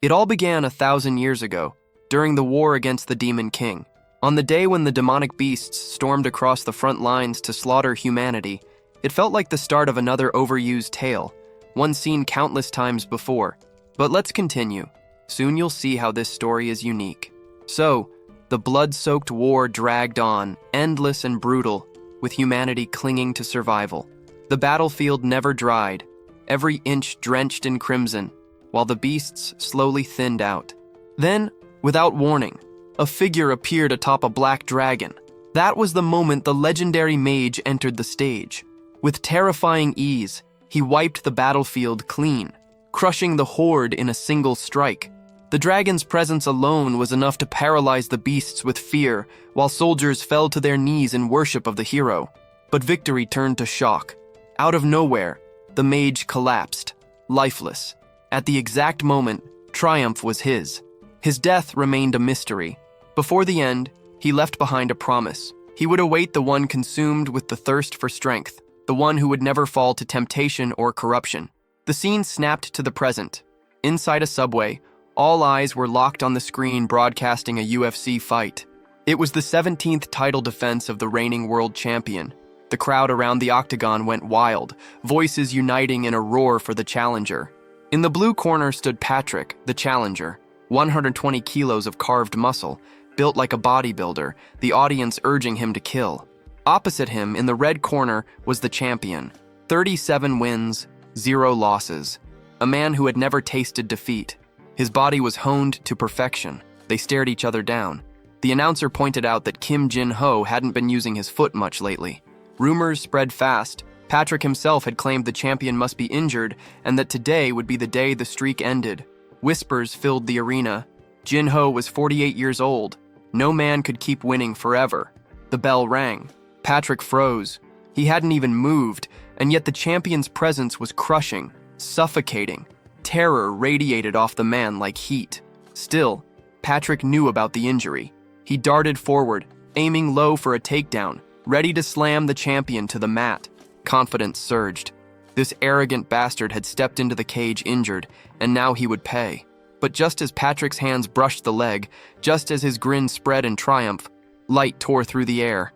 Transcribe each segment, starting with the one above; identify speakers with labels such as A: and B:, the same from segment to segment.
A: It all began 1,000 years ago, during the war against the Demon King. On the day when the demonic beasts stormed across the front lines to slaughter humanity, it felt like the start of another overused tale, one seen countless times before. But let's continue. Soon you'll see how this story is unique. So, the blood-soaked war dragged on, endless and brutal, with humanity clinging to survival. The battlefield never dried, every inch drenched in crimson, while the beasts slowly thinned out. Then, without warning, a figure appeared atop a black dragon. That was the moment the legendary Mage entered the stage. With terrifying ease, he wiped the battlefield clean, crushing the horde in a single strike. The dragon's presence alone was enough to paralyze the beasts with fear, while soldiers fell to their knees in worship of the hero. But victory turned to shock. Out of nowhere, the Mage collapsed, lifeless. At the exact moment, triumph was his. His death remained a mystery. Before the end, he left behind a promise. He would await the one consumed with the thirst for strength, the one who would never fall to temptation or corruption. The scene snapped to the present. Inside a subway, all eyes were locked on the screen broadcasting a UFC fight. It was the 17th title defense of the reigning world champion. The crowd around the octagon went wild, voices uniting in a roar for the challenger. In the blue corner stood Patrick, the challenger, 120 kilos of carved muscle, built like a bodybuilder, the audience urging him to kill. Opposite him, in the red corner, was the champion, 37 wins, 0 losses, a man who had never tasted defeat. His body was honed to perfection. They stared each other down. The announcer pointed out that Kim Jin-ho hadn't been using his foot much lately. Rumors spread fast. Patrick himself had claimed the champion must be injured and that today would be the day the streak ended. Whispers filled the arena. Jin-ho was 48 years old. No man could keep winning forever. The bell rang. Patrick froze. He hadn't even moved, and yet the champion's presence was crushing, suffocating. Terror radiated off the man like heat. Still, Patrick knew about the injury. He darted forward, aiming low for a takedown, ready to slam the champion to the mat. Confidence surged. This arrogant bastard had stepped into the cage injured, and now he would pay. But just as Patrick's hands brushed the leg, just as his grin spread in triumph, light tore through the air.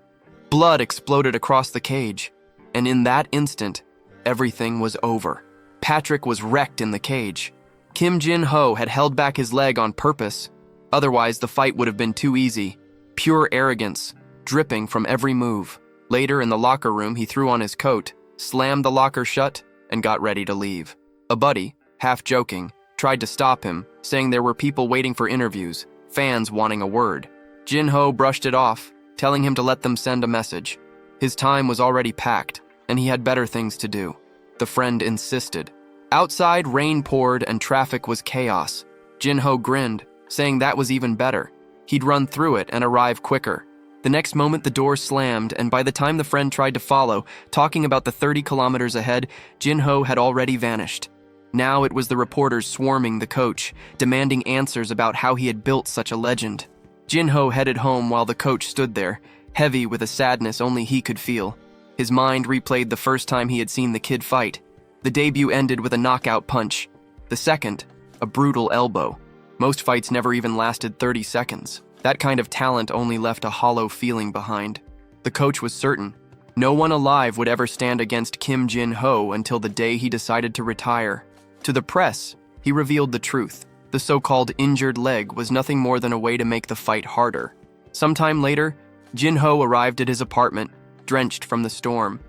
A: Blood exploded across the cage, and in that instant, everything was over. Patrick was wrecked in the cage. Kim Jin-ho had held back his leg on purpose. Otherwise, the fight would have been too easy. Pure arrogance, dripping from every move. Later, in the locker room, he threw on his coat, slammed the locker shut, and got ready to leave. A buddy, half joking, tried to stop him, saying there were people waiting for interviews, fans wanting a word. Jin-ho brushed it off, telling him to let them send a message. His time was already packed, and he had better things to do. The friend insisted. Outside, rain poured and traffic was chaos. Jin-ho grinned, saying that was even better. He'd run through it and arrive quicker. The next moment, the door slammed, and by the time the friend tried to follow, talking about the 30 kilometers ahead, Jin-ho had already vanished. Now it was the reporters swarming the coach, demanding answers about how he had built such a legend. Jin-ho headed home while the coach stood there, heavy with a sadness only he could feel. His mind replayed the first time he had seen the kid fight. The debut ended with a knockout punch. The second, a brutal elbow. Most fights never even lasted 30 seconds. That kind of talent only left a hollow feeling behind. The coach was certain. No one alive would ever stand against Kim Jin-ho until the day he decided to retire. To the press, he revealed the truth. The so-called injured leg was nothing more than a way to make the fight harder. Sometime later, Jin-ho arrived at his apartment, drenched from the storm.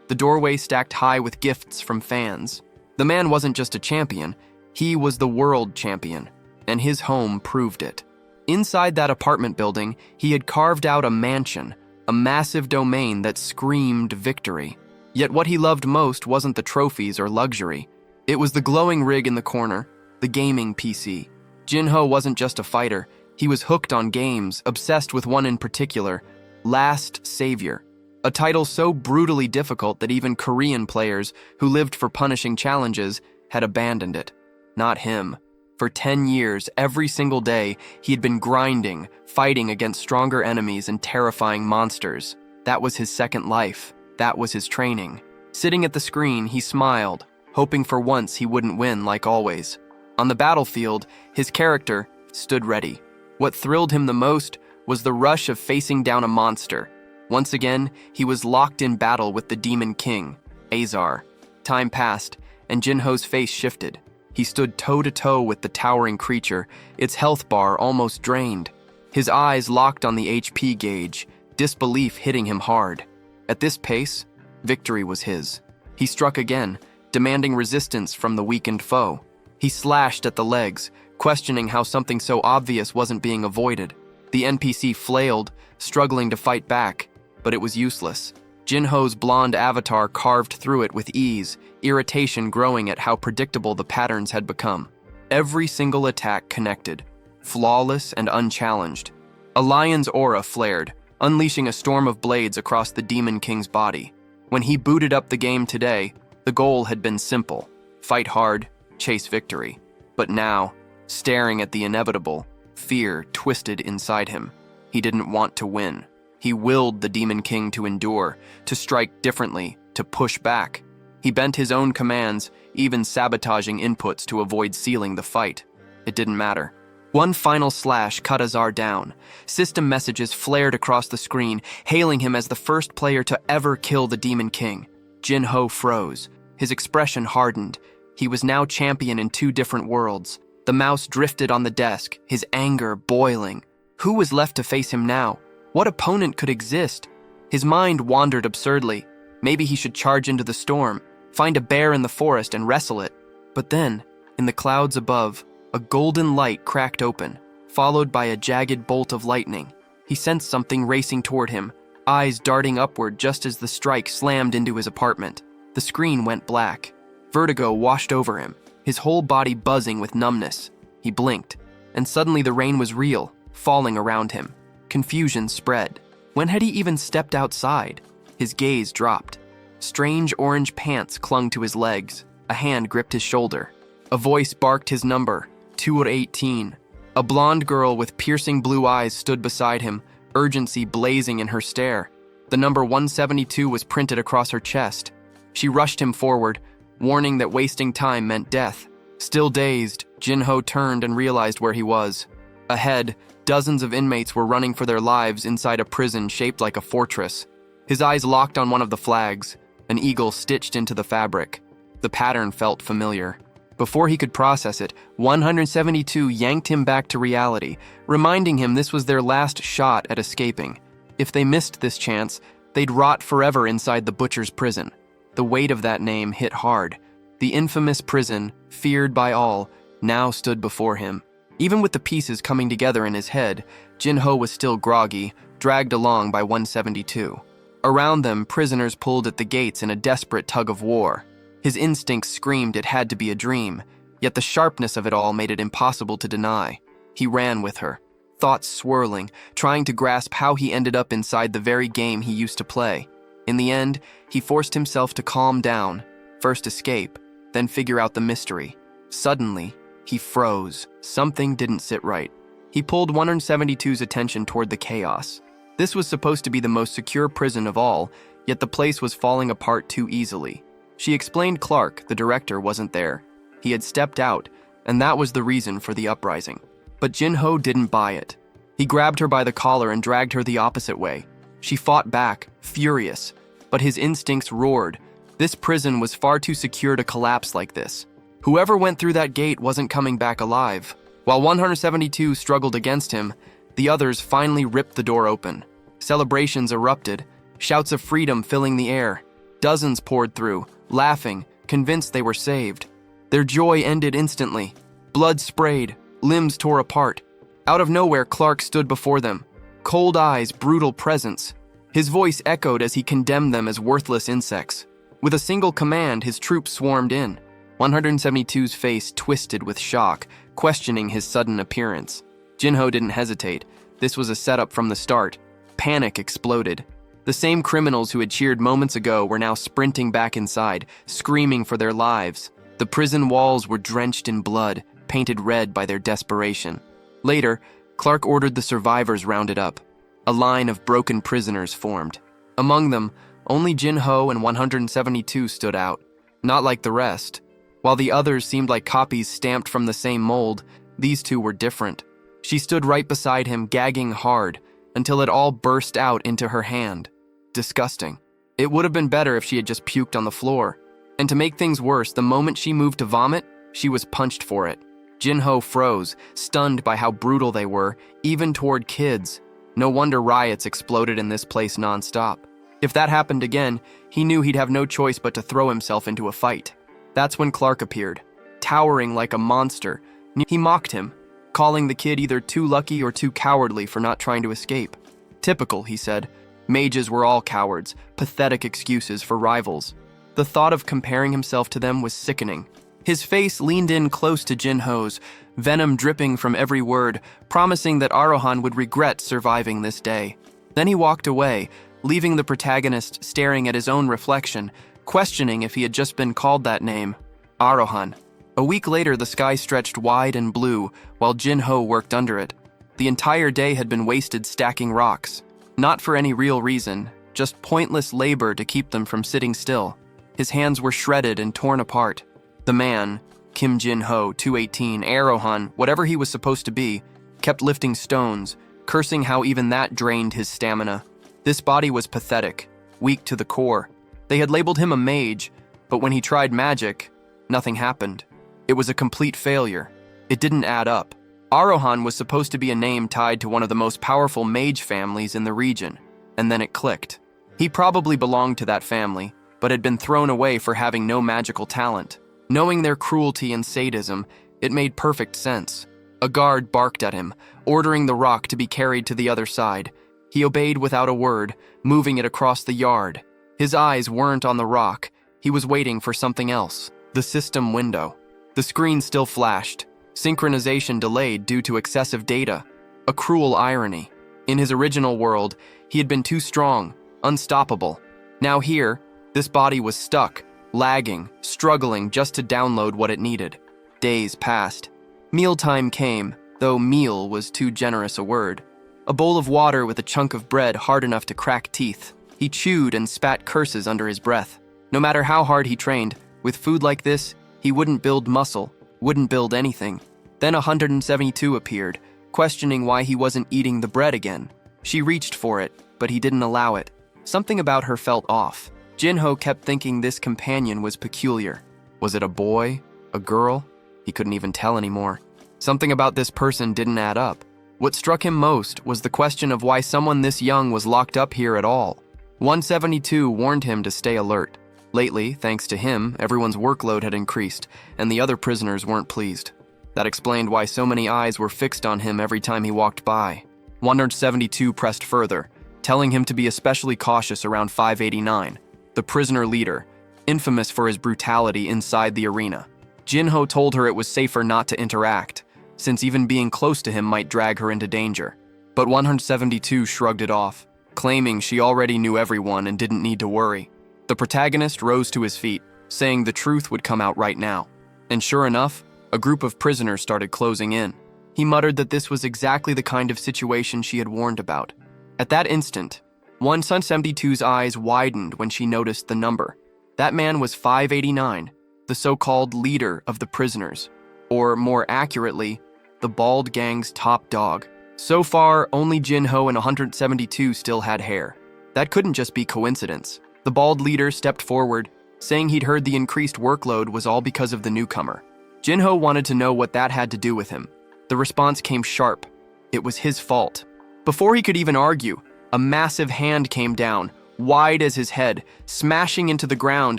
A: The doorway stacked high with gifts from fans. The man wasn't just a champion, he was the world champion, and his home proved it. Inside that apartment building, he had carved out a mansion, a massive domain that screamed victory. Yet what he loved most wasn't the trophies or luxury. It was the glowing rig in the corner, the gaming PC. Jin-ho wasn't just a fighter, he was hooked on games, obsessed with one in particular, Last Savior. A title so brutally difficult that even Korean players, who lived for punishing challenges, had abandoned it. Not him. For 10 years, every single day, he had been grinding, fighting against stronger enemies and terrifying monsters. That was his second life. That was his training. Sitting at the screen, he smiled, hoping for once he wouldn't win like always. On the battlefield, his character stood ready. What thrilled him the most was the rush of facing down a monster. Once again, he was locked in battle with the Demon King, Azar. Time passed, and Jinho's face shifted. He stood toe-to-toe with the towering creature, its health bar almost drained. His eyes locked on the HP gauge, disbelief hitting him hard. At this pace, victory was his. He struck again, demanding resistance from the weakened foe. He slashed at the legs, questioning how something so obvious wasn't being avoided. The NPC flailed, struggling to fight back, but it was useless. Jinho's blonde avatar carved through it with ease, irritation growing at how predictable the patterns had become. Every single attack connected, flawless and unchallenged. A lion's aura flared, unleashing a storm of blades across the Demon King's body. When he booted up the game today, the goal had been simple: fight hard, chase victory. But now, staring at the inevitable, fear twisted inside him. He didn't want to win. He willed the Demon King to endure, to strike differently, to push back. He bent his own commands, even sabotaging inputs to avoid sealing the fight. It didn't matter. One final slash cut Azar down. System messages flared across the screen, hailing him as the first player to ever kill the Demon King. Jinho froze. His expression hardened. He was now champion in two different worlds. The mouse drifted on the desk, his anger boiling. Who was left to face him now? What opponent could exist? His mind wandered absurdly. Maybe he should charge into the storm, find a bear in the forest and wrestle it. But then, in the clouds above, a golden light cracked open, followed by a jagged bolt of lightning. He sensed something racing toward him, eyes darting upward just as the strike slammed into his apartment. The screen went black. Vertigo washed over him, his whole body buzzing with numbness. He blinked, and suddenly the rain was real, falling around him. Confusion spread. When had he even stepped outside? His gaze dropped. Strange orange pants clung to his legs. A hand gripped his shoulder. A voice barked his number, 218. A blonde girl with piercing blue eyes stood beside him, urgency blazing in her stare. The number 172 was printed across her chest. She rushed him forward, warning that wasting time meant death. Still dazed, Jinho turned and realized where he was. Ahead, dozens of inmates were running for their lives inside a prison shaped like a fortress. His eyes locked on one of the flags, an eagle stitched into the fabric. The pattern felt familiar. Before he could process it, 172 yanked him back to reality, reminding him this was their last shot at escaping. If they missed this chance, they'd rot forever inside the butcher's prison. The weight of that name hit hard. The infamous prison, feared by all, now stood before him. Even with the pieces coming together in his head, Jinho was still groggy, dragged along by 172. Around them, prisoners pulled at the gates in a desperate tug of war. His instincts screamed it had to be a dream, yet the sharpness of it all made it impossible to deny. He ran with her, thoughts swirling, trying to grasp how he ended up inside the very game he used to play. In the end, he forced himself to calm down, first escape, then figure out the mystery. Suddenly, he froze. Something didn't sit right. He pulled 172's attention toward the chaos. This was supposed to be the most secure prison of all, yet the place was falling apart too easily. She explained Clark, the director, wasn't there. He had stepped out, and that was the reason for the uprising. But Jinho didn't buy it. He grabbed her by the collar and dragged her the opposite way. She fought back, furious, but his instincts roared. This prison was far too secure to collapse like this. Whoever went through that gate wasn't coming back alive. While 172 struggled against him, the others finally ripped the door open. Celebrations erupted, shouts of freedom filling the air. Dozens poured through, laughing, convinced they were saved. Their joy ended instantly. Blood sprayed, limbs tore apart. Out of nowhere, Clark stood before them. Cold eyes, brutal presence. His voice echoed as he condemned them as worthless insects. With a single command, his troops swarmed in. 172's face twisted with shock, questioning his sudden appearance. Jinho didn't hesitate. This was a setup from the start. Panic exploded. The same criminals who had cheered moments ago were now sprinting back inside, screaming for their lives. The prison walls were drenched in blood, painted red by their desperation. Later, Clark ordered the survivors rounded up. A line of broken prisoners formed. Among them, only Jinho and 172 stood out. Not like the rest. While the others seemed like copies stamped from the same mold, these two were different. She stood right beside him, gagging hard, until it all burst out into her hand. Disgusting. It would have been better if she had just puked on the floor. And to make things worse, the moment she moved to vomit, she was punched for it. Jinho froze, stunned by how brutal they were, even toward kids. No wonder riots exploded in this place nonstop. If that happened again, he knew he'd have no choice but to throw himself into a fight. That's when Clark appeared, towering like a monster. He mocked him, calling the kid either too lucky or too cowardly for not trying to escape. Typical, he said. Mages were all cowards, pathetic excuses for rivals. The thought of comparing himself to them was sickening. His face leaned in close to Jinho's, venom dripping from every word, promising that Arohan would regret surviving this day. Then he walked away, leaving the protagonist staring at his own reflection, questioning if he had just been called that name. Arohan. A week later, the sky stretched wide and blue, while Jinho worked under it. The entire day had been wasted stacking rocks. Not for any real reason, just pointless labor to keep them from sitting still. His hands were shredded and torn apart. The man, Kim Jinho, 218, Arohan, whatever he was supposed to be, kept lifting stones, cursing how even that drained his stamina. This body was pathetic, weak to the core. They had labeled him a mage, but when he tried magic, nothing happened. It was a complete failure. It didn't add up. Arohan was supposed to be a name tied to one of the most powerful mage families in the region, and then it clicked. He probably belonged to that family, but had been thrown away for having no magical talent. Knowing their cruelty and sadism, it made perfect sense. A guard barked at him, ordering the rock to be carried to the other side. He obeyed without a word, moving it across the yard. His eyes weren't on the rock. He was waiting for something else. The system window. The screen still flashed. Synchronization delayed due to excessive data. A cruel irony. In his original world, he had been too strong, unstoppable. Now here, this body was stuck, lagging, struggling just to download what it needed. Days passed. Mealtime came, though meal was too generous a word. A bowl of water with a chunk of bread hard enough to crack teeth. He chewed and spat curses under his breath. No matter how hard he trained, with food like this, he wouldn't build muscle, wouldn't build anything. Then 172 appeared, questioning why he wasn't eating the bread again. She reached for it, but he didn't allow it. Something about her felt off. Jinho kept thinking this companion was peculiar. Was it a boy? A girl? He couldn't even tell anymore. Something about this person didn't add up. What struck him most was the question of why someone this young was locked up here at all. 172 warned him to stay alert. Lately, thanks to him, everyone's workload had increased, and the other prisoners weren't pleased. That explained why so many eyes were fixed on him every time he walked by. 172 pressed further, telling him to be especially cautious around 589, the prisoner leader, infamous for his brutality inside the arena. Jinho told her it was safer not to interact, since even being close to him might drag her into danger. But 172 shrugged it off, claiming she already knew everyone and didn't need to worry. The protagonist rose to his feet, saying the truth would come out right now. And sure enough, a group of prisoners started closing in. He muttered that this was exactly the kind of situation she had warned about. At that instant, 172's eyes widened when she noticed the number. That man was 589, the so-called leader of the prisoners, or more accurately, the Bald Gang's top dog. So far, only Jinho and 172 still had hair. That couldn't just be coincidence. The bald leader stepped forward, saying he'd heard the increased workload was all because of the newcomer. Jinho wanted to know what that had to do with him. The response came sharp. It was his fault. Before he could even argue, a massive hand came down, wide as his head, smashing into the ground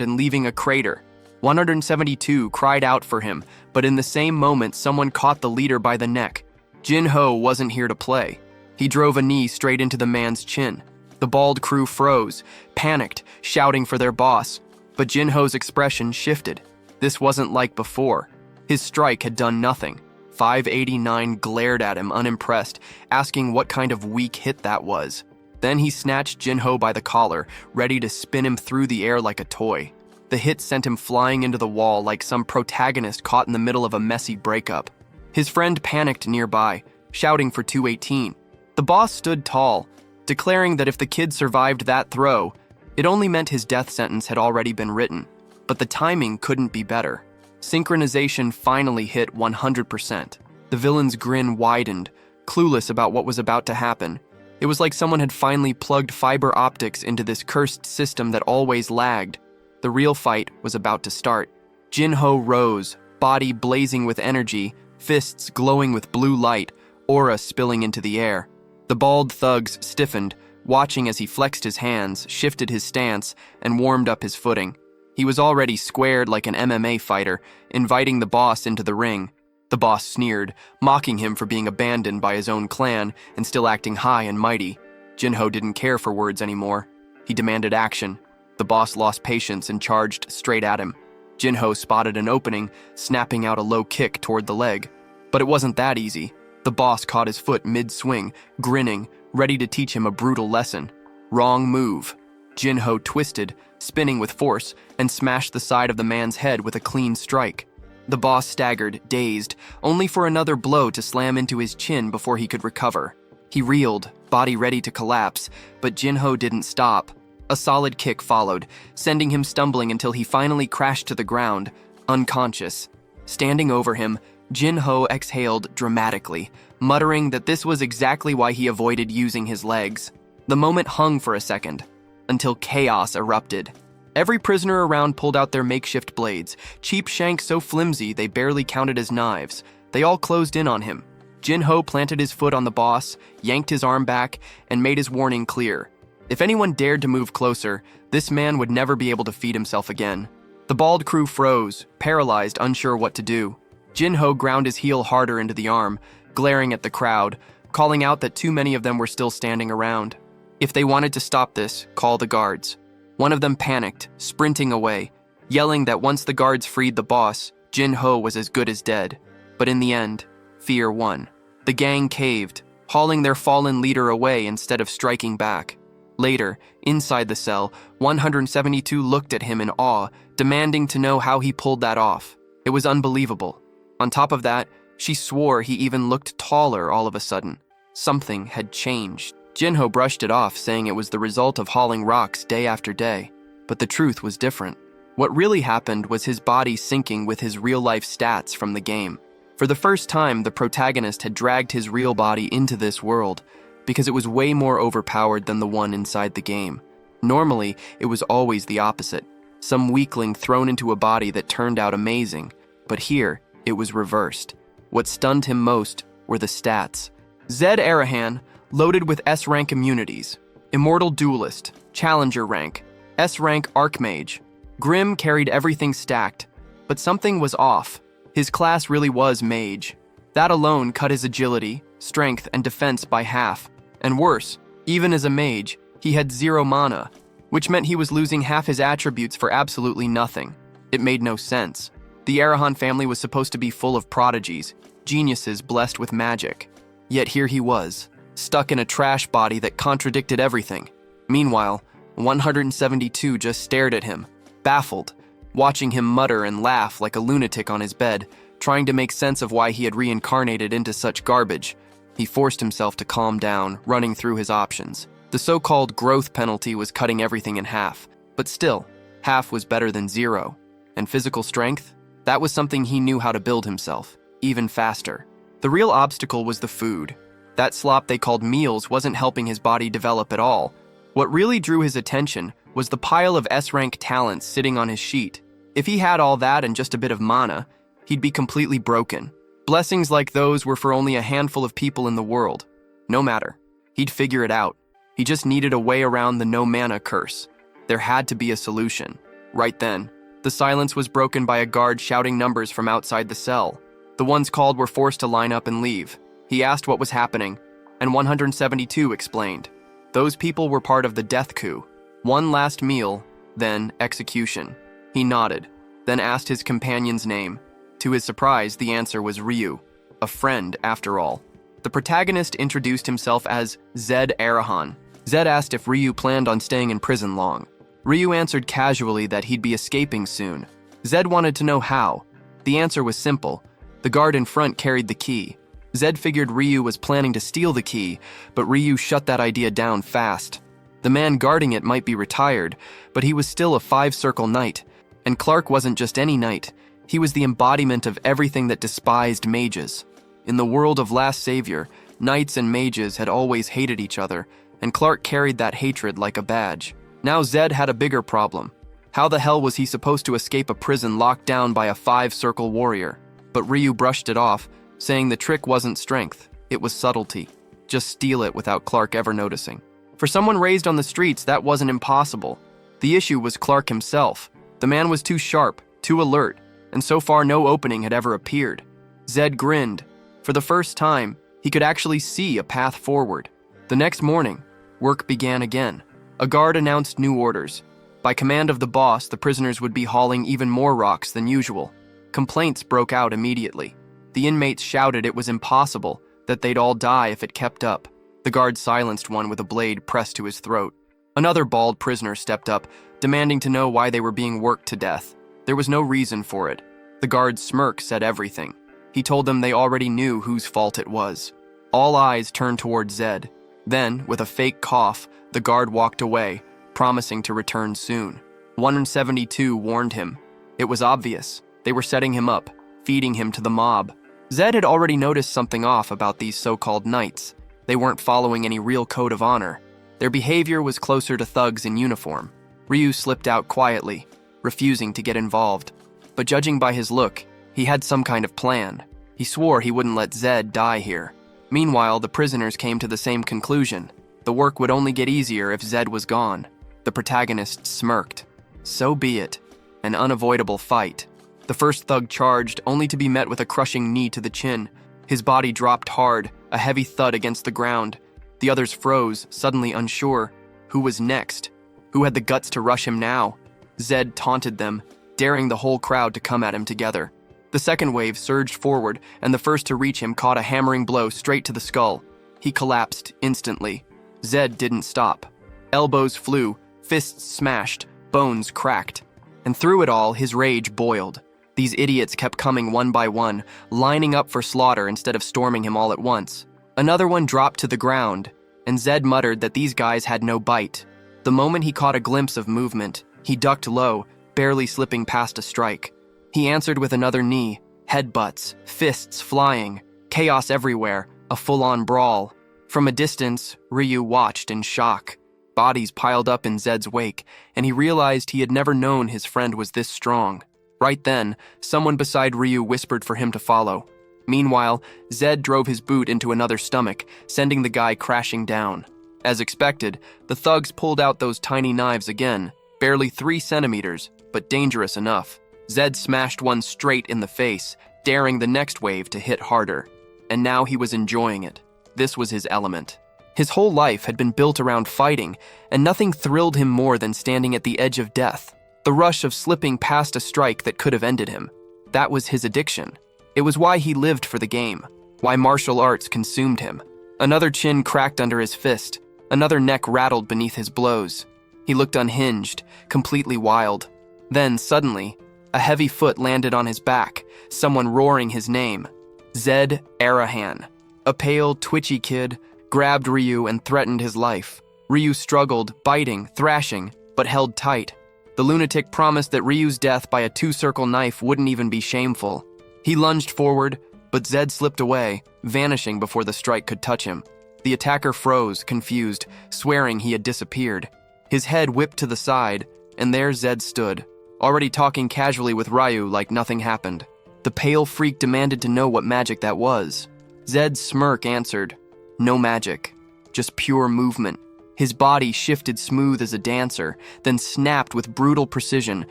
A: and leaving a crater. 172 cried out for him, but in the same moment someone caught the leader by the neck. Jinho wasn't here to play. He drove a knee straight into the man's chin. The bald crew froze, panicked, shouting for their boss. But Jinho's expression shifted. This wasn't like before. His strike had done nothing. 589 glared at him unimpressed, asking what kind of weak hit that was. Then he snatched Jinho by the collar, ready to spin him through the air like a toy. The hit sent him flying into the wall like some protagonist caught in the middle of a messy breakup. His friend panicked nearby, shouting for 218. The boss stood tall, declaring that if the kid survived that throw, it only meant his death sentence had already been written. But the timing couldn't be better. Synchronization finally hit 100%. The villain's grin widened, clueless about what was about to happen. It was like someone had finally plugged fiber optics into this cursed system that always lagged. The real fight was about to start. Jinho rose, body blazing with energy, fists glowing with blue light, aura spilling into the air. The bald thugs stiffened, watching as he flexed his hands, shifted his stance, and warmed up his footing. He was already squared like an MMA fighter, inviting the boss into the ring. The boss sneered, mocking him for being abandoned by his own clan and still acting high and mighty. Jinho didn't care for words anymore. He demanded action. The boss lost patience and charged straight at him. Jinho spotted an opening, snapping out a low kick toward the leg. But it wasn't that easy. The boss caught his foot mid-swing, grinning, ready to teach him a brutal lesson. Wrong move. Jinho twisted, spinning with force, and smashed the side of the man's head with a clean strike. The boss staggered, dazed, only for another blow to slam into his chin before he could recover. He reeled, body ready to collapse, but Jinho didn't stop. A solid kick followed, sending him stumbling until he finally crashed to the ground, unconscious. Standing over him, Jinho exhaled dramatically, muttering that this was exactly why he avoided using his legs. The moment hung for a second, until chaos erupted. Every prisoner around pulled out their makeshift blades, cheap shanks so flimsy they barely counted as knives. They all closed in on him. Jinho planted his foot on the boss, yanked his arm back, and made his warning clear. If anyone dared to move closer, this man would never be able to feed himself again. The bald crew froze, paralyzed, unsure what to do. Jinho ground his heel harder into the arm, glaring at the crowd, calling out that too many of them were still standing around. If they wanted to stop this, call the guards. One of them panicked, sprinting away, yelling that once the guards freed the boss, Jinho was as good as dead. But in the end, fear won. The gang caved, hauling their fallen leader away instead of striking back. Later, inside the cell, 172 looked at him in awe, demanding to know how he pulled that off. It was unbelievable. On top of that, she swore he even looked taller all of a sudden. Something had changed. Jinho brushed it off, saying it was the result of hauling rocks day after day. But the truth was different. What really happened was his body syncing with his real-life stats from the game. For the first time, the protagonist had dragged his real body into this world, because it was way more overpowered than the one inside the game. Normally, it was always the opposite. Some weakling thrown into a body that turned out amazing. But here, it was reversed. What stunned him most were the stats. Zed Arahan, loaded with S-rank immunities. Immortal Duelist, Challenger rank, S-rank Archmage. Grim carried everything stacked, but something was off. His class really was Mage. That alone cut his agility, strength, and defense by half. And worse, even as a mage, he had 0 mana, which meant he was losing half his attributes for absolutely nothing. It made no sense. The Arahan family was supposed to be full of prodigies, geniuses blessed with magic. Yet here he was, stuck in a trash body that contradicted everything. Meanwhile, 172 just stared at him, baffled, watching him mutter and laugh like a lunatic on his bed, trying to make sense of why he had reincarnated into such garbage. He forced himself to calm down, running through his options. The so-called growth penalty was cutting everything in half, but still, half was better than 0. And physical strength? That was something he knew how to build himself, even faster. The real obstacle was the food. That slop they called meals wasn't helping his body develop at all. What really drew his attention was the pile of S-rank talents sitting on his sheet. If he had all that and just a bit of mana, he'd be completely broken. Blessings like those were for only a handful of people in the world. No matter. He'd figure it out. He just needed a way around the no mana curse. There had to be a solution. Right then, the silence was broken by a guard shouting numbers from outside the cell. The ones called were forced to line up and leave. He asked what was happening, and 172 explained. Those people were part of the death coup. One last meal, then execution. He nodded, then asked his companion's name. To his surprise, the answer was Ryu, a friend after all. The protagonist introduced himself as Zed Arahan. Zed asked if Ryu planned on staying in prison long. Ryu answered casually that he'd be escaping soon. Zed wanted to know how. The answer was simple. The guard in front carried the key. Zed figured Ryu was planning to steal the key, but Ryu shut that idea down fast. The man guarding it might be retired, but he was still a 5-circle knight. And Clark wasn't just any knight. He was the embodiment of everything that despised mages. In the world of Last Savior, knights and mages had always hated each other, and Clark carried that hatred like a badge. Now Zed had a bigger problem. How the hell was he supposed to escape a prison locked down by a 5-circle warrior? But Ryu brushed it off, saying the trick wasn't strength, it was subtlety. Just steal it without Clark ever noticing. For someone raised on the streets, that wasn't impossible. The issue was Clark himself. The man was too sharp, too alert, and so far no opening had ever appeared. Zed grinned. For the first time, he could actually see a path forward. The next morning, work began again. A guard announced new orders. By command of the boss, the prisoners would be hauling even more rocks than usual. Complaints broke out immediately. The inmates shouted it was impossible, that they'd all die if it kept up. The guard silenced one with a blade pressed to his throat. Another bald prisoner stepped up, demanding to know why they were being worked to death. There was no reason for it. The guard's smirk said everything. He told them they already knew whose fault it was. All eyes turned toward Zed. Then, with a fake cough, the guard walked away, promising to return soon. 172 warned him. It was obvious. They were setting him up, feeding him to the mob. Zed had already noticed something off about these so-called knights. They weren't following any real code of honor. Their behavior was closer to thugs in uniform. Ryu slipped out quietly, refusing to get involved. But judging by his look, he had some kind of plan. He swore he wouldn't let Zed die here. Meanwhile, the prisoners came to the same conclusion. The work would only get easier if Zed was gone. The protagonist smirked. So be it. An unavoidable fight. The first thug charged, only to be met with a crushing knee to the chin. His body dropped hard, a heavy thud against the ground. The others froze, suddenly unsure. Who was next? Who had the guts to rush him now? Zed taunted them, daring the whole crowd to come at him together. The second wave surged forward, and the first to reach him caught a hammering blow straight to the skull. He collapsed instantly. Zed didn't stop. Elbows flew, fists smashed, bones cracked. And through it all, his rage boiled. These idiots kept coming one by one, lining up for slaughter instead of storming him all at once. Another one dropped to the ground, and Zed muttered that these guys had no bite. The moment he caught a glimpse of movement, he ducked low, barely slipping past a strike. He answered with another knee, headbutts, fists flying, chaos everywhere, a full-on brawl. From a distance, Ryu watched in shock. Bodies piled up in Zed's wake, and he realized he had never known his friend was this strong. Right then, someone beside Ryu whispered for him to follow. Meanwhile, Zed drove his boot into another stomach, sending the guy crashing down. As expected, the thugs pulled out those tiny knives again, barely 3 centimeters, but dangerous enough. Zed smashed one straight in the face, daring the next wave to hit harder. And now he was enjoying it. This was his element. His whole life had been built around fighting, and nothing thrilled him more than standing at the edge of death. The rush of slipping past a strike that could have ended him. That was his addiction. It was why he lived for the game, why martial arts consumed him. Another chin cracked under his fist. Another neck rattled beneath his blows. He looked unhinged, completely wild. Then, suddenly, a heavy foot landed on his back, someone roaring his name. Zed Arahan. A pale, twitchy kid grabbed Ryu and threatened his life. Ryu struggled, biting, thrashing, but held tight. The lunatic promised that Ryu's death by a 2-circle knife wouldn't even be shameful. He lunged forward, but Zed slipped away, vanishing before the strike could touch him. The attacker froze, confused, swearing he had disappeared. His head whipped to the side, and there Zed stood, already talking casually with Ryu like nothing happened. The pale freak demanded to know what magic that was. Zed's smirk answered, "No magic, just pure movement." His body shifted smooth as a dancer, then snapped with brutal precision,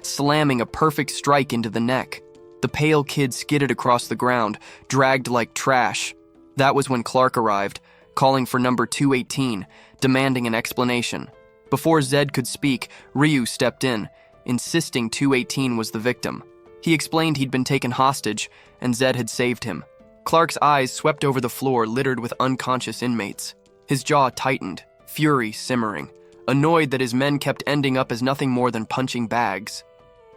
A: slamming a perfect strike into the neck. The pale kid skidded across the ground, dragged like trash. That was when Clark arrived, calling for number 218, demanding an explanation. Before Zed could speak, Ryu stepped in, insisting 218 was the victim. He explained he'd been taken hostage, and Zed had saved him. Clark's eyes swept over the floor littered with unconscious inmates. His jaw tightened, fury simmering, annoyed that his men kept ending up as nothing more than punching bags.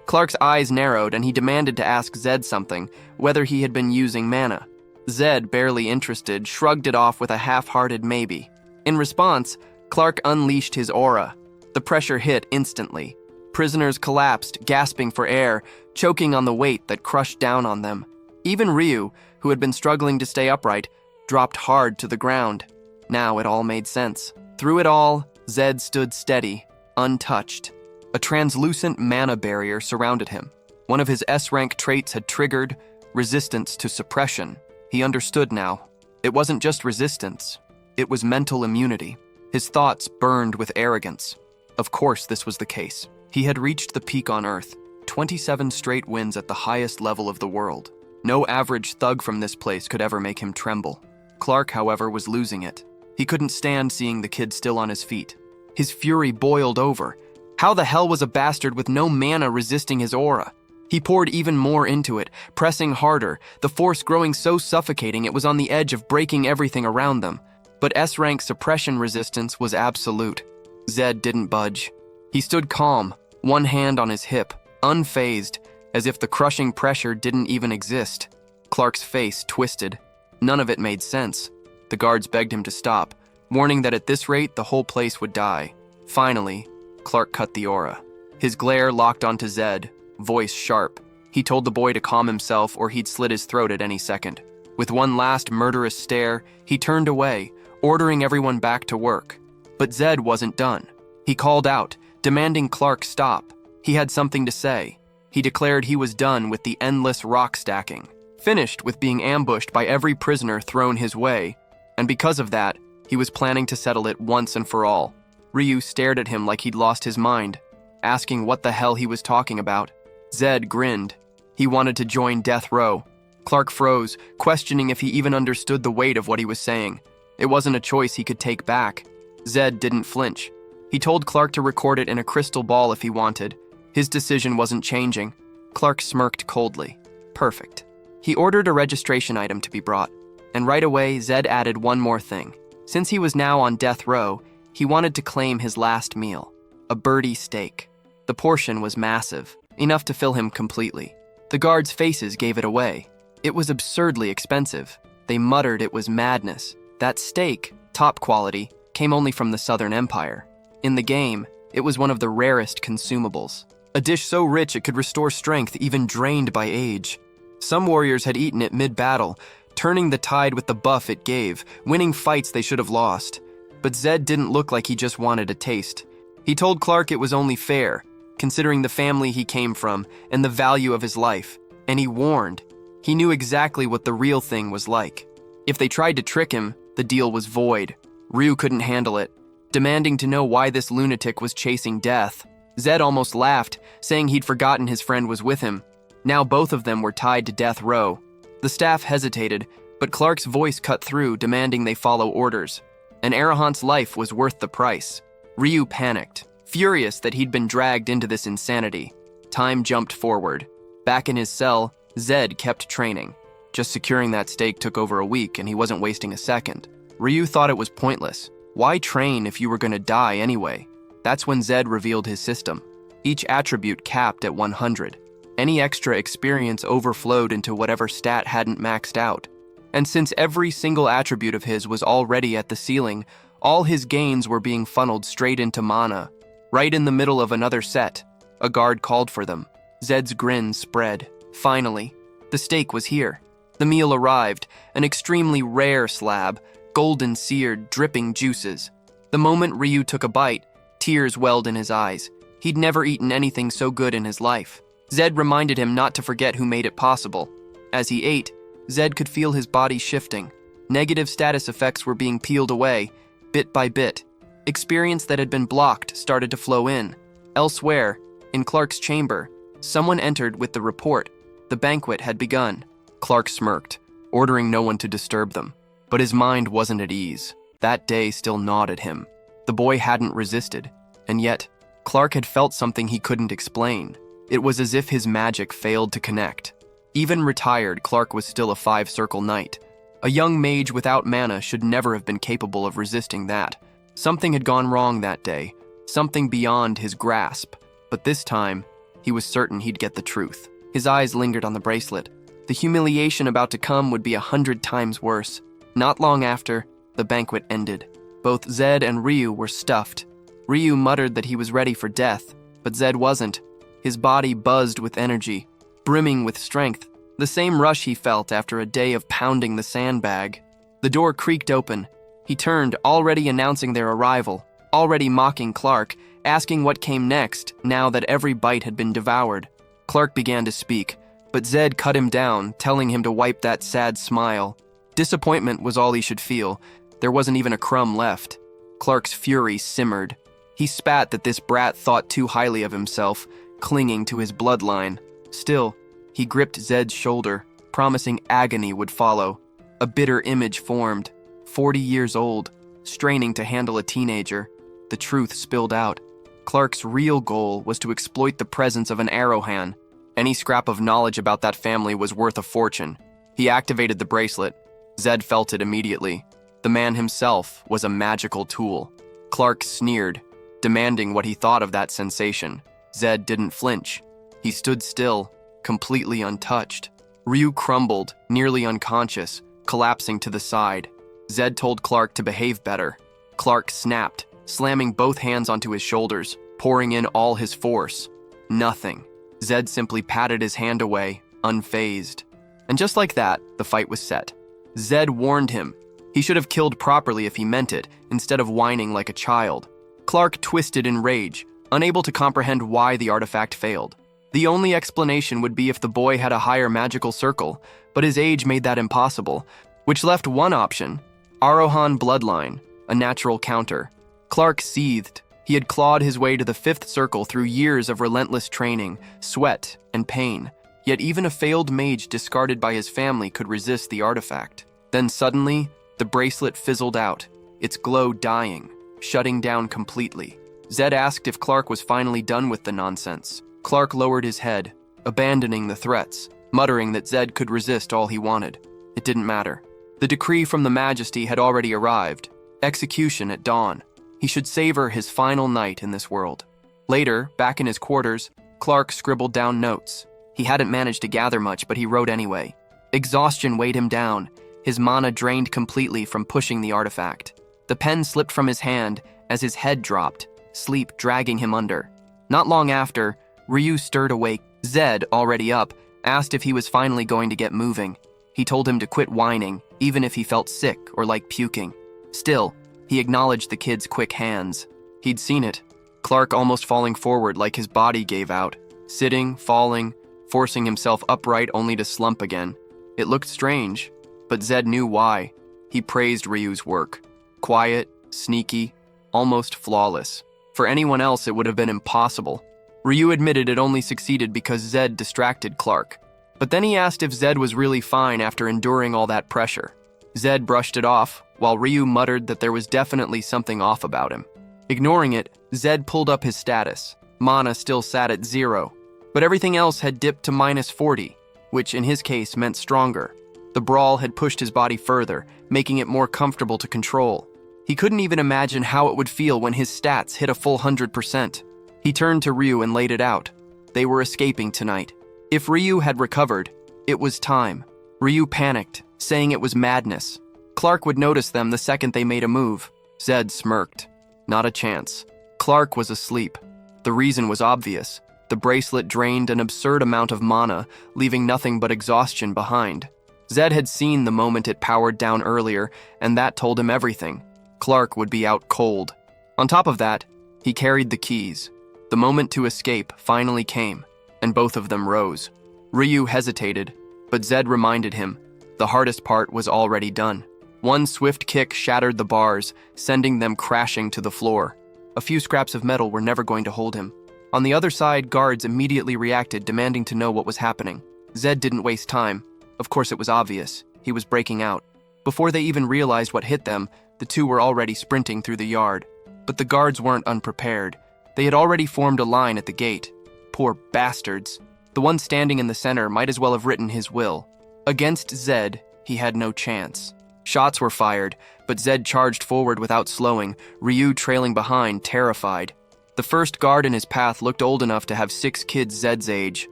A: Clark's eyes narrowed and he demanded to ask Zed something, whether he had been using mana. Zed, barely interested, shrugged it off with a half-hearted maybe. In response, Clark unleashed his aura. The pressure hit instantly. Prisoners collapsed, gasping for air, choking on the weight that crushed down on them. Even Ryu, who had been struggling to stay upright, dropped hard to the ground. Now it all made sense. Through it all, Zed stood steady, untouched. A translucent mana barrier surrounded him. One of his S-rank traits had triggered resistance to suppression. He understood now. It wasn't just resistance. It was mental immunity. His thoughts burned with arrogance. Of course this was the case. He had reached the peak on Earth, 27 straight wins at the highest level of the world. No average thug from this place could ever make him tremble. Clark, however, was losing it. He couldn't stand seeing the kid still on his feet. His fury boiled over. How the hell was a bastard with no mana resisting his aura? He poured even more into it, pressing harder, the force growing so suffocating it was on the edge of breaking everything around them. But S-rank suppression resistance was absolute. Zed didn't budge. He stood calm, one hand on his hip, unfazed, as if the crushing pressure didn't even exist. Clark's face twisted. None of it made sense. The guards begged him to stop, warning that at this rate the whole place would die. Finally, Clark cut the aura. His glare locked onto Zed, voice sharp. He told the boy to calm himself or he'd slit his throat at any second. With one last murderous stare, he turned away, ordering everyone back to work. But Zed wasn't done. He called out, demanding Clark stop. He had something to say. He declared he was done with the endless rock stacking, finished with being ambushed by every prisoner thrown his way, and because of that, he was planning to settle it once and for all. Ryu stared at him like he'd lost his mind, asking what the hell he was talking about. Zed grinned. He wanted to join death row. Clark froze, questioning if he even understood the weight of what he was saying. It wasn't a choice he could take back. Zed didn't flinch. He told Clark to record it in a crystal ball if he wanted. His decision wasn't changing. Clark smirked coldly. Perfect. He ordered a registration item to be brought, and right away Zed added one more thing. Since he was now on death row, he wanted to claim his last meal, a birdie steak. The portion was massive, enough to fill him completely. The guards' faces gave it away. It was absurdly expensive. They muttered it was madness. That steak, top quality, came only from the Southern Empire. In the game, it was one of the rarest consumables. A dish so rich it could restore strength even drained by age. Some warriors had eaten it mid-battle, turning the tide with the buff it gave, winning fights they should have lost. But Zed didn't look like he just wanted a taste. He told Clark it was only fair, considering the family he came from and the value of his life. And he warned. He knew exactly what the real thing was like. If they tried to trick him, the deal was void. Ryu couldn't handle it, demanding to know why this lunatic was chasing death. Zed almost laughed, saying he'd forgotten his friend was with him. Now both of them were tied to death row. The staff hesitated, but Clark's voice cut through, demanding they follow orders. An Arahant's life was worth the price. Ryu panicked, furious that he'd been dragged into this insanity. Time jumped forward. Back in his cell, Zed kept training. Just securing that stake took over a week, and he wasn't wasting a second. Ryu thought it was pointless. Why train if you were going to die anyway? That's when Zed revealed his system. Each attribute capped at 100. Any extra experience overflowed into whatever stat hadn't maxed out. And since every single attribute of his was already at the ceiling, all his gains were being funneled straight into mana. Right in the middle of another set, a guard called for them. Zed's grin spread. Finally, the steak was here. The meal arrived, an extremely rare slab, golden seared, dripping juices. The moment Ryu took a bite, tears welled in his eyes. He'd never eaten anything so good in his life. Zed reminded him not to forget who made it possible. As he ate, Zed could feel his body shifting. Negative status effects were being peeled away, bit by bit. Experience that had been blocked started to flow in. Elsewhere, in Clark's chamber, someone entered with the report. The banquet had begun. Clark smirked, ordering no one to disturb them. But his mind wasn't at ease. That day still gnawed at him. The boy hadn't resisted, and yet, Clark had felt something he couldn't explain. It was as if his magic failed to connect. Even retired, Clark was still a 5-circle knight. A young mage without mana should never have been capable of resisting that. Something had gone wrong that day, something beyond his grasp. But this time, he was certain he'd get the truth. His eyes lingered on the bracelet. The humiliation about to come would be 100 times worse. Not long after, the banquet ended. Both Zed and Ryu were stuffed. Ryu muttered that he was ready for death, but but Zed wasn't. His body buzzed with energy, brimming with strength, the same rush he felt after a day of pounding the sandbag. The door creaked open. He turned, already announcing their arrival, already mocking Clark, asking what came next now that every bite had been devoured. Clark began to speak, but Zed cut him down, telling him to wipe that sad smile. Disappointment was all he should feel. There wasn't even a crumb left. Clark's fury simmered. He spat that this brat thought too highly of himself, clinging to his bloodline. Still, he gripped Zed's shoulder, promising agony would follow. A bitter image formed. 40 years old, straining to handle a teenager. The truth spilled out. Clark's real goal was to exploit the presence of an Arrowhan. Any scrap of knowledge about that family was worth a fortune. He activated the bracelet. Zed felt it immediately. The man himself was a magical tool. Clark sneered, demanding what he thought of that sensation. Zed didn't flinch. He stood still, completely untouched. Ryu crumbled, nearly unconscious, collapsing to the side. Zed told Clark to behave better. Clark snapped, slamming both hands onto his shoulders, pouring in all his force. Nothing. Zed simply patted his hand away, unfazed. And just like that, the fight was set. Zed warned him. He should have killed properly if he meant it, instead of whining like a child. Clark twisted in rage, unable to comprehend why the artifact failed. The only explanation would be if the boy had a higher magical circle, but his age made that impossible, which left one option: Arohan bloodline, a natural counter. Clark seethed. He had clawed his way to the 5th circle through years of relentless training, sweat, and pain. Yet even a failed mage discarded by his family could resist the artifact. Then suddenly, the bracelet fizzled out, its glow dying, shutting down completely. Zed asked if Clark was finally done with the nonsense. Clark lowered his head, abandoning the threats, muttering that Zed could resist all he wanted. It didn't matter. The decree from the Majesty had already arrived. Execution at dawn. He should savor his final night in this world. Later, back in his quarters, Clark scribbled down notes. He hadn't managed to gather much, but he wrote anyway. Exhaustion weighed him down, his mana drained completely from pushing the artifact. The pen slipped from his hand as his head dropped, sleep dragging him under. Not long after, Ryu stirred awake. Zed, already up, asked if he was finally going to get moving. He told him to quit whining, even if he felt sick or like puking. Still, he acknowledged the kid's quick hands. He'd seen it. Clark almost falling forward like his body gave out. Sitting, falling, forcing himself upright only to slump again. It looked strange, but Zed knew why. He praised Ryu's work. Quiet, sneaky, almost flawless. For anyone else, it would have been impossible. Ryu admitted it only succeeded because Zed distracted Clark. But then he asked if Zed was really fine after enduring all that pressure. Zed brushed it off, while Ryu muttered that there was definitely something off about him. Ignoring it, Zed pulled up his status. Mana still sat at 0, but everything else had dipped to -40, which in his case meant stronger. The brawl had pushed his body further, making it more comfortable to control. He couldn't even imagine how it would feel when his stats hit a full 100%. He turned to Ryu and laid it out. They were escaping tonight. If Ryu had recovered, it was time. Ryu panicked, saying it was madness. Clark would notice them the second they made a move. Zed smirked. Not a chance. Clark was asleep. The reason was obvious. The bracelet drained an absurd amount of mana, leaving nothing but exhaustion behind. Zed had seen the moment it powered down earlier, and that told him everything. Clark would be out cold. On top of that, he carried the keys. The moment to escape finally came, and both of them rose. Ryu hesitated, but Zed reminded him the hardest part was already done. One swift kick shattered the bars, sending them crashing to the floor. A few scraps of metal were never going to hold him. On the other side, guards immediately reacted, demanding to know what was happening. Zed didn't waste time. Of course, it was obvious. He was breaking out. Before they even realized what hit them, the two were already sprinting through the yard. But the guards weren't unprepared. They had already formed a line at the gate. Poor bastards. The one standing in the center might as well have written his will. Against Zed, he had no chance. Shots were fired, but Zed charged forward without slowing, Ryu trailing behind, terrified. The first guard in his path looked old enough to have 6 kids Zed's age.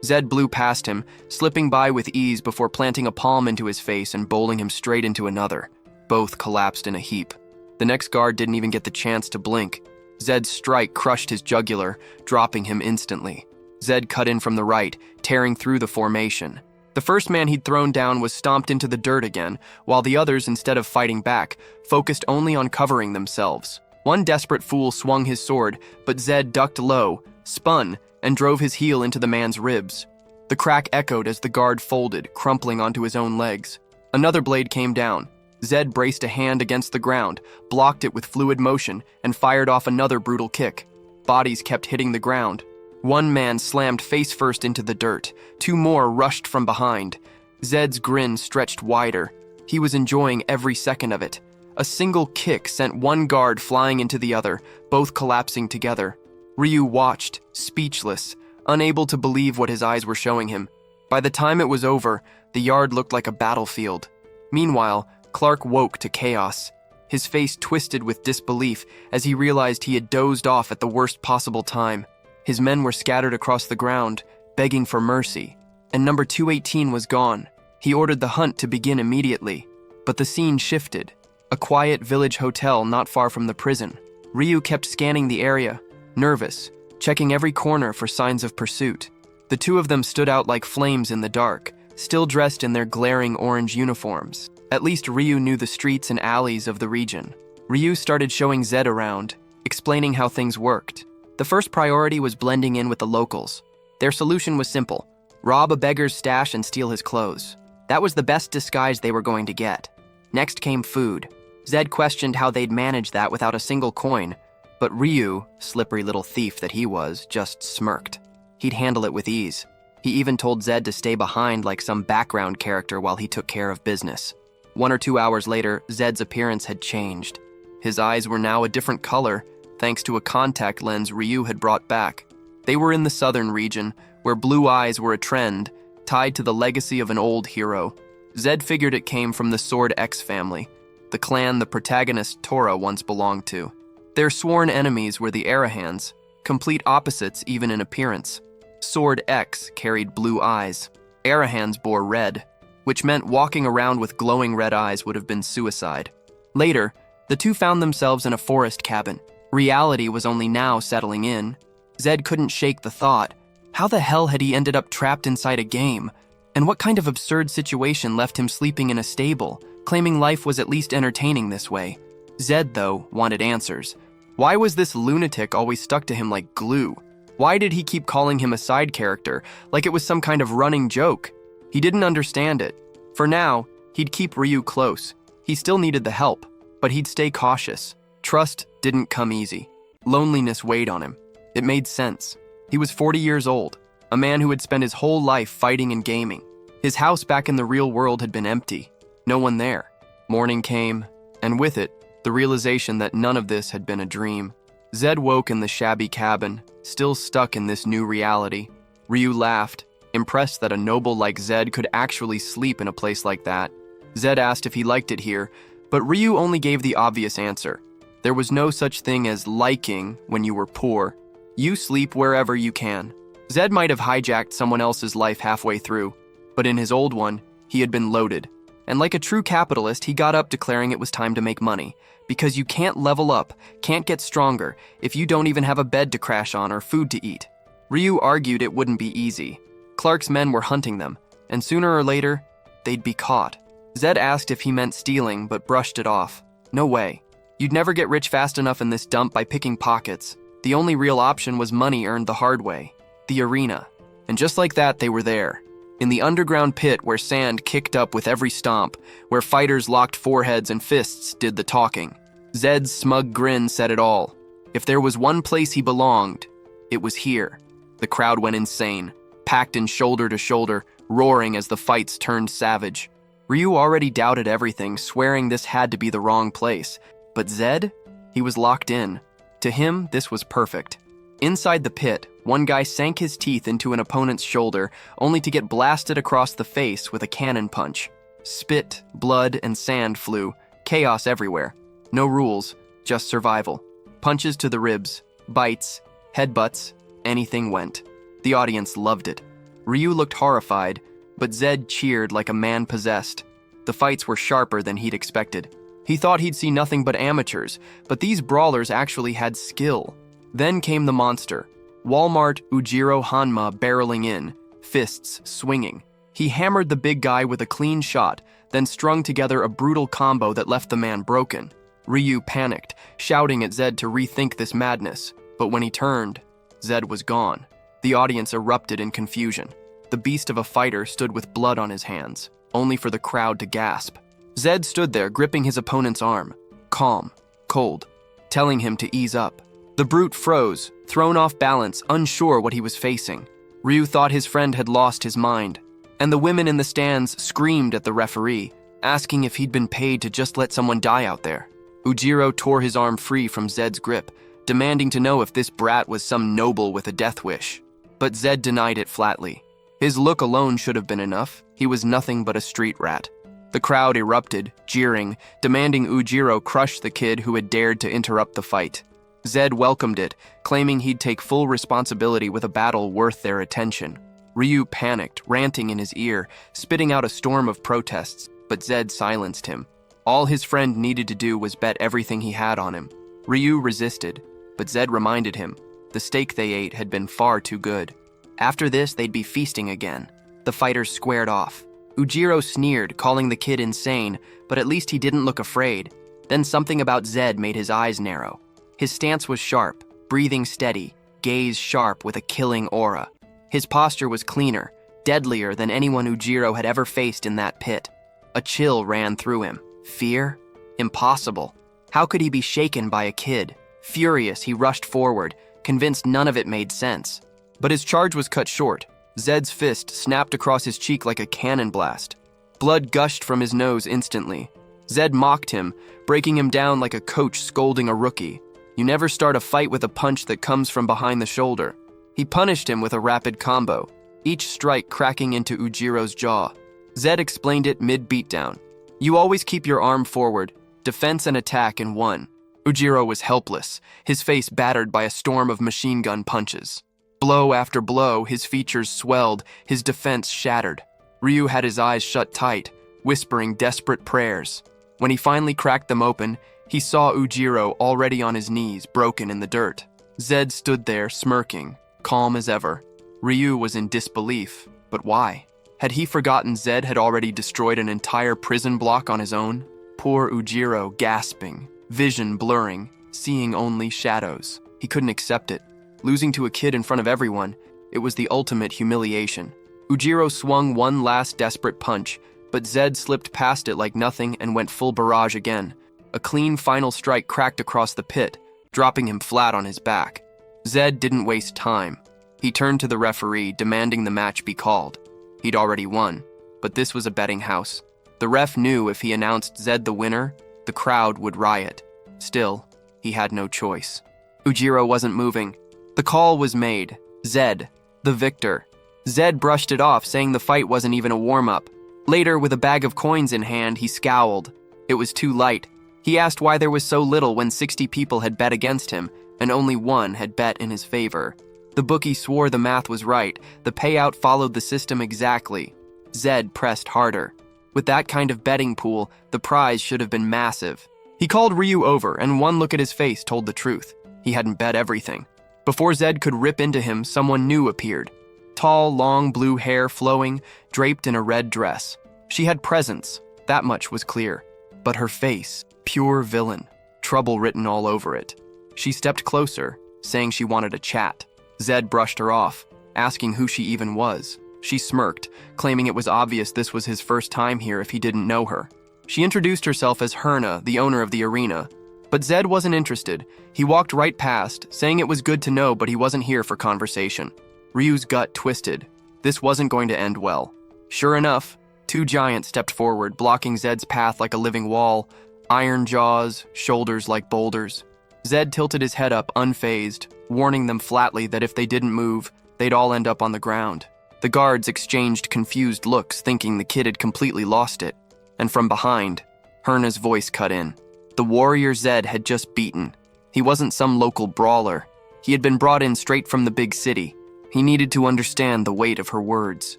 A: Zed blew past him, slipping by with ease before planting a palm into his face and bowling him straight into another. Both collapsed in a heap. The next guard didn't even get the chance to blink. Zed's strike crushed his jugular, dropping him instantly. Zed cut in from the right, tearing through the formation. The first man he'd thrown down was stomped into the dirt again, while the others, instead of fighting back, focused only on covering themselves. One desperate fool swung his sword, but Zed ducked low, spun, and drove his heel into the man's ribs. The crack echoed as the guard folded, crumpling onto his own legs. Another blade came down. Zed braced a hand against the ground, blocked it with fluid motion, and fired off another brutal kick. Bodies kept hitting the ground. One man slammed face first into the dirt. Two more rushed from behind. Zed's grin stretched wider. He was enjoying every second of it. A single kick sent one guard flying into the other, both collapsing together. Ryu watched, speechless, unable to believe what his eyes were showing him. By the time it was over, the yard looked like a battlefield. Meanwhile, Clark woke to chaos. His face twisted with disbelief as he realized he had dozed off at the worst possible time. His men were scattered across the ground, begging for mercy, and number 218 was gone. He ordered the hunt to begin immediately, but the scene shifted. A quiet village hotel not far from the prison. Ryu kept scanning the area, nervous, checking every corner for signs of pursuit. The two of them stood out like flames in the dark, still dressed in their glaring orange uniforms. At least Ryu knew the streets and alleys of the region. Ryu started showing Zed around, explaining how things worked. The first priority was blending in with the locals. Their solution was simple: rob a beggar's stash and steal his clothes. That was the best disguise they were going to get. Next came food. Zed questioned how they'd manage that without a single coin, but Ryu, slippery little thief that he was, just smirked. He'd handle it with ease. He even told Zed to stay behind like some background character while he took care of business. 1 or 2 hours later, Zed's appearance had changed. His eyes were now a different color, thanks to a contact lens Ryu had brought back. They were in the southern region, where blue eyes were a trend, tied to the legacy of an old hero. Zed figured it came from the Sword X family, the clan the protagonist Tora once belonged to. Their sworn enemies were the Arahans, complete opposites even in appearance. Sword X carried blue eyes. Arahans bore red, which meant walking around with glowing red eyes would have been suicide. Later, the two found themselves in a forest cabin. Reality was only now settling in. Zed couldn't shake the thought, how the hell had he ended up trapped inside a game? And what kind of absurd situation left him sleeping in a stable, claiming life was at least entertaining this way? Zed, though, wanted answers. Why was this lunatic always stuck to him like glue? Why did he keep calling him a side character, like it was some kind of running joke? He didn't understand it. For now, he'd keep Ryu close. He still needed the help, but he'd stay cautious. Trust didn't come easy. Loneliness weighed on him. It made sense. He was 40 years old, a man who had spent his whole life fighting and gaming. His house back in the real world had been empty. No one there. Morning came, and with it, the realization that none of this had been a dream. Zed woke in the shabby cabin, still stuck in this new reality. Ryu laughed, impressed that a noble like Zed could actually sleep in a place like that. Zed asked if he liked it here, but Ryu only gave the obvious answer. There was no such thing as liking when you were poor. You sleep wherever you can. Zed might have hijacked someone else's life halfway through, but in his old one, he had been loaded. And like a true capitalist, he got up declaring it was time to make money. Because you can't level up, can't get stronger, if you don't even have a bed to crash on or food to eat. Ryu argued it wouldn't be easy. Clark's men were hunting them, and sooner or later, they'd be caught. Zed asked if he meant stealing, but brushed it off. No way. You'd never get rich fast enough in this dump by picking pockets. The only real option was money earned the hard way. The arena. And just like that, they were there. In the underground pit where sand kicked up with every stomp, where fighters locked foreheads and fists did the talking. Zed's smug grin said it all. If there was one place he belonged, it was here. The crowd went insane, packed in shoulder to shoulder, roaring as the fights turned savage. Ryu already doubted everything, swearing this had to be the wrong place. But Zed? He was locked in. To him, this was perfect. Inside the pit, one guy sank his teeth into an opponent's shoulder, only to get blasted across the face with a cannon punch. Spit, blood, and sand flew. Chaos everywhere. No rules, just survival. Punches to the ribs, bites, headbutts, anything went. The audience loved it. Ryu looked horrified, but Zed cheered like a man possessed. The fights were sharper than he'd expected. He thought he'd see nothing but amateurs, but these brawlers actually had skill. Then came the monster, Walmart Ujiro Hanma barreling in, fists swinging. He hammered the big guy with a clean shot, then strung together a brutal combo that left the man broken. Ryu panicked, shouting at Zed to rethink this madness, but when he turned, Zed was gone. The audience erupted in confusion. The beast of a fighter stood with blood on his hands, only for the crowd to gasp. Zed stood there gripping his opponent's arm, calm, cold, telling him to ease up. The brute froze, thrown off balance, unsure what he was facing. Ryu thought his friend had lost his mind, and the women in the stands screamed at the referee, asking if he'd been paid to just let someone die out there. Ujiro tore his arm free from Zed's grip, demanding to know if this brat was some noble with a death wish. But Zed denied it flatly. His look alone should have been enough. He was nothing but a street rat. The crowd erupted, jeering, demanding Ujiro crush the kid who had dared to interrupt the fight. Zed welcomed it, claiming he'd take full responsibility with a battle worth their attention. Ryu panicked, ranting in his ear, spitting out a storm of protests, but Zed silenced him. All his friend needed to do was bet everything he had on him. Ryu resisted, but Zed reminded him the steak they ate had been far too good. After this, they'd be feasting again. The fighters squared off. Ujiro sneered, calling the kid insane, but at least he didn't look afraid. Then something about Zed made his eyes narrow. His stance was sharp, breathing steady, gaze sharp with a killing aura. His posture was cleaner, deadlier than anyone Ujiro had ever faced in that pit. A chill ran through him. Fear? Impossible. How could he be shaken by a kid? Furious, he rushed forward, convinced none of it made sense. But his charge was cut short. Zed's fist snapped across his cheek like a cannon blast. Blood gushed from his nose instantly. Zed mocked him, breaking him down like a coach scolding a rookie. You never start a fight with a punch that comes from behind the shoulder. He punished him with a rapid combo, each strike cracking into Ujiro's jaw. Zed explained it mid-beatdown. You always keep your arm forward, defense and attack in one. Ujiro was helpless, his face battered by a storm of machine gun punches. Blow after blow, his features swelled, his defense shattered. Ryu had his eyes shut tight, whispering desperate prayers. When he finally cracked them open, he saw Ujiro already on his knees, broken in the dirt. Zed stood there, smirking, calm as ever. Ryu was in disbelief, but why? Had he forgotten Zed had already destroyed an entire prison block on his own? Poor Ujiro gasping, vision blurring, seeing only shadows. He couldn't accept it. Losing to a kid in front of everyone, it was the ultimate humiliation. Ujiro swung one last desperate punch, but Zed slipped past it like nothing and went full barrage again. A clean final strike cracked across the pit, dropping him flat on his back. Zed didn't waste time. He turned to the referee, demanding the match be called. He'd already won, but this was a betting house. The ref knew if he announced Zed the winner, the crowd would riot. Still, he had no choice. Ujiro wasn't moving. The call was made. Zed, the victor. Zed brushed it off, saying the fight wasn't even a warm-up. Later, with a bag of coins in hand, he scowled. It was too light. He asked why there was so little when 60 people had bet against him, and only one had bet in his favor. The bookie swore the math was right. The payout followed the system exactly. Zed pressed harder. With that kind of betting pool, the prize should have been massive. He called Ryu over, and one look at his face told the truth. He hadn't bet everything. Before Zed could rip into him, someone new appeared. Tall, long blue hair flowing, draped in a red dress. She had presence, that much was clear. But her face, pure villain, trouble written all over it. She stepped closer, saying she wanted a chat. Zed brushed her off, asking who she even was. She smirked, claiming it was obvious this was his first time here if he didn't know her. She introduced herself as Herna, the owner of the arena. But Zed wasn't interested. He walked right past, saying it was good to know but he wasn't here for conversation. Ryu's gut twisted. This wasn't going to end well. Sure enough, two giants stepped forward, blocking Zed's path like a living wall, iron jaws, shoulders like boulders. Zed tilted his head up, unfazed, warning them flatly that if they didn't move, they'd all end up on the ground. The guards exchanged confused looks, thinking the kid had completely lost it. And from behind, Herna's voice cut in. The warrior Zed had just beaten. He wasn't some local brawler. He had been brought in straight from the big city. He needed to understand the weight of her words.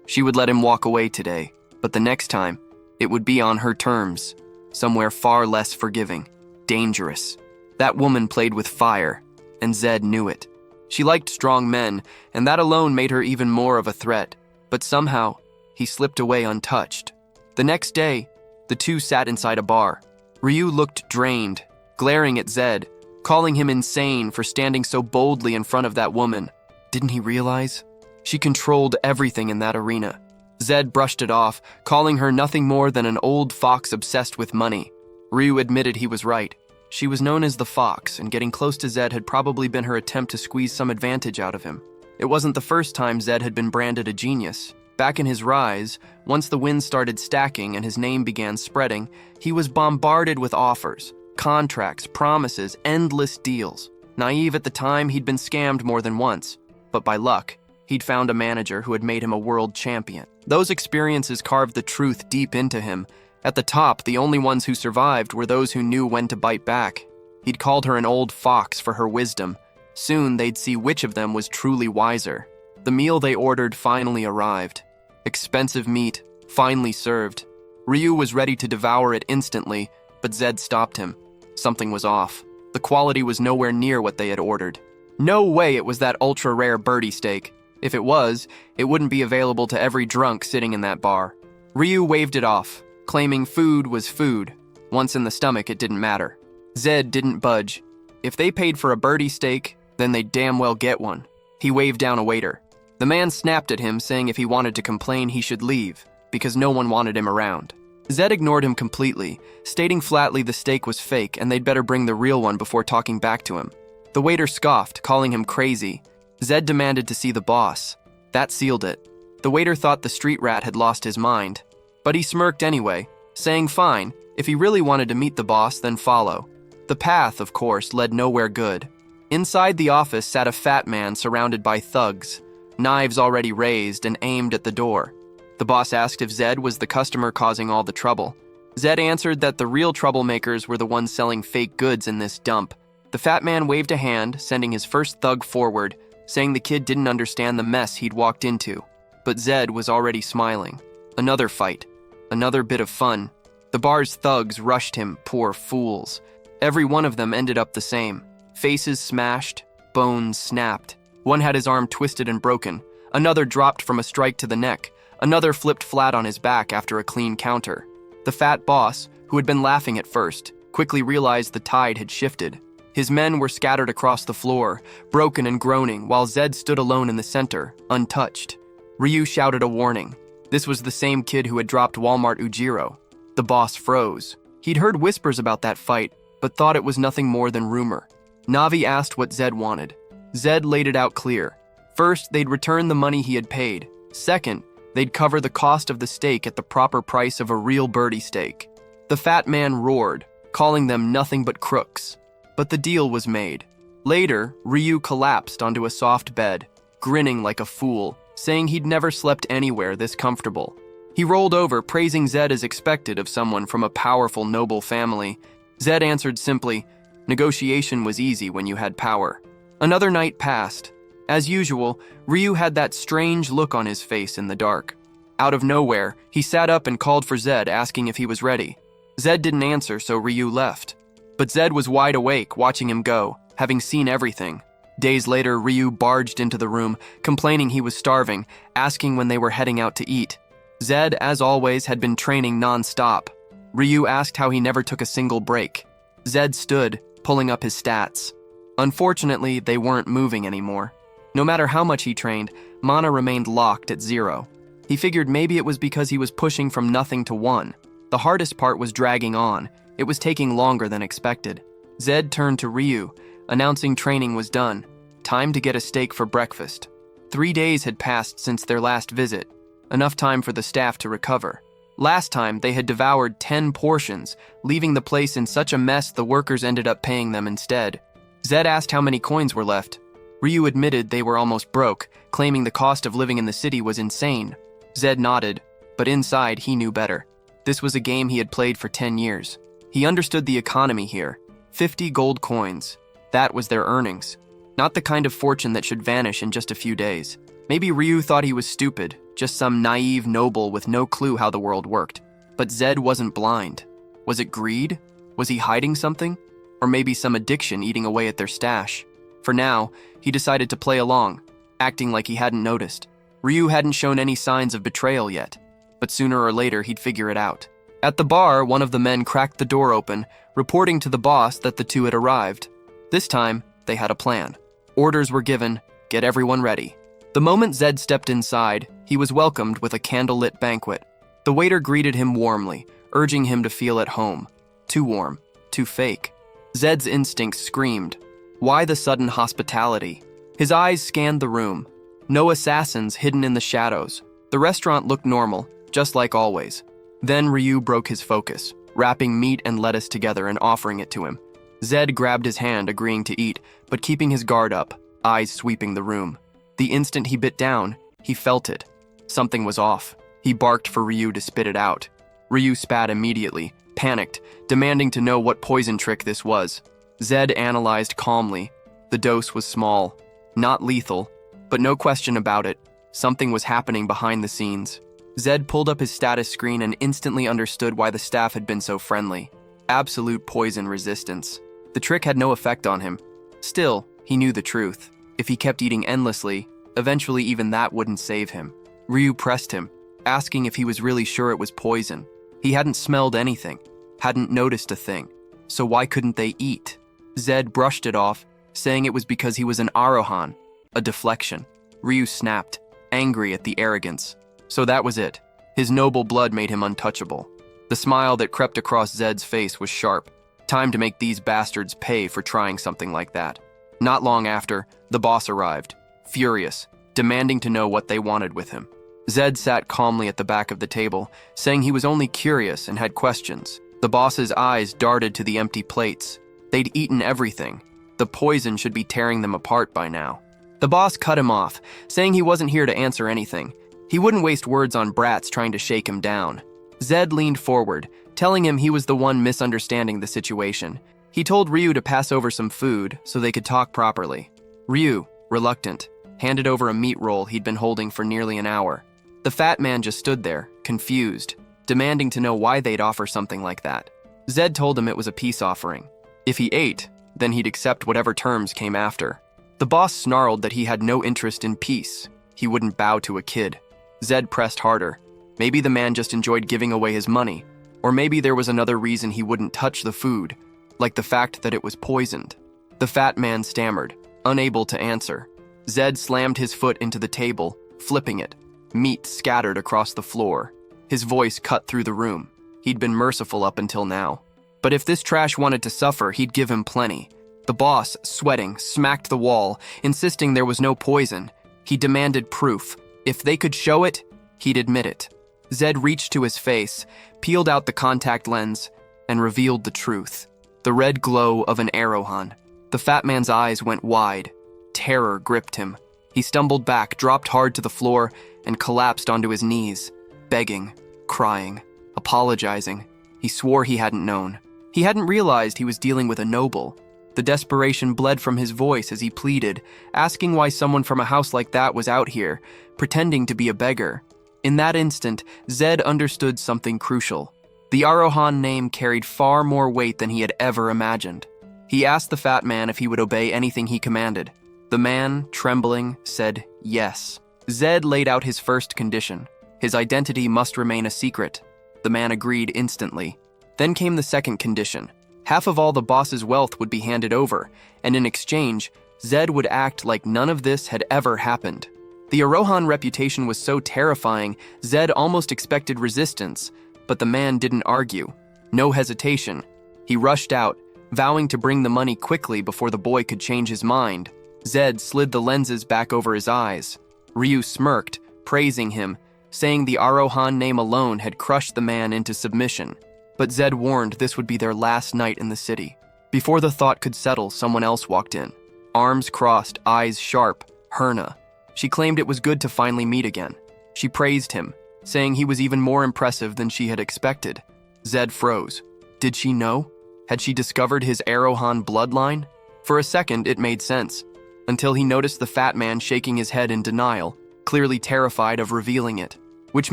A: She would let him walk away today, but the next time, it would be on her terms. somewhere far less forgiving, dangerous. That woman played with fire, and Zed knew it. She liked strong men, and that alone made her even more of a threat. But somehow, he slipped away untouched. The next day, the two sat inside a bar. Ryu looked drained, glaring at Zed, calling him insane for standing so boldly in front of that woman. Didn't he realize? She controlled everything in that arena. Zed brushed it off, calling her nothing more than an old fox obsessed with money. Ryu admitted he was right. She was known as the Fox, and getting close to Zed had probably been her attempt to squeeze some advantage out of him. It wasn't the first time Zed had been branded a genius. Back in his rise, once the wins started stacking and his name began spreading, he was bombarded with offers, contracts, promises, endless deals. Naive at the time, he'd been scammed more than once. But by luck, he'd found a manager who had made him a world champion. Those experiences carved the truth deep into him. At the top, the only ones who survived were those who knew when to bite back. He'd called her an old fox for her wisdom. Soon, they'd see which of them was truly wiser. The meal they ordered finally arrived. Expensive meat, finely served. Ryu was ready to devour it instantly, but Zed stopped him. Something was off. The quality was nowhere near what they had ordered. No way it was that ultra-rare birdie steak. If it was, it wouldn't be available to every drunk sitting in that bar. Ryu waved it off, claiming food was food. Once in the stomach, it didn't matter. Zed didn't budge. If they paid for a birdie steak, then they'd damn well get one. He waved down a waiter. The man snapped at him, saying if he wanted to complain, he should leave, because no one wanted him around. Zed ignored him completely, stating flatly the steak was fake and they'd better bring the real one before talking back to him. The waiter scoffed, calling him crazy. Zed demanded to see the boss. That sealed it. The waiter thought the street rat had lost his mind, but he smirked anyway, saying fine, if he really wanted to meet the boss, then follow. The path, of course, led nowhere good. Inside the office sat a fat man surrounded by thugs, knives already raised and aimed at the door. The boss asked if Zed was the customer causing all the trouble. Zed answered that the real troublemakers were the ones selling fake goods in this dump. The fat man waved a hand, sending his first thug forward, saying the kid didn't understand the mess he'd walked into. But Zed was already smiling. Another fight. Another bit of fun. The bar's thugs rushed him, poor fools. Every one of them ended up the same. Faces smashed, bones snapped. One had his arm twisted and broken. Another dropped from a strike to the neck. Another flipped flat on his back after a clean counter. The fat boss, who had been laughing at first, quickly realized the tide had shifted. His men were scattered across the floor, broken and groaning, while Zed stood alone in the center, untouched. Ryu shouted a warning. This was the same kid who had dropped Walmart Ujiro. The boss froze. He'd heard whispers about that fight, but thought it was nothing more than rumor. Navi asked what Zed wanted. Zed laid it out clear. First, they'd return the money he had paid. Second, they'd cover the cost of the steak at the proper price of a real birdie steak. The fat man roared, calling them nothing but crooks. But the deal was made. Later, Ryu collapsed onto a soft bed, grinning like a fool, saying he'd never slept anywhere this comfortable. He rolled over, praising Zed as expected of someone from a powerful, noble family. Zed answered simply, negotiation was easy when you had power. Another night passed. As usual, Ryu had that strange look on his face in the dark. Out of nowhere, he sat up and called for Zed, asking if he was ready. Zed didn't answer, so Ryu left. But Zed was wide awake, watching him go, having seen everything. Days later, Ryu barged into the room, complaining he was starving, asking when they were heading out to eat. Zed, as always, had been training non-stop. Ryu asked how he never took a single break. Zed stood, pulling up his stats. Unfortunately, they weren't moving anymore. No matter how much he trained, mana remained locked at 0. He figured maybe it was because he was pushing from nothing to 1. The hardest part was dragging on. It was taking longer than expected. Zed turned to Ryu, announcing training was done. Time to get a steak for breakfast. 3 days had passed since their last visit, enough time for the staff to recover. Last time, they had devoured 10 portions, leaving the place in such a mess the workers ended up paying them instead. Zed asked how many coins were left. Ryu admitted they were almost broke, claiming the cost of living in the city was insane. Zed nodded, but inside he knew better. This was a game he had played for 10 years. He understood the economy here. 50 gold coins. That was their earnings. Not the kind of fortune that should vanish in just a few days. Maybe Ryu thought he was stupid, just some naive noble with no clue how the world worked. But Zed wasn't blind. Was it greed? Was he hiding something? Or maybe some addiction eating away at their stash? For now, he decided to play along, acting like he hadn't noticed. Ryu hadn't shown any signs of betrayal yet, but sooner or later he'd figure it out. At the bar, one of the men cracked the door open, reporting to the boss that the two had arrived. This time, they had a plan. Orders were given, get everyone ready. The moment Zed stepped inside, he was welcomed with a candlelit banquet. The waiter greeted him warmly, urging him to feel at home. Too warm, too fake. Zed's instincts screamed, why the sudden hospitality? His eyes scanned the room. No assassins hidden in the shadows. The restaurant looked normal, just like always. Then Ryu broke his focus, wrapping meat and lettuce together and offering it to him. Zed grabbed his hand, agreeing to eat, but keeping his guard up, eyes sweeping the room. The instant he bit down, he felt it. Something was off. He barked for Ryu to spit it out. Ryu spat immediately, panicked, demanding to know what poison trick this was. Zed analyzed calmly. The dose was small, not lethal, but no question about it. Something was happening behind the scenes. Zed pulled up his status screen and instantly understood why the staff had been so friendly. Absolute poison resistance. The trick had no effect on him. Still, he knew the truth. If he kept eating endlessly, eventually even that wouldn't save him. Ryu pressed him, asking if he was really sure it was poison. He hadn't smelled anything, hadn't noticed a thing. So why couldn't they eat? Zed brushed it off, saying it was because he was an Arohan, a deflection. Ryu snapped, angry at the arrogance. So that was it. His noble blood made him untouchable. The smile that crept across Zed's face was sharp. Time to make these bastards pay for trying something like that. Not long after, the boss arrived, furious, demanding to know what they wanted with him. Zed sat calmly at the back of the table, saying he was only curious and had questions. The boss's eyes darted to the empty plates. They'd eaten everything. The poison should be tearing them apart by now. The boss cut him off, saying he wasn't here to answer anything. He wouldn't waste words on brats trying to shake him down. Zed leaned forward, telling him he was the one misunderstanding the situation. He told Ryu to pass over some food so they could talk properly. Ryu, reluctant, handed over a meat roll he'd been holding for nearly an hour. The fat man just stood there, confused, demanding to know why they'd offer something like that. Zed told him it was a peace offering. If he ate, then he'd accept whatever terms came after. The boss snarled that he had no interest in peace. He wouldn't bow to a kid. Zed pressed harder. Maybe the man just enjoyed giving away his money, or maybe there was another reason he wouldn't touch the food, like the fact that it was poisoned. The fat man stammered, unable to answer. Zed slammed his foot into the table, flipping it. Meat scattered across the floor. His voice cut through the room. He'd been merciful up until now. But if this trash wanted to suffer, he'd give him plenty. The boss, sweating, smacked the wall, insisting there was no poison. He demanded proof. If they could show it, he'd admit it. Zed reached to his face, peeled out the contact lens, and revealed the truth. The red glow of an Arohan. The fat man's eyes went wide. Terror gripped him. He stumbled back, dropped hard to the floor, and collapsed onto his knees, begging, crying, apologizing. He swore he hadn't known. He hadn't realized he was dealing with a noble. The desperation bled from his voice as he pleaded, asking why someone from a house like that was out here, pretending to be a beggar. In that instant, Zed understood something crucial. The Arohan name carried far more weight than he had ever imagined. He asked the fat man if he would obey anything he commanded. The man, trembling, said yes. Zed laid out his first condition. His identity must remain a secret. The man agreed instantly. Then came the second condition. Half of all the boss's wealth would be handed over, and in exchange, Zed would act like none of this had ever happened. The Arohan reputation was so terrifying, Zed almost expected resistance, but the man didn't argue. No hesitation. He rushed out, vowing to bring the money quickly before the boy could change his mind. Zed slid the lenses back over his eyes. Ryu smirked, praising him, saying the Arohan name alone had crushed the man into submission. But Zed warned this would be their last night in the city. Before the thought could settle, someone else walked in. Arms crossed, eyes sharp, Herna. She claimed it was good to finally meet again. She praised him, saying he was even more impressive than she had expected. Zed froze. Did she know? Had she discovered his Arohan bloodline? For a second, it made sense, until he noticed the fat man shaking his head in denial, clearly terrified of revealing it, which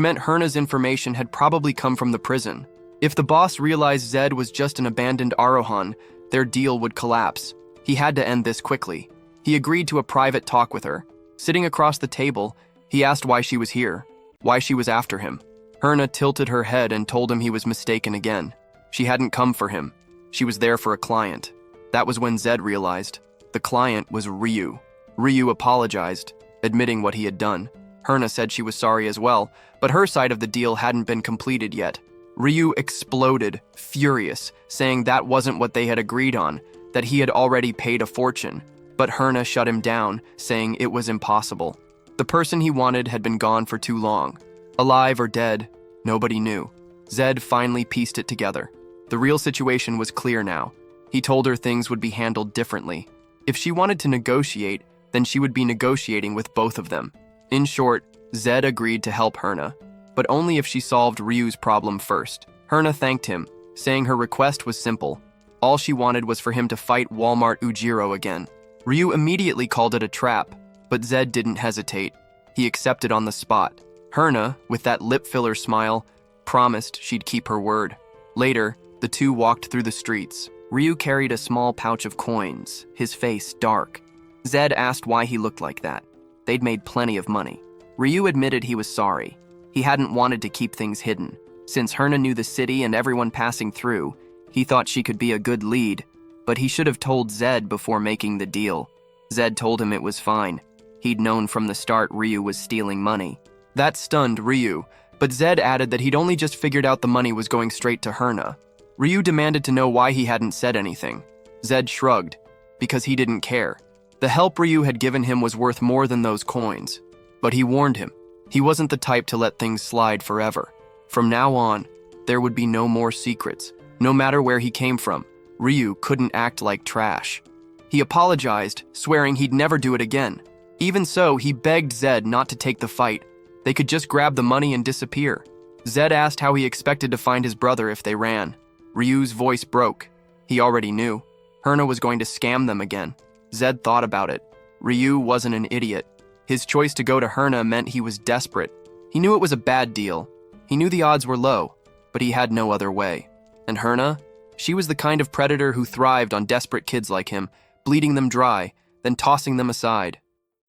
A: meant Herna's information had probably come from the prison. If the boss realized Zed was just an abandoned Arohan, their deal would collapse. He had to end this quickly. He agreed to a private talk with her. Sitting across the table, he asked why she was here, why she was after him. Herna tilted her head and told him he was mistaken again. She hadn't come for him. She was there for a client. That was when Zed realized. The client was Ryu. Ryu apologized, admitting what he had done. Herna said she was sorry as well, but her side of the deal hadn't been completed yet. Ryu exploded, furious, saying that wasn't what they had agreed on, that he had already paid a fortune. But Herna shut him down, saying it was impossible. The person he wanted had been gone for too long. Alive or dead, nobody knew. Zed finally pieced it together. The real situation was clear now. He told her things would be handled differently. If she wanted to negotiate, then she would be negotiating with both of them. In short, Zed agreed to help Herna, but only if she solved Ryu's problem first. Herna thanked him, saying her request was simple. All she wanted was for him to fight Walmart Ujiro again. Ryu immediately called it a trap, but Zed didn't hesitate. He accepted on the spot. Herna, with that lip-filler smile, promised she'd keep her word. Later, the two walked through the streets. Ryu carried a small pouch of coins, his face dark. Zed asked why he looked like that. They'd made plenty of money. Ryu admitted he was sorry. He hadn't wanted to keep things hidden. Since Herna knew the city and everyone passing through, he thought she could be a good lead, but he should have told Zed before making the deal. Zed told him it was fine. He'd known from the start Ryu was stealing money. That stunned Ryu, but Zed added that he'd only just figured out the money was going straight to Herna. Ryu demanded to know why he hadn't said anything. Zed shrugged, because he didn't care. The help Ryu had given him was worth more than those coins. But he warned him, he wasn't the type to let things slide forever. From now on, there would be no more secrets. No matter where he came from, Ryu couldn't act like trash. He apologized, swearing he'd never do it again. Even so, he begged Zed not to take the fight. They could just grab the money and disappear. Zed asked how he expected to find his brother if they ran. Ryu's voice broke. He already knew. Herna was going to scam them again. Zed thought about it. Ryu wasn't an idiot. His choice to go to Herna meant he was desperate. He knew it was a bad deal. He knew the odds were low, but he had no other way. And Herna? She was the kind of predator who thrived on desperate kids like him, bleeding them dry, then tossing them aside.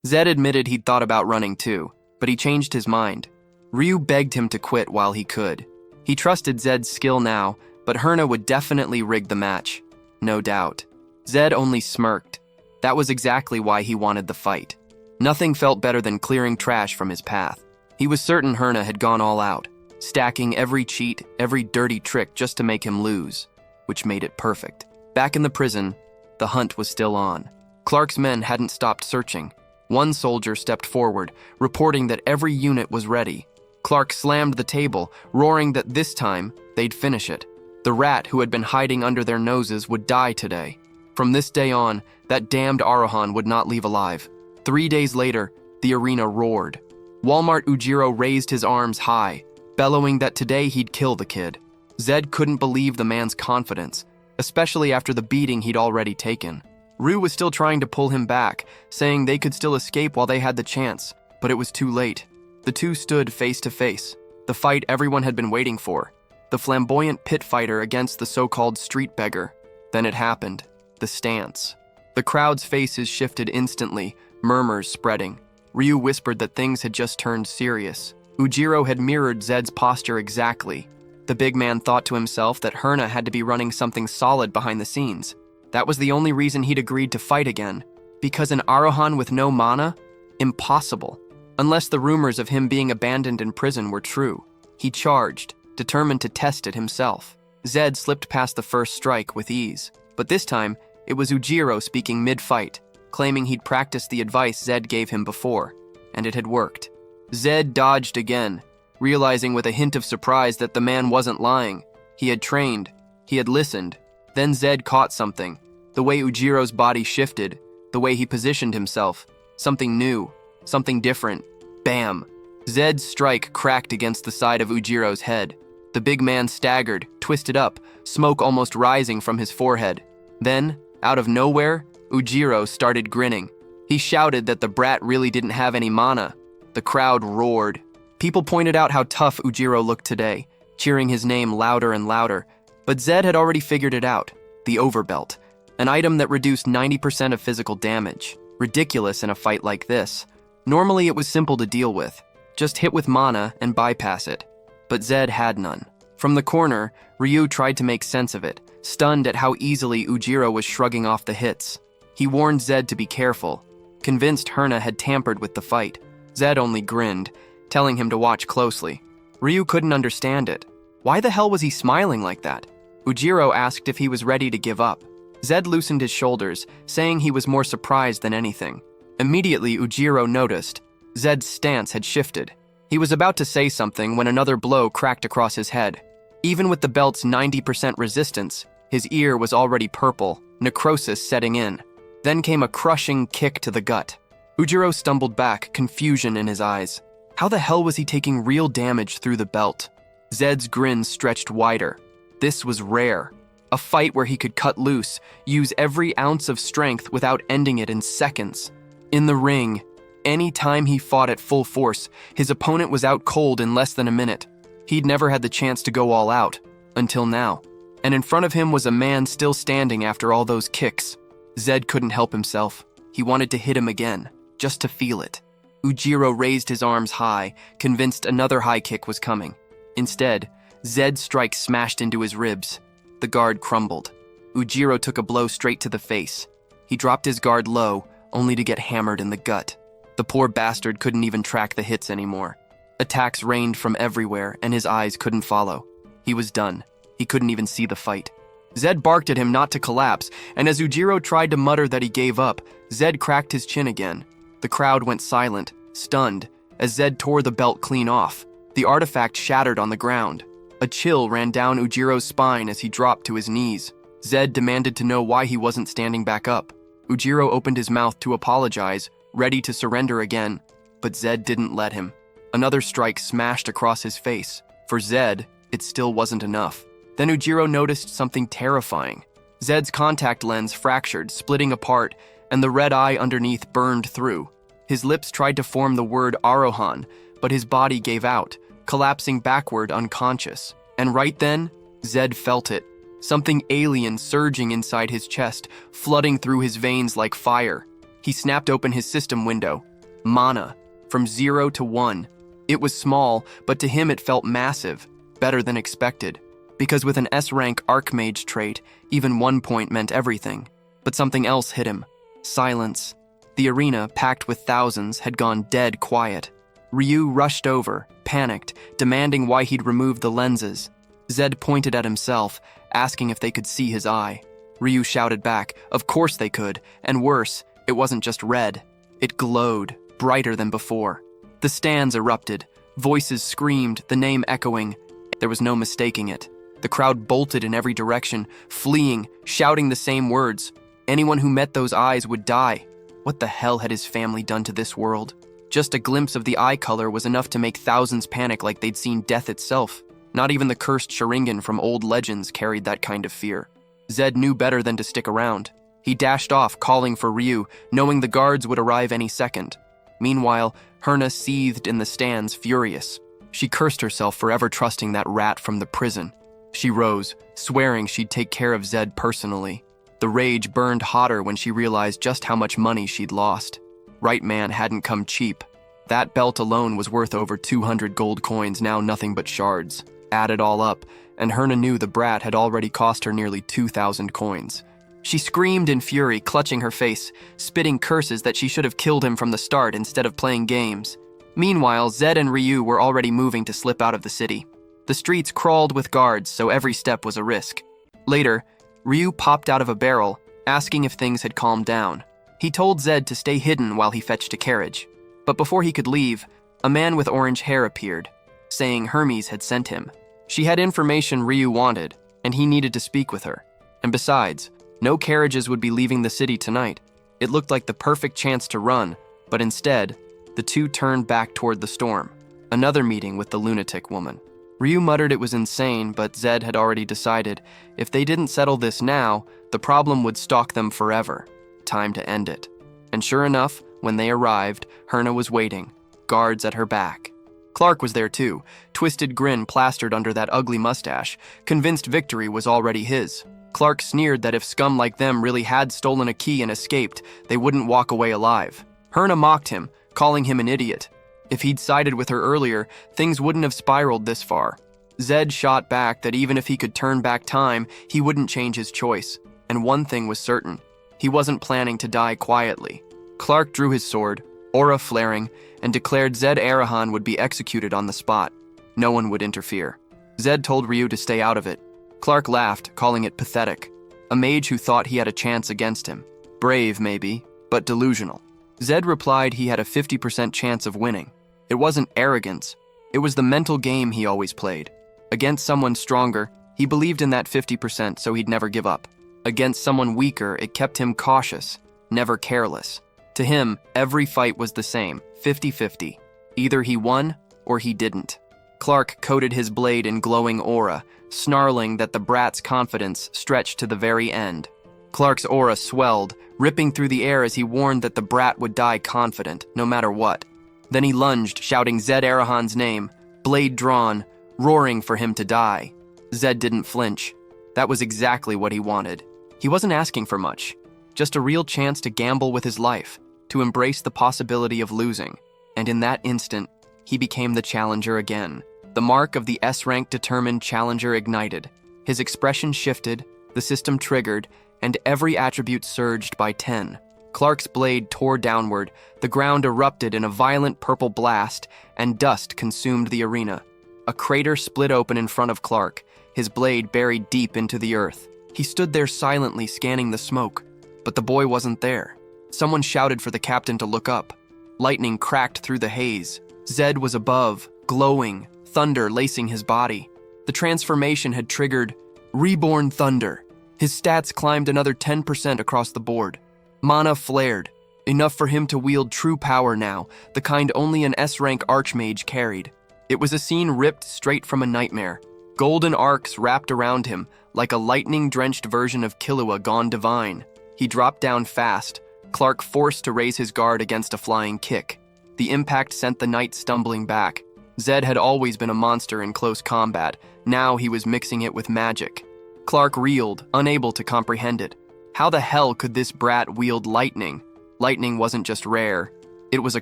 A: Zed admitted he'd thought about running too, but he changed his mind. Ryu begged him to quit while he could. He trusted Zed's skill now, but Herna would definitely rig the match. No doubt. Zed only smirked. That was exactly why he wanted the fight. Nothing felt better than clearing trash from his path. He was certain Herna had gone all out, stacking every cheat, every dirty trick just to make him lose, which made it perfect. Back in the prison, the hunt was still on. Clark's men hadn't stopped searching. One soldier stepped forward, reporting that every unit was ready. Clark slammed the table, roaring that this time they'd finish it. The rat who had been hiding under their noses would die today. From this day on, that damned Arohan would not leave alive. 3 days later, the arena roared. Walmart Ujiro raised his arms high, bellowing that today he'd kill the kid. Zed couldn't believe the man's confidence, especially after the beating he'd already taken. Ryu was still trying to pull him back, saying they could still escape while they had the chance, but it was too late. The two stood face to face, the fight everyone had been waiting for. The flamboyant pit fighter against the so-called street beggar. Then it happened. The stance. The crowd's faces shifted instantly, murmurs spreading. Ryu whispered that things had just turned serious. Ujiro had mirrored Zed's posture exactly. The big man thought to himself that Herna had to be running something solid behind the scenes. That was the only reason he'd agreed to fight again. Because an Arohan with no mana? Impossible. Unless the rumors of him being abandoned in prison were true. He charged, determined to test it himself. Zed slipped past the first strike with ease. But this time, it was Ujiro speaking mid-fight, claiming he'd practiced the advice Zed gave him before, and it had worked. Zed dodged again, realizing with a hint of surprise that the man wasn't lying. He had trained, he had listened. Then Zed caught something. The way Ujiro's body shifted, the way he positioned himself. Something new, something different. Bam! Zed's strike cracked against the side of Ujiro's head. The big man staggered, twisted up, smoke almost rising from his forehead. Then, out of nowhere, Ujiro started grinning. He shouted that the brat really didn't have any mana. The crowd roared. People pointed out how tough Ujiro looked today. cheering his name louder and louder, but Zed had already figured it out. The overbelt, an item that reduced 90% of physical damage. Ridiculous in a fight like this. Normally it was simple to deal with. Just hit with mana and bypass it. But Zed had none. From the corner, Ryu tried to make sense of it, stunned at how easily Ujiro was shrugging off the hits. He warned Zed to be careful, convinced Herna had tampered with the fight. Zed only grinned, telling him to watch closely. Ryu couldn't understand it. Why the hell was he smiling like that? Ujiro asked if he was ready to give up. Zed loosened his shoulders, saying he was more surprised than anything. Immediately, Ujiro noticed. Zed's stance had shifted. He was about to say something when another blow cracked across his head. Even with the belt's 90% resistance, his ear was already purple, necrosis setting in. Then came a crushing kick to the gut. Ujiro stumbled back, confusion in his eyes. How the hell was he taking real damage through the belt? Zed's grin stretched wider. This was rare. A fight where he could cut loose, use every ounce of strength without ending it in seconds. In the ring, any time he fought at full force, his opponent was out cold in less than a minute. He'd never had the chance to go all out, until now. And in front of him was a man still standing after all those kicks. Zed couldn't help himself. He wanted to hit him again, just to feel it. Ujiro raised his arms high, convinced another high kick was coming. Instead, Zed's strike smashed into his ribs. The guard crumbled. Ujiro took a blow straight to the face. He dropped his guard low, only to get hammered in the gut. The poor bastard couldn't even track the hits anymore. Attacks rained from everywhere, and his eyes couldn't follow. He was done. He couldn't even see the fight. Zed barked at him not to collapse, and as Ujiro tried to mutter that he gave up, Zed cracked his chin again. The crowd went silent, stunned, as Zed tore the belt clean off. The artifact shattered on the ground. A chill ran down Ujiro's spine as he dropped to his knees. Zed demanded to know why he wasn't standing back up. Ujiro opened his mouth to apologize, ready to surrender again, but Zed didn't let him. Another strike smashed across his face. For Zed, it still wasn't enough. Then Ujiro noticed something terrifying. Zed's contact lens fractured, splitting apart, and the red eye underneath burned through. His lips tried to form the word Arohan, but his body gave out, collapsing backward unconscious. And right then, Zed felt it. Something alien surging inside his chest, flooding through his veins like fire. He snapped open his system window. Mana, from 0 to 1. It was small, but to him it felt massive, better than expected. Because with an S-rank Archmage trait, even 1 point meant everything. But something else hit him. Silence. The arena, packed with thousands, had gone dead quiet. Ryu rushed over, panicked, demanding why he'd removed the lenses. Zed pointed at himself, asking if they could see his eye. Ryu shouted back, of course they could, and worse, it wasn't just red. It glowed, brighter than before. The stands erupted. Voices screamed, the name echoing. There was no mistaking it. The crowd bolted in every direction, fleeing, shouting the same words. Anyone who met those eyes would die. What the hell had his family done to this world? Just a glimpse of the eye color was enough to make thousands panic like they'd seen death itself. Not even the cursed Sharingan from old legends carried that kind of fear. Zed knew better than to stick around. He dashed off, calling for Ryu, knowing the guards would arrive any second. Meanwhile, Herna seethed in the stands, furious. She cursed herself for ever trusting that rat from the prison. She rose, swearing she'd take care of Zed personally. The rage burned hotter when she realized just how much money she'd lost. Right man hadn't come cheap. That belt alone was worth over 200 gold coins, now nothing but shards. Add it all up, and Herna knew the brat had already cost her nearly 2,000 coins. She screamed in fury, clutching her face, spitting curses that she should have killed him from the start instead of playing games. Meanwhile, Zed and Ryu were already moving to slip out of the city. The streets crawled with guards, so every step was a risk. Later, Ryu popped out of a barrel, asking if things had calmed down. He told Zed to stay hidden while he fetched a carriage. But before he could leave, a man with orange hair appeared, saying Hermes had sent him. She had information Ryu wanted, and he needed to speak with her. And besides, no carriages would be leaving the city tonight. It looked like the perfect chance to run, but instead, the two turned back toward the storm. Another meeting with the lunatic woman. Ryu muttered it was insane, but Zed had already decided if they didn't settle this now, the problem would stalk them forever. Time to end it. And sure enough, when they arrived, Herna was waiting, guards at her back. Clark was there too, twisted grin plastered under that ugly mustache, convinced victory was already his. Clark sneered that if scum like them really had stolen a key and escaped, they wouldn't walk away alive. Herna mocked him, calling him an idiot. If he'd sided with her earlier, things wouldn't have spiraled this far. Zed shot back that even if he could turn back time, he wouldn't change his choice. And one thing was certain. He wasn't planning to die quietly. Clark drew his sword, aura flaring, and declared Zed Arahan would be executed on the spot. No one would interfere. Zed told Ryu to stay out of it. Clark laughed, calling it pathetic. A mage who thought he had a chance against him. Brave, maybe, but delusional. Zed replied he had a 50% chance of winning. It wasn't arrogance. It was the mental game he always played. Against someone stronger, he believed in that 50%, so he'd never give up. Against someone weaker, it kept him cautious, never careless. To him, every fight was the same, 50-50. Either he won or he didn't. Clark coated his blade in glowing aura, snarling that the brat's confidence stretched to the very end. Clark's aura swelled, ripping through the air as he warned that the brat would die confident, no matter what. Then he lunged, shouting Zed Arahan's name, blade drawn, roaring for him to die. Zed didn't flinch. That was exactly what he wanted. He wasn't asking for much, just a real chance to gamble with his life, to embrace the possibility of losing. And in that instant, he became the challenger again. The mark of the S-rank determined challenger ignited. His expression shifted, the system triggered, and every attribute surged by 10. Clark's blade tore downward, the ground erupted in a violent purple blast, and dust consumed the arena. A crater split open in front of Clark, his blade buried deep into the earth. He stood there silently scanning the smoke, but the boy wasn't there. Someone shouted for the captain to look up. Lightning cracked through the haze. Zed was above, glowing, thunder lacing his body. The transformation had triggered reborn thunder. His stats climbed another 10% across the board. Mana flared, enough for him to wield true power now, the kind only an S-rank archmage carried. It was a scene ripped straight from a nightmare. Golden arcs wrapped around him, like a lightning-drenched version of Killua gone divine. He dropped down fast, Clark forced to raise his guard against a flying kick. The impact sent the knight stumbling back. Zed had always been a monster in close combat. Now he was mixing it with magic. Clark reeled, unable to comprehend it. How the hell could this brat wield lightning? Lightning wasn't just rare. It was a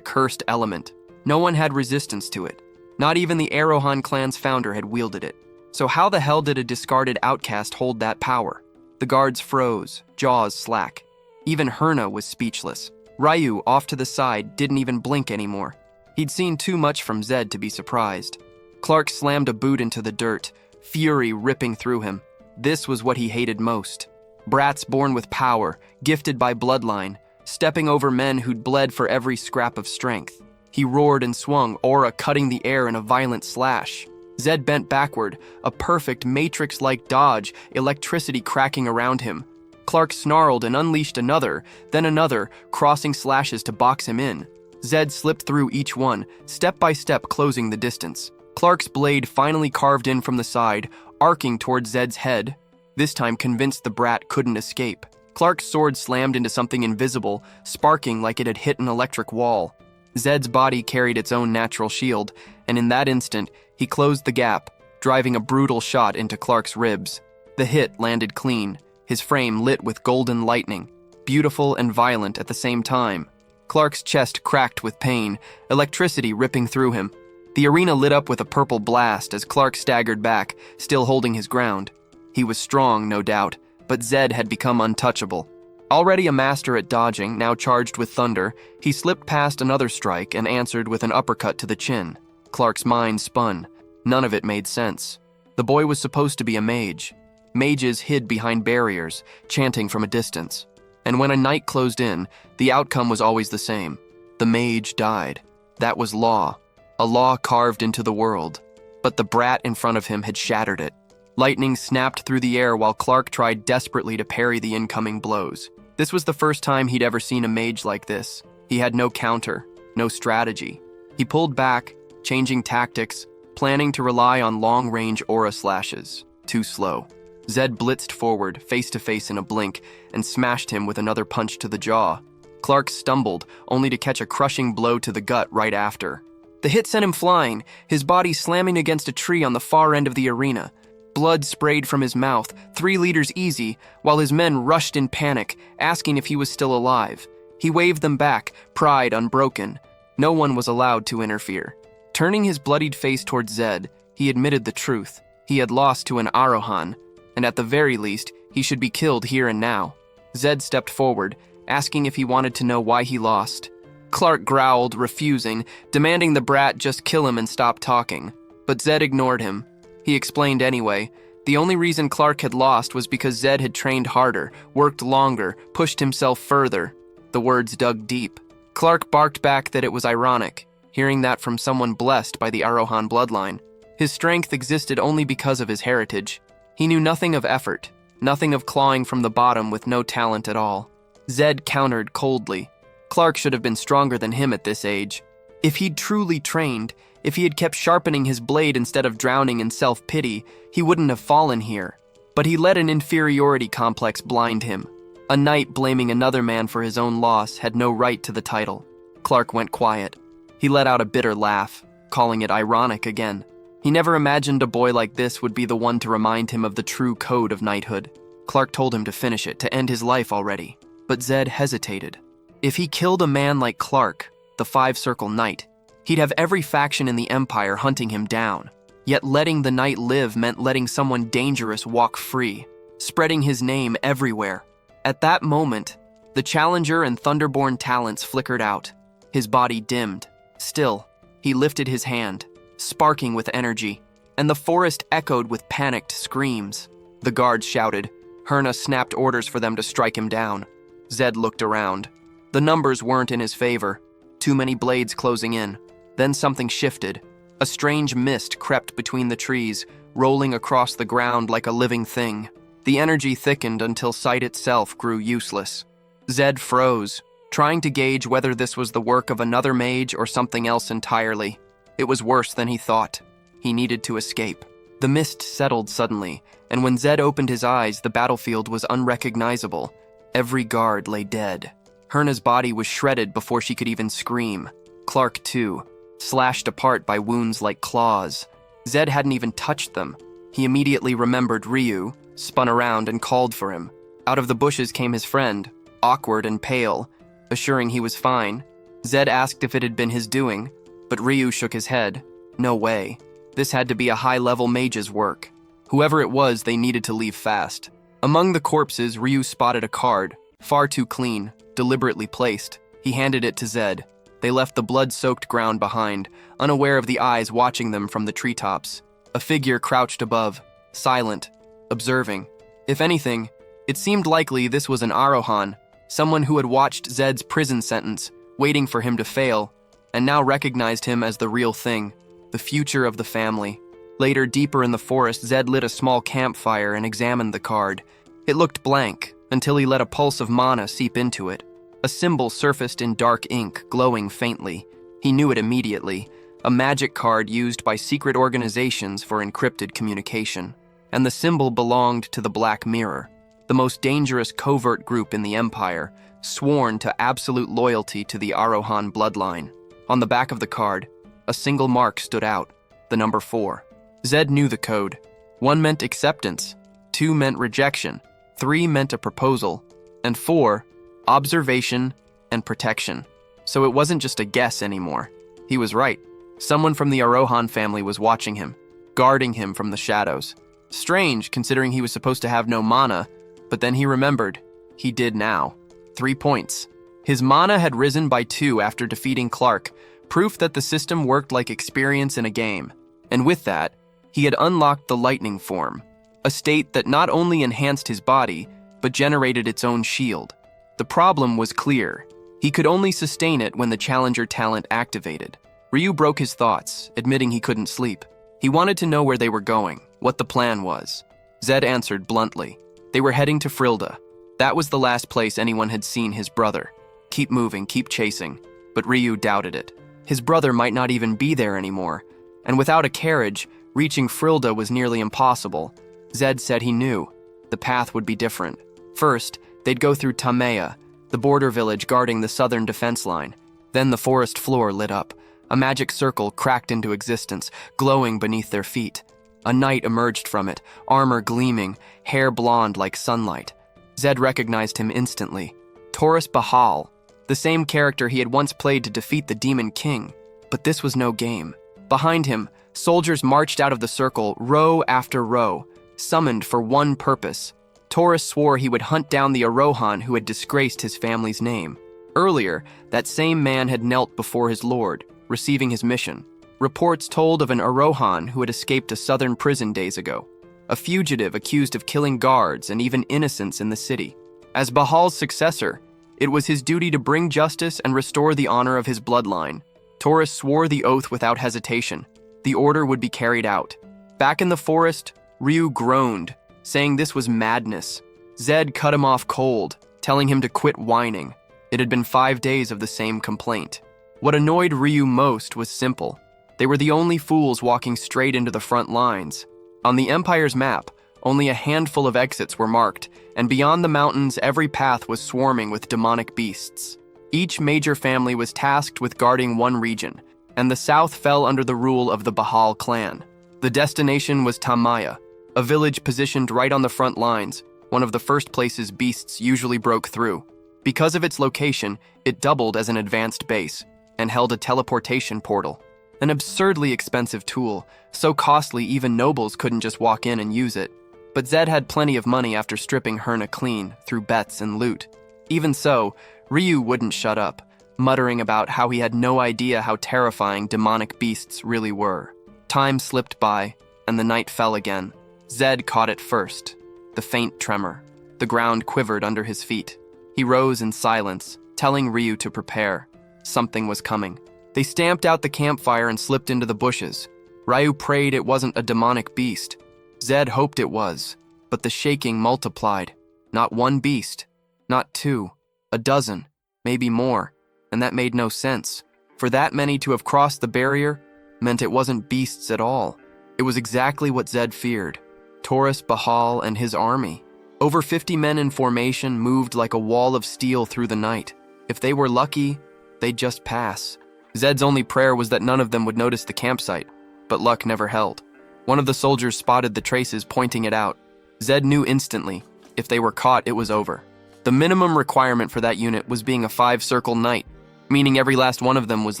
A: cursed element. No one had resistance to it. Not even the Arohan clan's founder had wielded it. So how the hell did a discarded outcast hold that power? The guards froze, jaws slack. Even Herna was speechless. Ryu, off to the side, didn't even blink anymore. He'd seen too much from Zed to be surprised. Clark slammed a boot into the dirt, fury ripping through him. This was what he hated most. Brats born with power, gifted by bloodline, stepping over men who'd bled for every scrap of strength. He roared and swung, aura cutting the air in a violent slash. Zed bent backward, a perfect Matrix-like dodge, electricity cracking around him. Clark snarled and unleashed another, then another, crossing slashes to box him in. Zed slipped through each one, step by step closing the distance. Clark's blade finally carved in from the side, arcing toward Zed's head, this time convinced the brat couldn't escape. Clark's sword slammed into something invisible, sparking like it had hit an electric wall. Zed's body carried its own natural shield, and in that instant, he closed the gap, driving a brutal shot into Clark's ribs. The hit landed clean, his frame lit with golden lightning, beautiful and violent at the same time. Clark's chest cracked with pain, electricity ripping through him. The arena lit up with a purple blast as Clark staggered back, still holding his ground. He was strong, no doubt, but Zed had become untouchable. Already a master at dodging, now charged with thunder, he slipped past another strike and answered with an uppercut to the chin. Clark's mind spun. None of it made sense. The boy was supposed to be a mage. Mages hid behind barriers, chanting from a distance. And when a night closed in, the outcome was always the same. The mage died. That was law. A law carved into the world. But the brat in front of him had shattered it. Lightning snapped through the air while Clark tried desperately to parry the incoming blows. This was the first time he'd ever seen a mage like this. He had no counter, no strategy. He pulled back, changing tactics, planning to rely on long-range aura slashes. Too slow. Zed blitzed forward, face-to-face in a blink, and smashed him with another punch to the jaw. Clark stumbled, only to catch a crushing blow to the gut right after. The hit sent him flying, his body slamming against a tree on the far end of the arena. Blood sprayed from his mouth, 3 liters easy, while his men rushed in panic, asking if he was still alive. He waved them back, pride unbroken. No one was allowed to interfere. Turning his bloodied face towards Zed, he admitted the truth. He had lost to an Arohan, and at the very least, he should be killed here and now. Zed stepped forward, asking if he wanted to know why he lost. Clark growled, refusing, demanding the brat just kill him and stop talking. But Zed ignored him. He explained anyway. The only reason Clark had lost was because Zed had trained harder, worked longer, pushed himself further. The words dug deep. Clark barked back that it was ironic, hearing that from someone blessed by the Arohan bloodline. His strength existed only because of his heritage. He knew nothing of effort, nothing of clawing from the bottom with no talent at all. Zed countered coldly. Clark should have been stronger than him at this age. If he'd truly trained, if he had kept sharpening his blade instead of drowning in self-pity, he wouldn't have fallen here. But he let an inferiority complex blind him. A knight blaming another man for his own loss had no right to the title. Clark went quiet. He let out a bitter laugh, calling it ironic again. He never imagined a boy like this would be the one to remind him of the true code of knighthood. Clark told him to finish it, to end his life already. But Zed hesitated. If he killed a man like Clark, the Five-Circle Knight, he'd have every faction in the Empire hunting him down. Yet letting the knight live meant letting someone dangerous walk free, spreading his name everywhere. At that moment, the Challenger and Thunderborn talents flickered out. His body dimmed. Still, he lifted his hand, sparking with energy, and the forest echoed with panicked screams. The guards shouted. Herna snapped orders for them to strike him down. Zed looked around. The numbers weren't in his favor. Too many blades closing in. Then something shifted. A strange mist crept between the trees, rolling across the ground like a living thing. The energy thickened until sight itself grew useless. Zed froze, trying to gauge whether this was the work of another mage or something else entirely. It was worse than he thought. He needed to escape. The mist settled suddenly, and when Zed opened his eyes, the battlefield was unrecognizable. Every guard lay dead. Herna's body was shredded before she could even scream. Clark, too, slashed apart by wounds like claws. Zed hadn't even touched them. He immediately remembered Ryu, spun around and called for him. Out of the bushes came his friend, awkward and pale, assuring he was fine. Zed asked if it had been his doing, but Ryu shook his head. No way. This had to be a high-level mage's work. Whoever it was, they needed to leave fast. Among the corpses, Ryu spotted a card, far too clean, deliberately placed. He handed it to Zed. They left the blood-soaked ground behind, unaware of the eyes watching them from the treetops. A figure crouched above, silent, observing. If anything, it seemed likely this was an Arohan, someone who had watched Zed's prison sentence, waiting for him to fail, and now recognized him as the real thing, the future of the family. Later, deeper in the forest, Zed lit a small campfire and examined the card. It looked blank, until he let a pulse of mana seep into it. A symbol surfaced in dark ink, glowing faintly. He knew it immediately, a magic card used by secret organizations for encrypted communication. And the symbol belonged to the Black Mirror, the most dangerous covert group in the Empire, sworn to absolute loyalty to the Arohan bloodline. On the back of the card, a single mark stood out, the number 4. Zed knew the code. 1 meant acceptance, 2 meant rejection, 3 meant a proposal, and 4, observation and protection. So it wasn't just a guess anymore. He was right. Someone from the Arohan family was watching him, guarding him from the shadows. Strange, considering he was supposed to have no mana, but then he remembered. He did now. 3 points. His mana had risen by 2 after defeating Clark, proof that the system worked like experience in a game. And with that, he had unlocked the lightning form, a state that not only enhanced his body, but generated its own shield. The problem was clear. He could only sustain it when the Challenger talent activated. Ryu broke his thoughts, admitting he couldn't sleep. He wanted to know where they were going, what the plan was. Zed answered bluntly. They were heading to Frilda. That was the last place anyone had seen his brother. Keep moving, keep chasing. But Ryu doubted it. His brother might not even be there anymore, and without a carriage, reaching Frilda was nearly impossible. Zed said he knew. The path would be different. First, they'd go through Tamea, the border village guarding the southern defense line. Then the forest floor lit up. A magic circle cracked into existence, glowing beneath their feet. A knight emerged from it, armor gleaming, hair blonde like sunlight. Zed recognized him instantly. Taurus Bahal, the same character he had once played to defeat the Demon King. But this was no game. Behind him, soldiers marched out of the circle, row after row, summoned for one purpose. Taurus swore he would hunt down the Arohan who had disgraced his family's name. Earlier, that same man had knelt before his lord, receiving his mission. Reports told of an Arohan who had escaped a southern prison days ago, a fugitive accused of killing guards and even innocents in the city. As Bahal's successor, it was his duty to bring justice and restore the honor of his bloodline. Taurus swore the oath without hesitation. The order would be carried out. Back in the forest, Ryu groaned, saying this was madness. Zed cut him off cold, telling him to quit whining. It had been 5 days of the same complaint. What annoyed Ryu most was simple. They were the only fools walking straight into the front lines. On the Empire's map, only a handful of exits were marked, and beyond the mountains, every path was swarming with demonic beasts. Each major family was tasked with guarding one region, and the south fell under the rule of the Bahal clan. The destination was Tamaya, a village positioned right on the front lines, one of the first places beasts usually broke through. Because of its location, it doubled as an advanced base, and held a teleportation portal. An absurdly expensive tool, so costly even nobles couldn't just walk in and use it. But Zed had plenty of money after stripping Herna clean through bets and loot. Even so, Ryu wouldn't shut up, muttering about how he had no idea how terrifying demonic beasts really were. Time slipped by, and the night fell again. Zed caught it first, the faint tremor. The ground quivered under his feet. He rose in silence, telling Ryu to prepare. Something was coming. They stamped out the campfire and slipped into the bushes. Ryu prayed it wasn't a demonic beast. Zed hoped it was, but the shaking multiplied. Not one beast, not two, a dozen, maybe more, and that made no sense. For that many to have crossed the barrier meant it wasn't beasts at all. It was exactly what Zed feared. Taurus Bahal and his army. Over 50 men in formation moved like a wall of steel through the night. If they were lucky, they'd just pass. Zed's only prayer was that none of them would notice the campsite, but luck never held. One of the soldiers spotted the traces, pointing it out. Zed knew instantly, if they were caught, it was over. The minimum requirement for that unit was being a 5-circle knight, meaning every last one of them was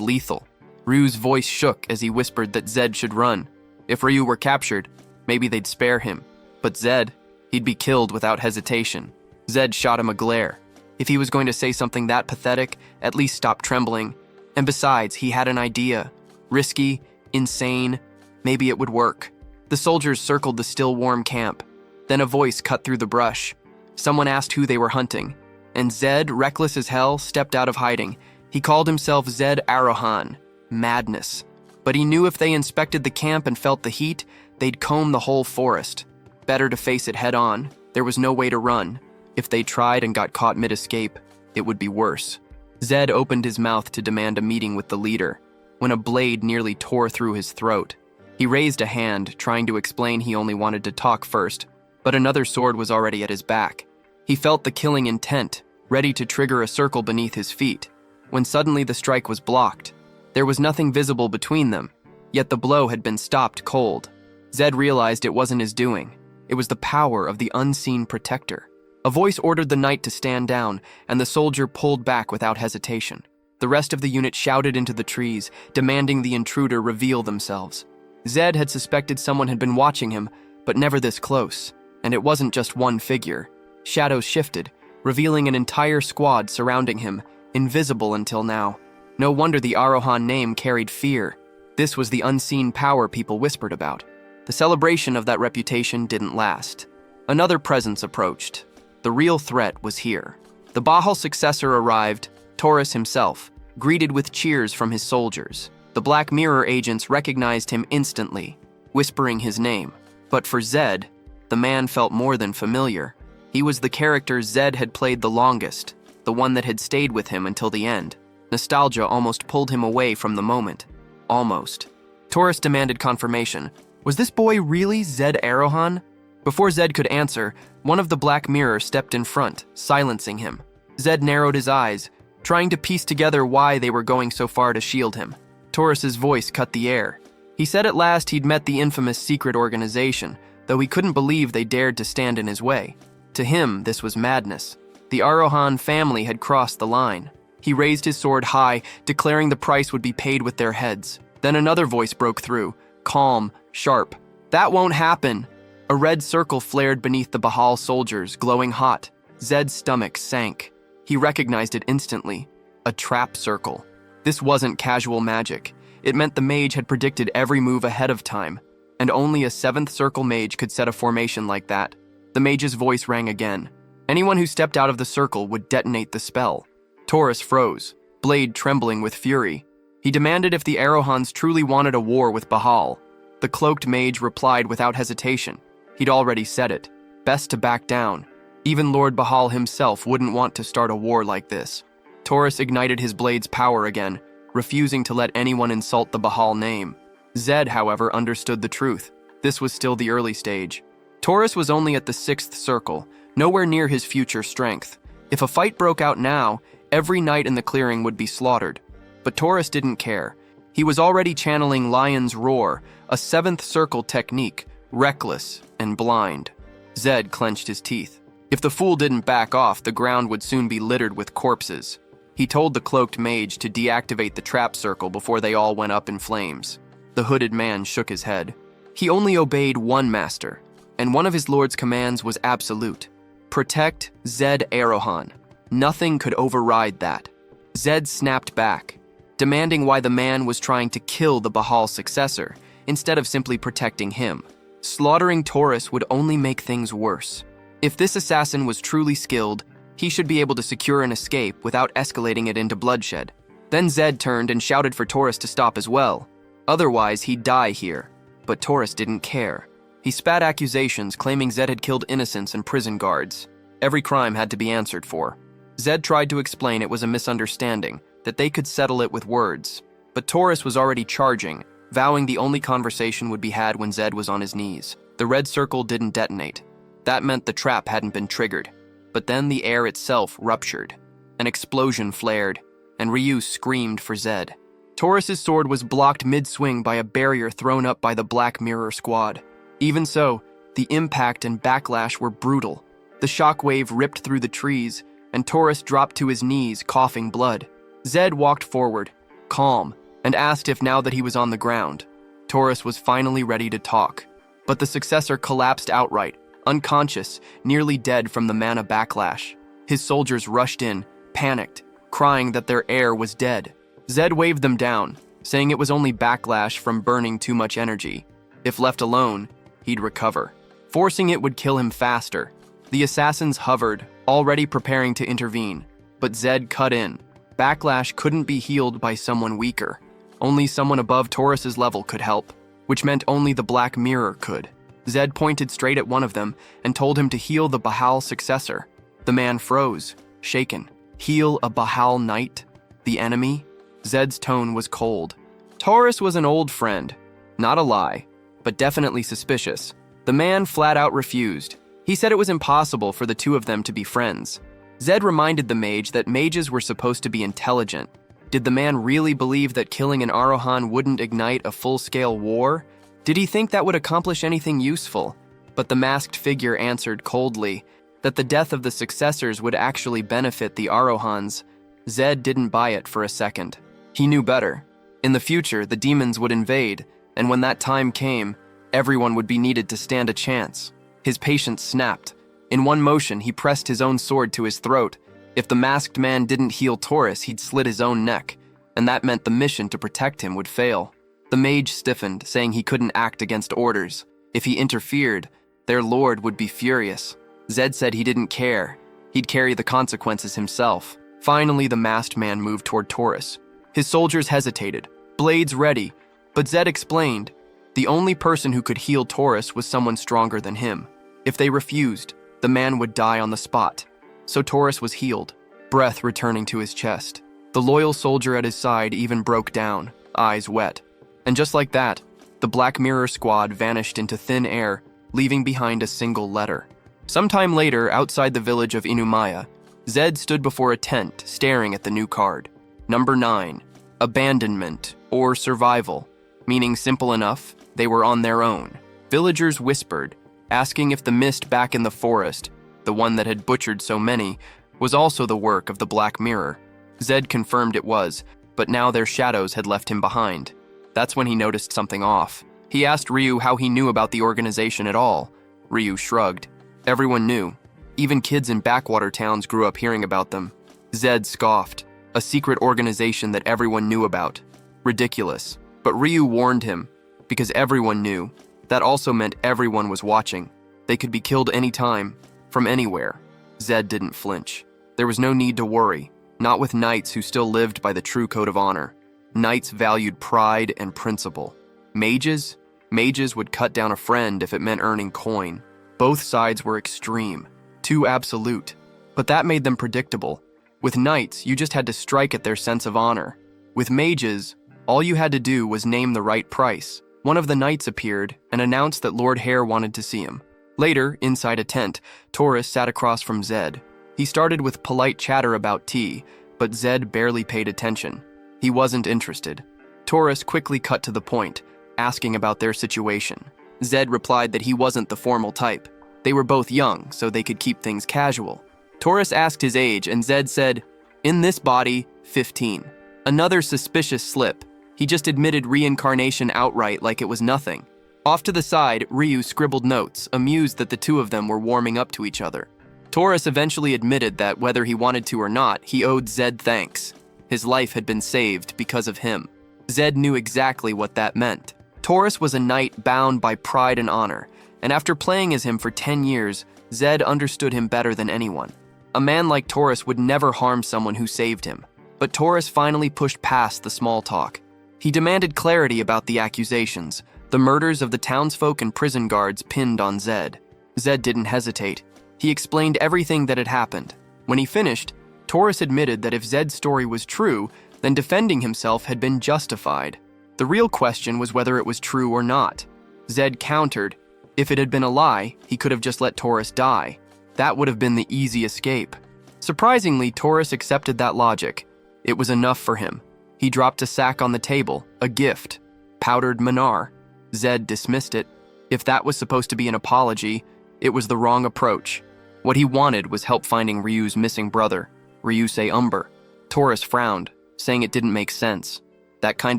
A: lethal. Ryu's voice shook as he whispered that Zed should run. If Ryu were captured, maybe they'd spare him. But Zed, he'd be killed without hesitation. Zed shot him a glare. If he was going to say something that pathetic, at least stop trembling. And besides, he had an idea. Risky, insane, maybe it would work. The soldiers circled the still warm camp. Then a voice cut through the brush. Someone asked who they were hunting. And Zed, reckless as hell, stepped out of hiding. He called himself Zed Arohan. Madness. But he knew if they inspected the camp and felt the heat, they'd comb the whole forest. Better to face it head on. There was no way to run. If they tried and got caught mid-escape, it would be worse. Zed opened his mouth to demand a meeting with the leader, when a blade nearly tore through his throat. He raised a hand, trying to explain he only wanted to talk first, but another sword was already at his back. He felt the killing intent, ready to trigger a circle beneath his feet, when suddenly the strike was blocked. There was nothing visible between them, yet the blow had been stopped cold. Zed realized it wasn't his doing. It was the power of the unseen protector. A voice ordered the knight to stand down, and the soldier pulled back without hesitation. The rest of the unit shouted into the trees, demanding the intruder reveal themselves. Zed had suspected someone had been watching him, but never this close. And it wasn't just one figure. Shadows shifted, revealing an entire squad surrounding him, invisible until now. No wonder the Arohan name carried fear. This was the unseen power people whispered about. The celebration of that reputation didn't last. Another presence approached. The real threat was here. The Bahal successor arrived, Taurus himself, greeted with cheers from his soldiers. The Black Mirror agents recognized him instantly, whispering his name. But for Zed, the man felt more than familiar. He was the character Zed had played the longest, the one that had stayed with him until the end. Nostalgia almost pulled him away from the moment. Almost. Taurus demanded confirmation. Was this boy really Zed Arohan? Before Zed could answer, one of the Black Mirror stepped in front, silencing him. Zed narrowed his eyes, trying to piece together why they were going so far to shield him. Taurus's voice cut the air. He said at last he'd met the infamous secret organization, though he couldn't believe they dared to stand in his way. To him, this was madness. The Arohan family had crossed the line. He raised his sword high, declaring the price would be paid with their heads. Then another voice broke through, calm, sharp. "That won't happen!" A red circle flared beneath the Bahal soldiers, glowing hot. Zed's stomach sank. He recognized it instantly. A trap circle. This wasn't casual magic. It meant the mage had predicted every move ahead of time, and only a 7th circle mage could set a formation like that. The mage's voice rang again. Anyone who stepped out of the circle would detonate the spell. Taurus froze, blade trembling with fury. He demanded if the Arohans truly wanted a war with Bahal. The cloaked mage replied without hesitation. He'd already said it. Best to back down. Even Lord Bahal himself wouldn't want to start a war like this. Taurus ignited his blade's power again, refusing to let anyone insult the Bahal name. Zed, however, understood the truth. This was still the early stage. Taurus was only at the 6th circle, nowhere near his future strength. If a fight broke out now, every knight in the clearing would be slaughtered. But Taurus didn't care. He was already channeling Lion's Roar, a 7th circle technique, reckless and blind. Zed clenched his teeth. If the fool didn't back off, the ground would soon be littered with corpses. He told the cloaked mage to deactivate the trap circle before they all went up in flames. The hooded man shook his head. He only obeyed one master, and one of his lord's commands was absolute. Protect Zed Arohan. Nothing could override that. Zed snapped back, demanding why the man was trying to kill the Bahal successor, instead of simply protecting him. Slaughtering Taurus would only make things worse. If this assassin was truly skilled, he should be able to secure an escape without escalating it into bloodshed. Then Zed turned and shouted for Taurus to stop as well. Otherwise, he'd die here. But Taurus didn't care. He spat accusations, claiming Zed had killed innocents and prison guards. Every crime had to be answered for. Zed tried to explain it was a misunderstanding, that they could settle it with words. But Taurus was already charging, vowing the only conversation would be had when Zed was on his knees. The red circle didn't detonate. That meant the trap hadn't been triggered. But then the air itself ruptured. An explosion flared, and Ryu screamed for Zed. Taurus's sword was blocked mid-swing by a barrier thrown up by the Black Mirror squad. Even so, the impact and backlash were brutal. The shockwave ripped through the trees, and Taurus dropped to his knees, coughing blood. Zed walked forward, calm, and asked if now that he was on the ground. Taurus was finally ready to talk. But the successor collapsed outright, unconscious, nearly dead from the mana backlash. His soldiers rushed in, panicked, crying that their heir was dead. Zed waved them down, saying it was only backlash from burning too much energy. If left alone, he'd recover. Forcing it would kill him faster. The assassins hovered, already preparing to intervene, but Zed cut in. Backlash couldn't be healed by someone weaker. Only someone above Taurus's level could help, which meant only the Black Mirror could. Zed pointed straight at one of them and told him to heal the Bahal successor. The man froze, shaken. Heal a Bahal knight? The enemy? Zed's tone was cold. Taurus was an old friend. Not a lie, but definitely suspicious. The man flat out refused. He said it was impossible for the two of them to be friends. Zed reminded the mage that mages were supposed to be intelligent. Did the man really believe that killing an Arohan wouldn't ignite a full-scale war? Did he think that would accomplish anything useful? But the masked figure answered coldly that the death of the successors would actually benefit the Arohans. Zed didn't buy it for a second. He knew better. In the future, the demons would invade, and when that time came, everyone would be needed to stand a chance. His patience snapped. In one motion, he pressed his own sword to his throat. If the masked man didn't heal Taurus, he'd slit his own neck, and that meant the mission to protect him would fail. The mage stiffened, saying he couldn't act against orders. If he interfered, their lord would be furious. Zed said he didn't care. He'd carry the consequences himself. Finally, the masked man moved toward Taurus. His soldiers hesitated, blades ready, but Zed explained the only person who could heal Taurus was someone stronger than him. If they refused, the man would die on the spot. So Taurus was healed, breath returning to his chest. The loyal soldier at his side even broke down, eyes wet. And just like that, the Black Mirror squad vanished into thin air, leaving behind a single letter. Sometime later, outside the village of Inumaya, Zed stood before a tent, staring at the new card. Number 9, Abandonment, or survival, meaning simple enough, they were on their own. Villagers whispered, asking if the mist back in the forest, the one that had butchered so many, was also the work of the Black Mirror. Zed confirmed it was, but now their shadows had left him behind. That's when he noticed something off. He asked Ryu how he knew about the organization at all. Ryu shrugged. Everyone knew. Even kids in backwater towns grew up hearing about them. Zed scoffed. A secret organization that everyone knew about. Ridiculous. But Ryu warned him, because everyone knew. That also meant everyone was watching. They could be killed anytime, from anywhere. Zed didn't flinch. There was no need to worry, not with knights who still lived by the true code of honor. Knights valued pride and principle. Mages? Mages would cut down a friend if it meant earning coin. Both sides were extreme, too absolute. But that made them predictable. With knights, you just had to strike at their sense of honor. With mages, all you had to do was name the right price. One of the knights appeared and announced that Lord Hare wanted to see him. Later, inside a tent, Taurus sat across from Zed. He started with polite chatter about tea, but Zed barely paid attention. He wasn't interested. Taurus quickly cut to the point, asking about their situation. Zed replied that he wasn't the formal type. They were both young, so they could keep things casual. Taurus asked his age, and Zed said, "In this body, 15. Another suspicious slip. He just admitted reincarnation outright like it was nothing. Off to the side, Ryu scribbled notes, amused that the two of them were warming up to each other. Taurus eventually admitted that whether he wanted to or not, he owed Zed thanks. His life had been saved because of him. Zed knew exactly what that meant. Taurus was a knight bound by pride and honor, and after playing as him for 10 years, Zed understood him better than anyone. A man like Taurus would never harm someone who saved him. But Taurus finally pushed past the small talk. He demanded clarity about the accusations, the murders of the townsfolk and prison guards pinned on Zed. Zed didn't hesitate. He explained everything that had happened. When he finished, Taurus admitted that if Zed's story was true, then defending himself had been justified. The real question was whether it was true or not. Zed countered. If it had been a lie, he could have just let Taurus die. That would have been the easy escape. Surprisingly, Taurus accepted that logic. It was enough for him. He dropped a sack on the table, a gift. Powdered manar. Zed dismissed it. If that was supposed to be an apology, it was the wrong approach. What he wanted was help finding Ryu's missing brother, Ryusei Umber. Taurus frowned, saying it didn't make sense. That kind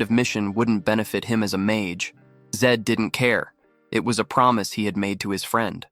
A: of mission wouldn't benefit him as a mage. Zed didn't care. It was a promise he had made to his friend.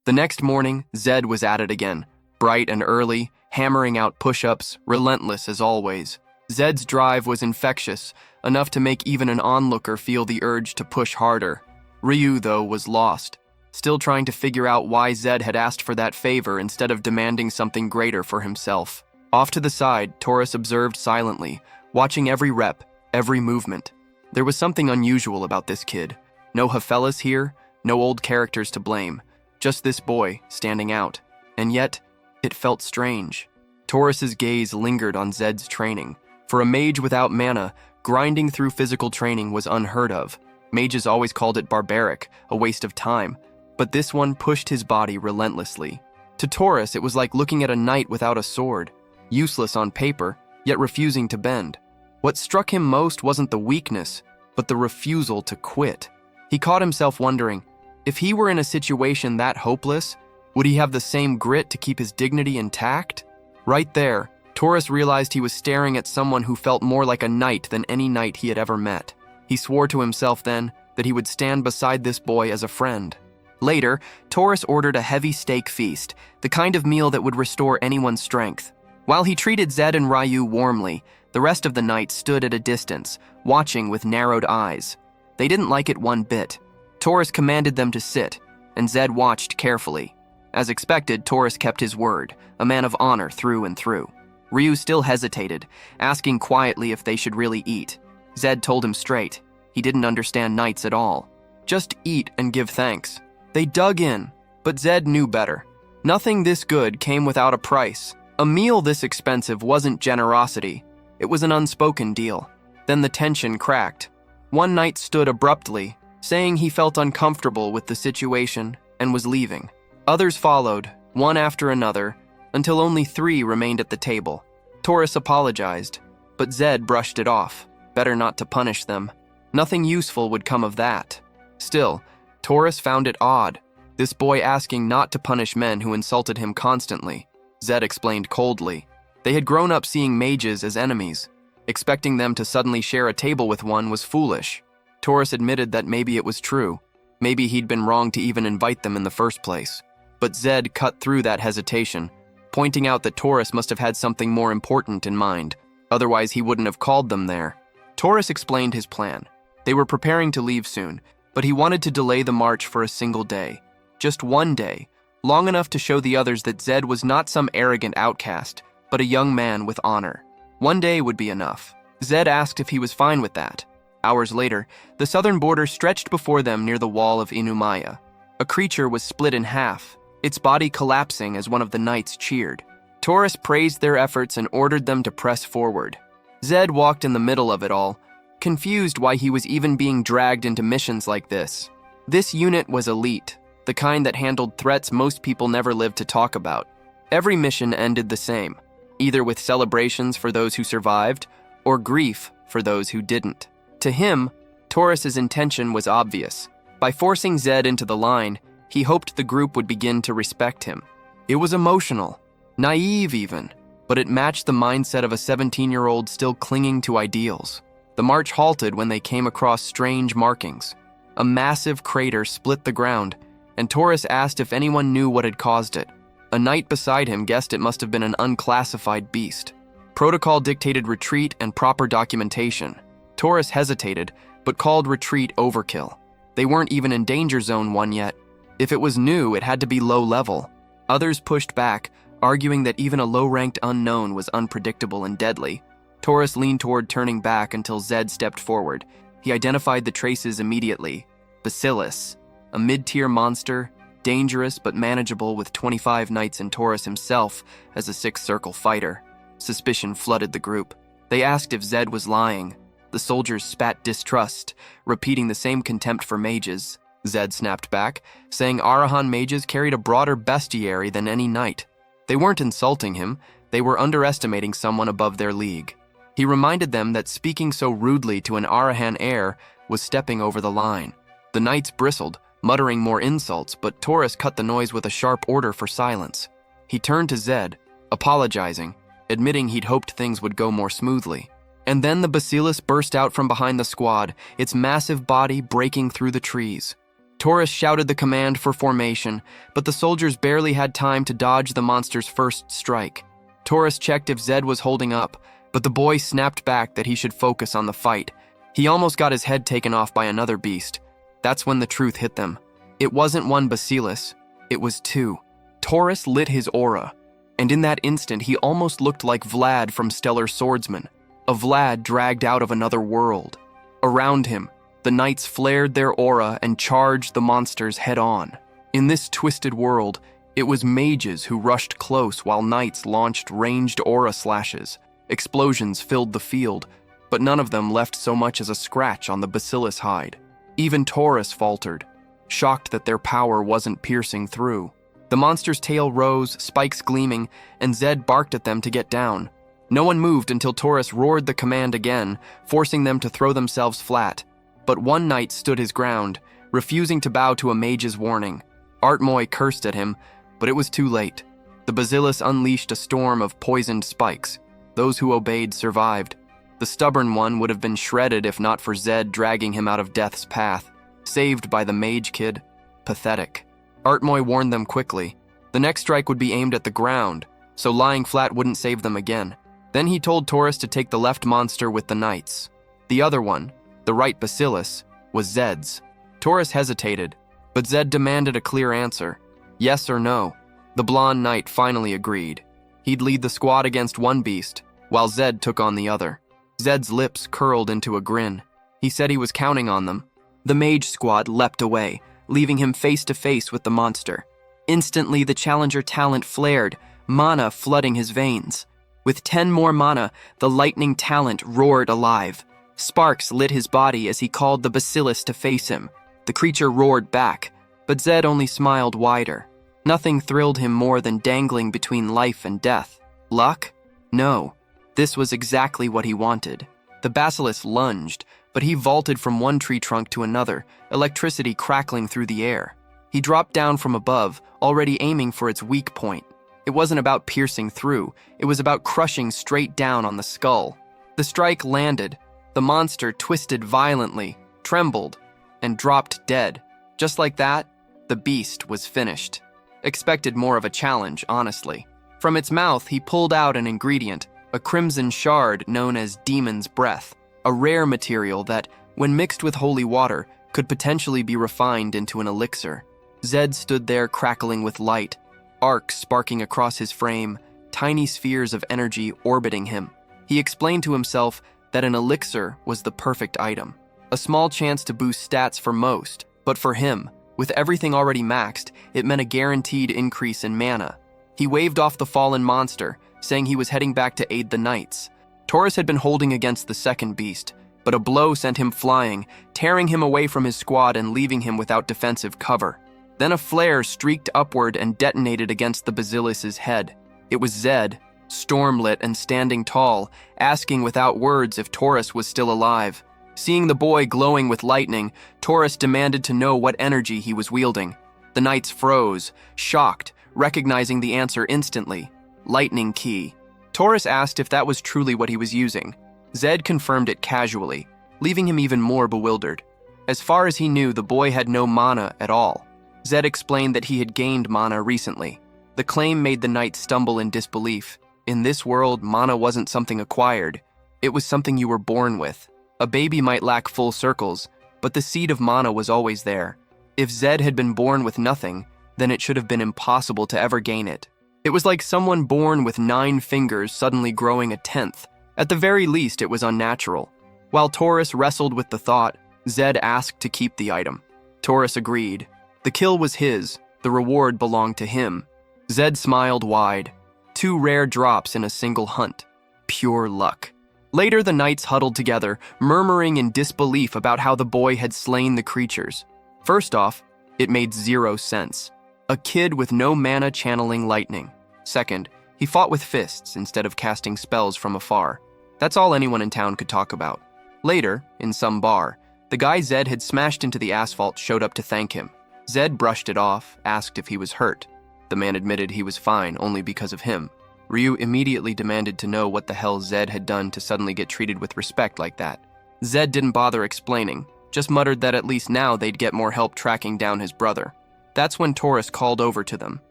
A: The next morning, Zed was at it again, bright and early, hammering out push-ups, relentless as always. Zed's drive was infectious, enough to make even an onlooker feel the urge to push harder. Ryu, though, was lost, still trying to figure out why Zed had asked for that favor instead of demanding something greater for himself. Off to the side, Taurus observed silently, watching every rep, every movement. There was something unusual about this kid. No Hafellas here, no old characters to blame. Just this boy, standing out. And yet, it felt strange. Taurus's gaze lingered on Zed's training. For a mage without mana, grinding through physical training was unheard of. Mages always called it barbaric, a waste of time. But this one pushed his body relentlessly. To Taurus, it was like looking at a knight without a sword. Useless on paper, yet refusing to bend. What struck him most wasn't the weakness, but the refusal to quit. He caught himself wondering, if he were in a situation that hopeless, would he have the same grit to keep his dignity intact? Right there, Taurus realized he was staring at someone who felt more like a knight than any knight he had ever met. He swore to himself then that he would stand beside this boy as a friend. Later, Taurus ordered a heavy steak feast, the kind of meal that would restore anyone's strength. While he treated Zed and Ryu warmly, the rest of the knights stood at a distance, watching with narrowed eyes. They didn't like it one bit. Taurus commanded them to sit, and Zed watched carefully. As expected, Taurus kept his word, a man of honor through and through. Ryu still hesitated, asking quietly if they should really eat. Zed told him straight. He didn't understand knights at all. Just eat and give thanks. They dug in, but Zed knew better. Nothing this good came without a price. A meal this expensive wasn't generosity. It was an unspoken deal. Then the tension cracked. One knight stood abruptly, saying he felt uncomfortable with the situation and was leaving. Others followed, one after another, until only 3 remained at the table. Taurus apologized, but Zed brushed it off. Better not to punish them. Nothing useful would come of that. Still, Taurus found it odd, this boy asking not to punish men who insulted him constantly. Zed explained coldly. They had grown up seeing mages as enemies. Expecting them to suddenly share a table with one was foolish. Taurus admitted that maybe it was true. Maybe he'd been wrong to even invite them in the first place. But Zed cut through that hesitation, pointing out that Taurus must have had something more important in mind. Otherwise, he wouldn't have called them there. Taurus explained his plan. They were preparing to leave soon, but he wanted to delay the march for a single day. Just one day, long enough to show the others that Zed was not some arrogant outcast, but a young man with honor. One day would be enough. Zed asked if he was fine with that. Hours later, the southern border stretched before them near the wall of Inumaya. A creature was split in half, its body collapsing as one of the knights cheered. Taurus praised their efforts and ordered them to press forward. Zed walked in the middle of it all, confused why he was even being dragged into missions like this. This unit was elite, the kind that handled threats most people never lived to talk about. Every mission ended the same, either with celebrations for those who survived, or grief for those who didn't. To him, Taurus's intention was obvious. By forcing Zed into the line, he hoped the group would begin to respect him. It was emotional, naive even, but it matched the mindset of a 17-year-old still clinging to ideals. The march halted when they came across strange markings. A massive crater split the ground, and Taurus asked if anyone knew what had caused it. A knight beside him guessed it must have been an unclassified beast. Protocol dictated retreat and proper documentation. Taurus hesitated, but called retreat overkill. They weren't even in Danger Zone 1 yet. If it was new, it had to be low level. Others pushed back, arguing that even a low-ranked unknown was unpredictable and deadly. Taurus leaned toward turning back until Zed stepped forward. He identified the traces immediately. Bacillus, a mid-tier monster, dangerous but manageable with 25 knights and Taurus himself as a sixth-circle fighter. Suspicion flooded the group. They asked if Zed was lying. The soldiers spat distrust, repeating the same contempt for mages. Zed snapped back, saying Arahan mages carried a broader bestiary than any knight. They weren't insulting him, they were underestimating someone above their league. He reminded them that speaking so rudely to an Arahan heir was stepping over the line. The knights bristled, muttering more insults, but Taurus cut the noise with a sharp order for silence. He turned to Zed, apologizing, admitting he'd hoped things would go more smoothly. And then the Bacillus burst out from behind the squad, its massive body breaking through the trees. Taurus shouted the command for formation, but the soldiers barely had time to dodge the monster's first strike. Taurus checked if Zed was holding up, but the boy snapped back that he should focus on the fight. He almost got his head taken off by another beast. That's when the truth hit them. It wasn't one Bacillus, it was two. Taurus lit his aura, and in that instant he almost looked like Vlad from Stellar Swordsman, a Vlad dragged out of another world. Around him, the knights flared their aura and charged the monsters head-on. In this twisted world, it was mages who rushed close while knights launched ranged aura slashes. Explosions filled the field, but none of them left so much as a scratch on the Bacillus hide. Even Taurus faltered, shocked that their power wasn't piercing through. The monster's tail rose, spikes gleaming, and Zed barked at them to get down. No one moved until Taurus roared the command again, forcing them to throw themselves flat. But one knight stood his ground, refusing to bow to a mage's warning. Artmoy cursed at him, but it was too late. The Bacillus unleashed a storm of poisoned spikes. Those who obeyed survived. The stubborn one would have been shredded if not for Zed dragging him out of death's path. Saved by the mage kid. Pathetic. Artmoy warned them quickly. The next strike would be aimed at the ground, so lying flat wouldn't save them again. Then he told Taurus to take the left monster with the knights. The other one, the right Bacillus, was Zed's. Taurus hesitated, but Zed demanded a clear answer. Yes or no. The blonde knight finally agreed. He'd lead the squad against one beast, while Zed took on the other. Zed's lips curled into a grin. He said he was counting on them. The mage squad leapt away, leaving him face to face with the monster. Instantly, the challenger talent flared, mana flooding his veins. With 10 more mana, the lightning talent roared alive. Sparks lit his body as he called the Bacillus to face him. The creature roared back, but Zed only smiled wider. Nothing thrilled him more than dangling between life and death. Luck? No. This was exactly what he wanted. The basilisk lunged, but he vaulted from one tree trunk to another, electricity crackling through the air. He dropped down from above, already aiming for its weak point. It wasn't about piercing through, it was about crushing straight down on the skull. The strike landed. The monster twisted violently, trembled, and dropped dead. Just like that, the beast was finished. Expected more of a challenge, honestly. From its mouth, he pulled out an ingredient, a crimson shard known as Demon's Breath, a rare material that, when mixed with holy water, could potentially be refined into an elixir. Zed stood there crackling with light, arcs sparking across his frame, tiny spheres of energy orbiting him. He explained to himself that an elixir was the perfect item. A small chance to boost stats for most, but for him, with everything already maxed, it meant a guaranteed increase in mana. He waved off the fallen monster, saying he was heading back to aid the knights. Taurus had been holding against the second beast, but a blow sent him flying, tearing him away from his squad and leaving him without defensive cover. Then a flare streaked upward and detonated against the basilisc's head. It was Zed, stormlit and standing tall, asking without words if Taurus was still alive. Seeing the boy glowing with lightning, Taurus demanded to know what energy he was wielding. The knights froze, shocked, recognizing the answer instantly. Lightning key. Taurus asked if that was truly what he was using. Zed confirmed it casually, leaving him even more bewildered. As far as he knew, the boy had no mana at all. Zed explained that he had gained mana recently. The claim made the knight stumble in disbelief. In this world, mana wasn't something acquired. It was something you were born with. A baby might lack full circles, but the seed of mana was always there. If Zed had been born with nothing, then it should have been impossible to ever gain it. It was like someone born with 9 fingers suddenly growing a 10th. At the very least, it was unnatural. While Taurus wrestled with the thought, Zed asked to keep the item. Taurus agreed. The kill was his, the reward belonged to him. Zed smiled wide. 2 rare drops in a single hunt. Pure luck. Later, the knights huddled together, murmuring in disbelief about how the boy had slain the creatures. First off, it made 0 sense. A kid with no mana channeling lightning. Second, he fought with fists instead of casting spells from afar. That's all anyone in town could talk about. Later, in some bar, the guy Zed had smashed into the asphalt showed up to thank him. Zed brushed it off, asked if he was hurt. The man admitted he was fine only because of him. Ryu immediately demanded to know what the hell Zed had done to suddenly get treated with respect like that. Zed didn't bother explaining, just muttered that at least now they'd get more help tracking down his brother. That's when Taurus called over to them.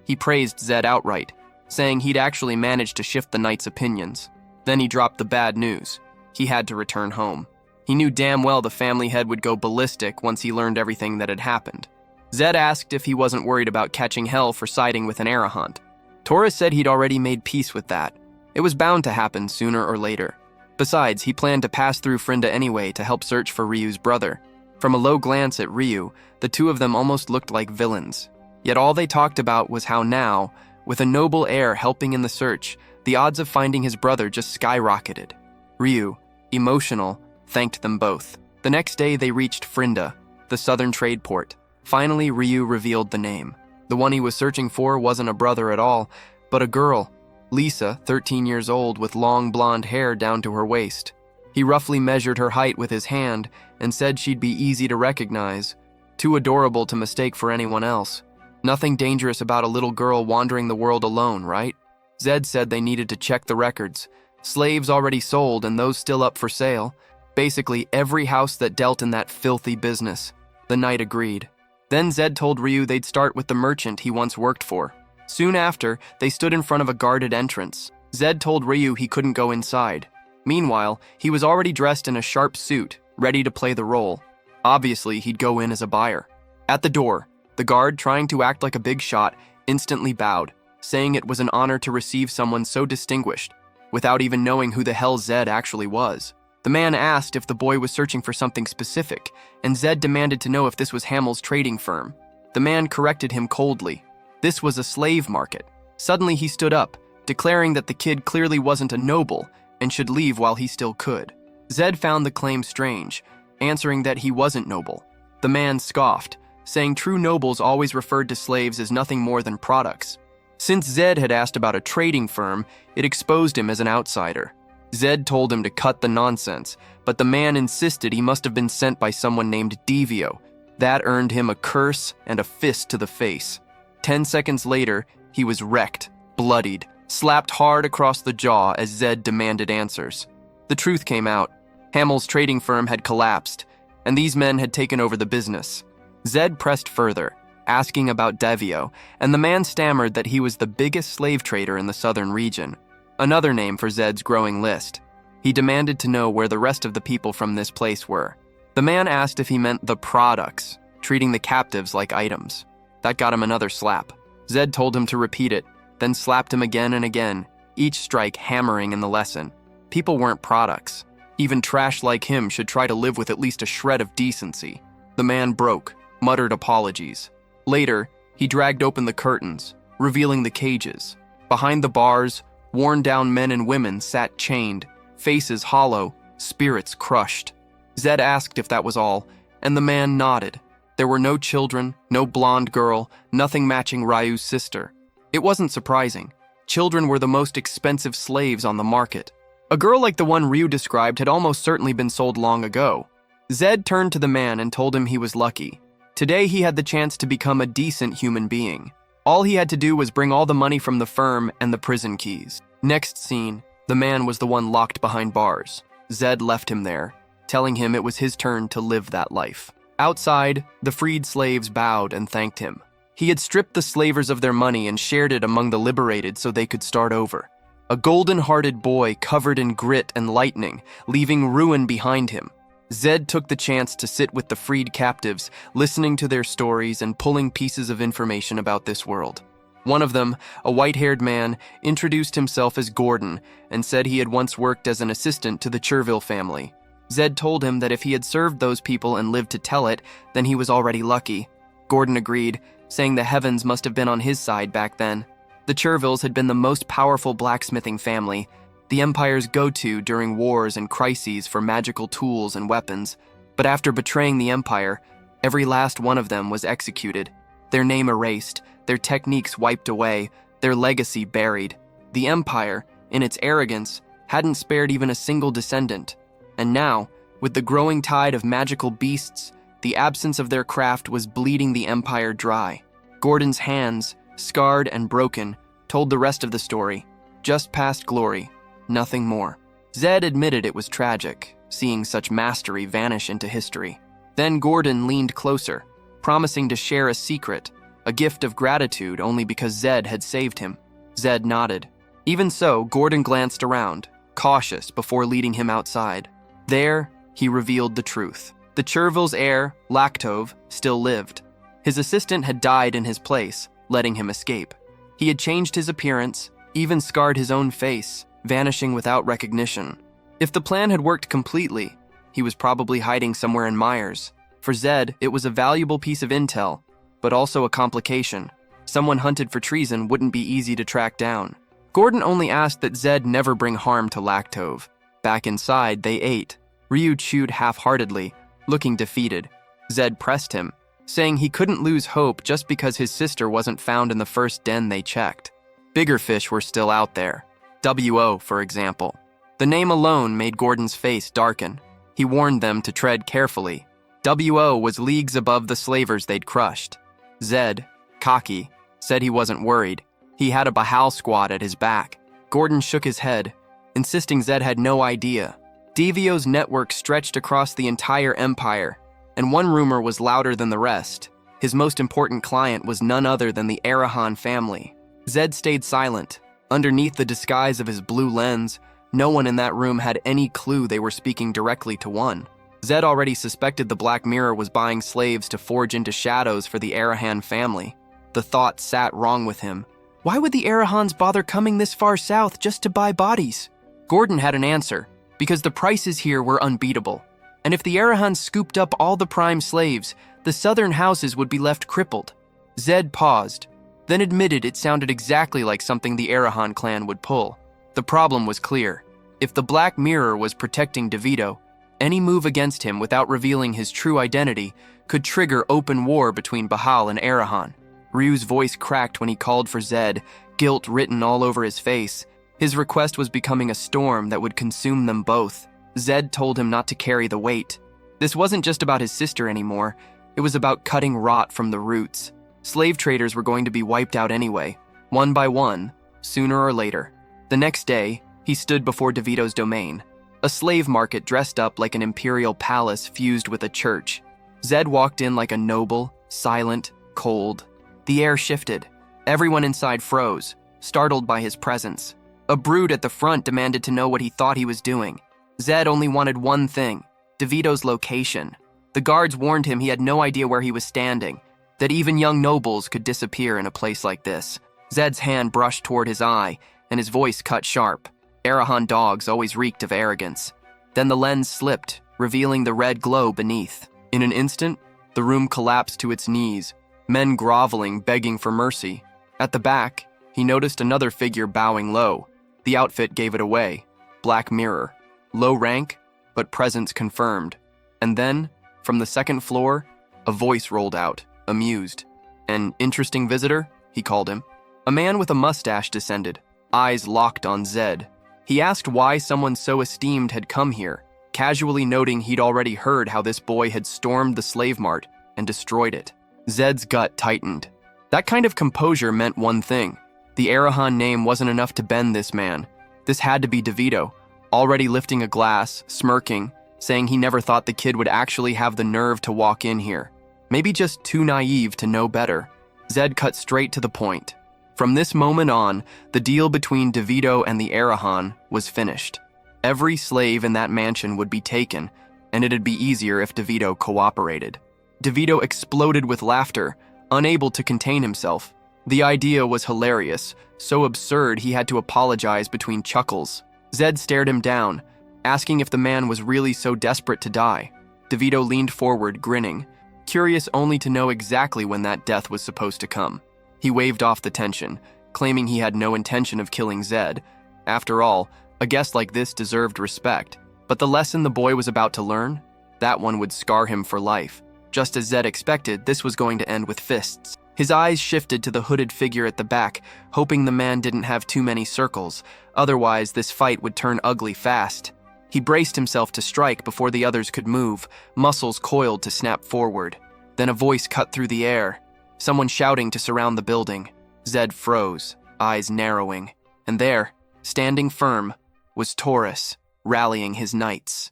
A: He praised Zed outright, saying he'd actually managed to shift the knights' opinions. Then he dropped the bad news. He had to return home. He knew damn well the family head would go ballistic once he learned everything that had happened. Zed asked if he wasn't worried about catching hell for siding with an Arahant. Taurus said he'd already made peace with that. It was bound to happen sooner or later. Besides, he planned to pass through Frinda anyway to help search for Ryu's brother. From a low glance at Ryu, the two of them almost looked like villains. Yet all they talked about was how now, with a noble heir helping in the search, the odds of finding his brother just skyrocketed. Ryu, emotional, thanked them both. The next day they reached Frinda, the southern trade port. Finally, Ryu revealed the name. The one he was searching for wasn't a brother at all, but a girl, Lisa, 13 years old, with long blonde hair down to her waist. He roughly measured her height with his hand and said she'd be easy to recognize, too adorable to mistake for anyone else. Nothing dangerous about a little girl wandering the world alone, right? Zed said they needed to check the records. Slaves already sold and those still up for sale. Basically, every house that dealt in that filthy business. The knight agreed. Then Zed told Ryu they'd start with the merchant he once worked for. Soon after, they stood in front of a guarded entrance. Zed told Ryu he couldn't go inside. Meanwhile, he was already dressed in a sharp suit, ready to play the role. Obviously, he'd go in as a buyer. At the door, the guard, trying to act like a big shot, instantly bowed, saying it was an honor to receive someone so distinguished, without even knowing who the hell Zed actually was. The man asked if the boy was searching for something specific, and Zed demanded to know if this was Hamel's trading firm. The man corrected him coldly. This was a slave market. Suddenly he stood up, declaring that the kid clearly wasn't a noble and should leave while he still could. Zed found the claim strange, answering that he wasn't noble. The man scoffed, saying true nobles always referred to slaves as nothing more than products. Since Zed had asked about a trading firm, it exposed him as an outsider. Zed told him to cut the nonsense, but the man insisted he must have been sent by someone named Devio. That earned him a curse and a fist to the face. 10 seconds later, he was wrecked, bloodied, slapped hard across the jaw as Zed demanded answers. The truth came out. Hamill's trading firm had collapsed, and these men had taken over the business. Zed pressed further, asking about Devio, and the man stammered that he was the biggest slave trader in the southern region, another name for Zed's growing list. He demanded to know where the rest of the people from this place were. The man asked if he meant the products, treating the captives like items. That got him another slap. Zed told him to repeat it, then slapped him again and again, each strike hammering in the lesson. People weren't products. Even trash like him should try to live with at least a shred of decency. The man broke, muttered apologies. Later, he dragged open the curtains, revealing the cages. Behind the bars, worn-down men and women sat chained, faces hollow, spirits crushed. Zed asked if that was all, and the man nodded. There were no children, no blonde girl, nothing matching Ryu's sister. It wasn't surprising. Children were the most expensive slaves on the market. A girl like the one Ryu described had almost certainly been sold long ago. Zed turned to the man and told him he was lucky. Today he had the chance to become a decent human being. All he had to do was bring all the money from the firm and the prison keys. Next scene, the man was the one locked behind bars. Zed left him there, telling him it was his turn to live that life. Outside, the freed slaves bowed and thanked him. He had stripped the slavers of their money and shared it among the liberated so they could start over. A golden-hearted boy covered in grit and lightning, leaving ruin behind him. Zed took the chance to sit with the freed captives, listening to their stories and pulling pieces of information about this world. One of them, a white-haired man, introduced himself as Gordon and said he had once worked as an assistant to the Cherville family. Zed told him that if he had served those people and lived to tell it, then he was already lucky. Gordon agreed, saying the heavens must have been on his side back then. The Chervilles had been the most powerful blacksmithing family, the Empire's go-to during wars and crises for magical tools and weapons. But after betraying the Empire, every last one of them was executed. Their name erased, their techniques wiped away, their legacy buried. The Empire, in its arrogance, hadn't spared even a single descendant. And now, with the growing tide of magical beasts, the absence of their craft was bleeding the Empire dry. Gordon's hands, scarred and broken, told the rest of the story. Just past glory, nothing more. Zed admitted it was tragic, seeing such mastery vanish into history. Then Gordon leaned closer, promising to share a secret, a gift of gratitude only because Zed had saved him. Zed nodded. Even so, Gordon glanced around, cautious before leading him outside. There, he revealed the truth. The Cherville's heir, Lactove, still lived. His assistant had died in his place, letting him escape. He had changed his appearance, even scarred his own face, vanishing without recognition. If the plan had worked completely, he was probably hiding somewhere in Myers. For Zed, it was a valuable piece of intel, but also a complication. Someone hunted for treason wouldn't be easy to track down. Gordon only asked that Zed never bring harm to Lactove. Back inside, they ate. Ryu chewed half-heartedly, looking defeated. Zed pressed him, saying he couldn't lose hope just because his sister wasn't found in the first den they checked. Bigger fish were still out there. W.O., for example. The name alone made Gordon's face darken. He warned them to tread carefully. W.O. was leagues above the slavers they'd crushed. Zed, cocky, said he wasn't worried. He had a Bahal squad at his back. Gordon shook his head, insisting Zed had no idea. Devio's network stretched across the entire empire, and one rumor was louder than the rest. His most important client was none other than the Arahan family. Zed stayed silent. Underneath the disguise of his blue lens, no one in that room had any clue they were speaking directly to one. Zed already suspected the Black Mirror was buying slaves to forge into shadows for the Arahan family. The thought sat wrong with him. Why would the Arahans bother coming this far south just to buy bodies? Gordon had an answer, because the prices here were unbeatable. And if the Arahans scooped up all the prime slaves, the southern houses would be left crippled. Zed paused, then admitted it sounded exactly like something the Arahan clan would pull. The problem was clear. If the Black Mirror was protecting DeVito, any move against him without revealing his true identity could trigger open war between Bahal and Arahan. Ryu's voice cracked when he called for Zed, guilt written all over his face. His request was becoming a storm that would consume them both. Zed told him not to carry the weight. This wasn't just about his sister anymore. It was about cutting rot from the roots. Slave traders were going to be wiped out anyway, one by one, sooner or later. The next day, he stood before DeVito's domain, a slave market dressed up like an imperial palace fused with a church. Zed walked in like a noble, silent, cold. The air shifted. Everyone inside froze, startled by his presence. A brood at the front demanded to know what he thought he was doing. Zed only wanted one thing: DeVito's location. The guards warned him he had no idea where he was standing, that even young nobles could disappear in a place like this. Zed's hand brushed toward his eye, and his voice cut sharp. Arahan dogs always reeked of arrogance. Then the lens slipped, revealing the red glow beneath. In an instant, the room collapsed to its knees, men groveling, begging for mercy. At the back, he noticed another figure bowing low. The outfit gave it away. Black mirror. Low rank, but presence confirmed. And then, from the second floor, a voice rolled out, amused. "An interesting visitor?" he called him. A man with a mustache descended, eyes locked on Zed. He asked why someone so esteemed had come here, casually noting he'd already heard how this boy had stormed the slave mart and destroyed it. Zed's gut tightened. That kind of composure meant one thing. The Arahan name wasn't enough to bend this man. This had to be DeVito, already lifting a glass, smirking, saying he never thought the kid would actually have the nerve to walk in here. Maybe just too naive to know better. Zed cut straight to the point. From this moment on, the deal between DeVito and the Arahan was finished. Every slave in that mansion would be taken, and it'd be easier if DeVito cooperated. DeVito exploded with laughter, unable to contain himself. The idea was hilarious, so absurd he had to apologize between chuckles. Zed stared him down, asking if the man was really so desperate to die. DeVito leaned forward, grinning, curious only to know exactly when that death was supposed to come. He waved off the tension, claiming he had no intention of killing Zed. After all, a guest like this deserved respect. But the lesson the boy was about to learn, that one would scar him for life. Just as Zed expected, this was going to end with fists. His eyes shifted to the hooded figure at the back, hoping the man didn't have too many circles. Otherwise, this fight would turn ugly fast. He braced himself to strike before the others could move, muscles coiled to snap forward. Then a voice cut through the air, someone shouting to surround the building. Zed froze, eyes narrowing. And there, standing firm, was Taurus, rallying his knights.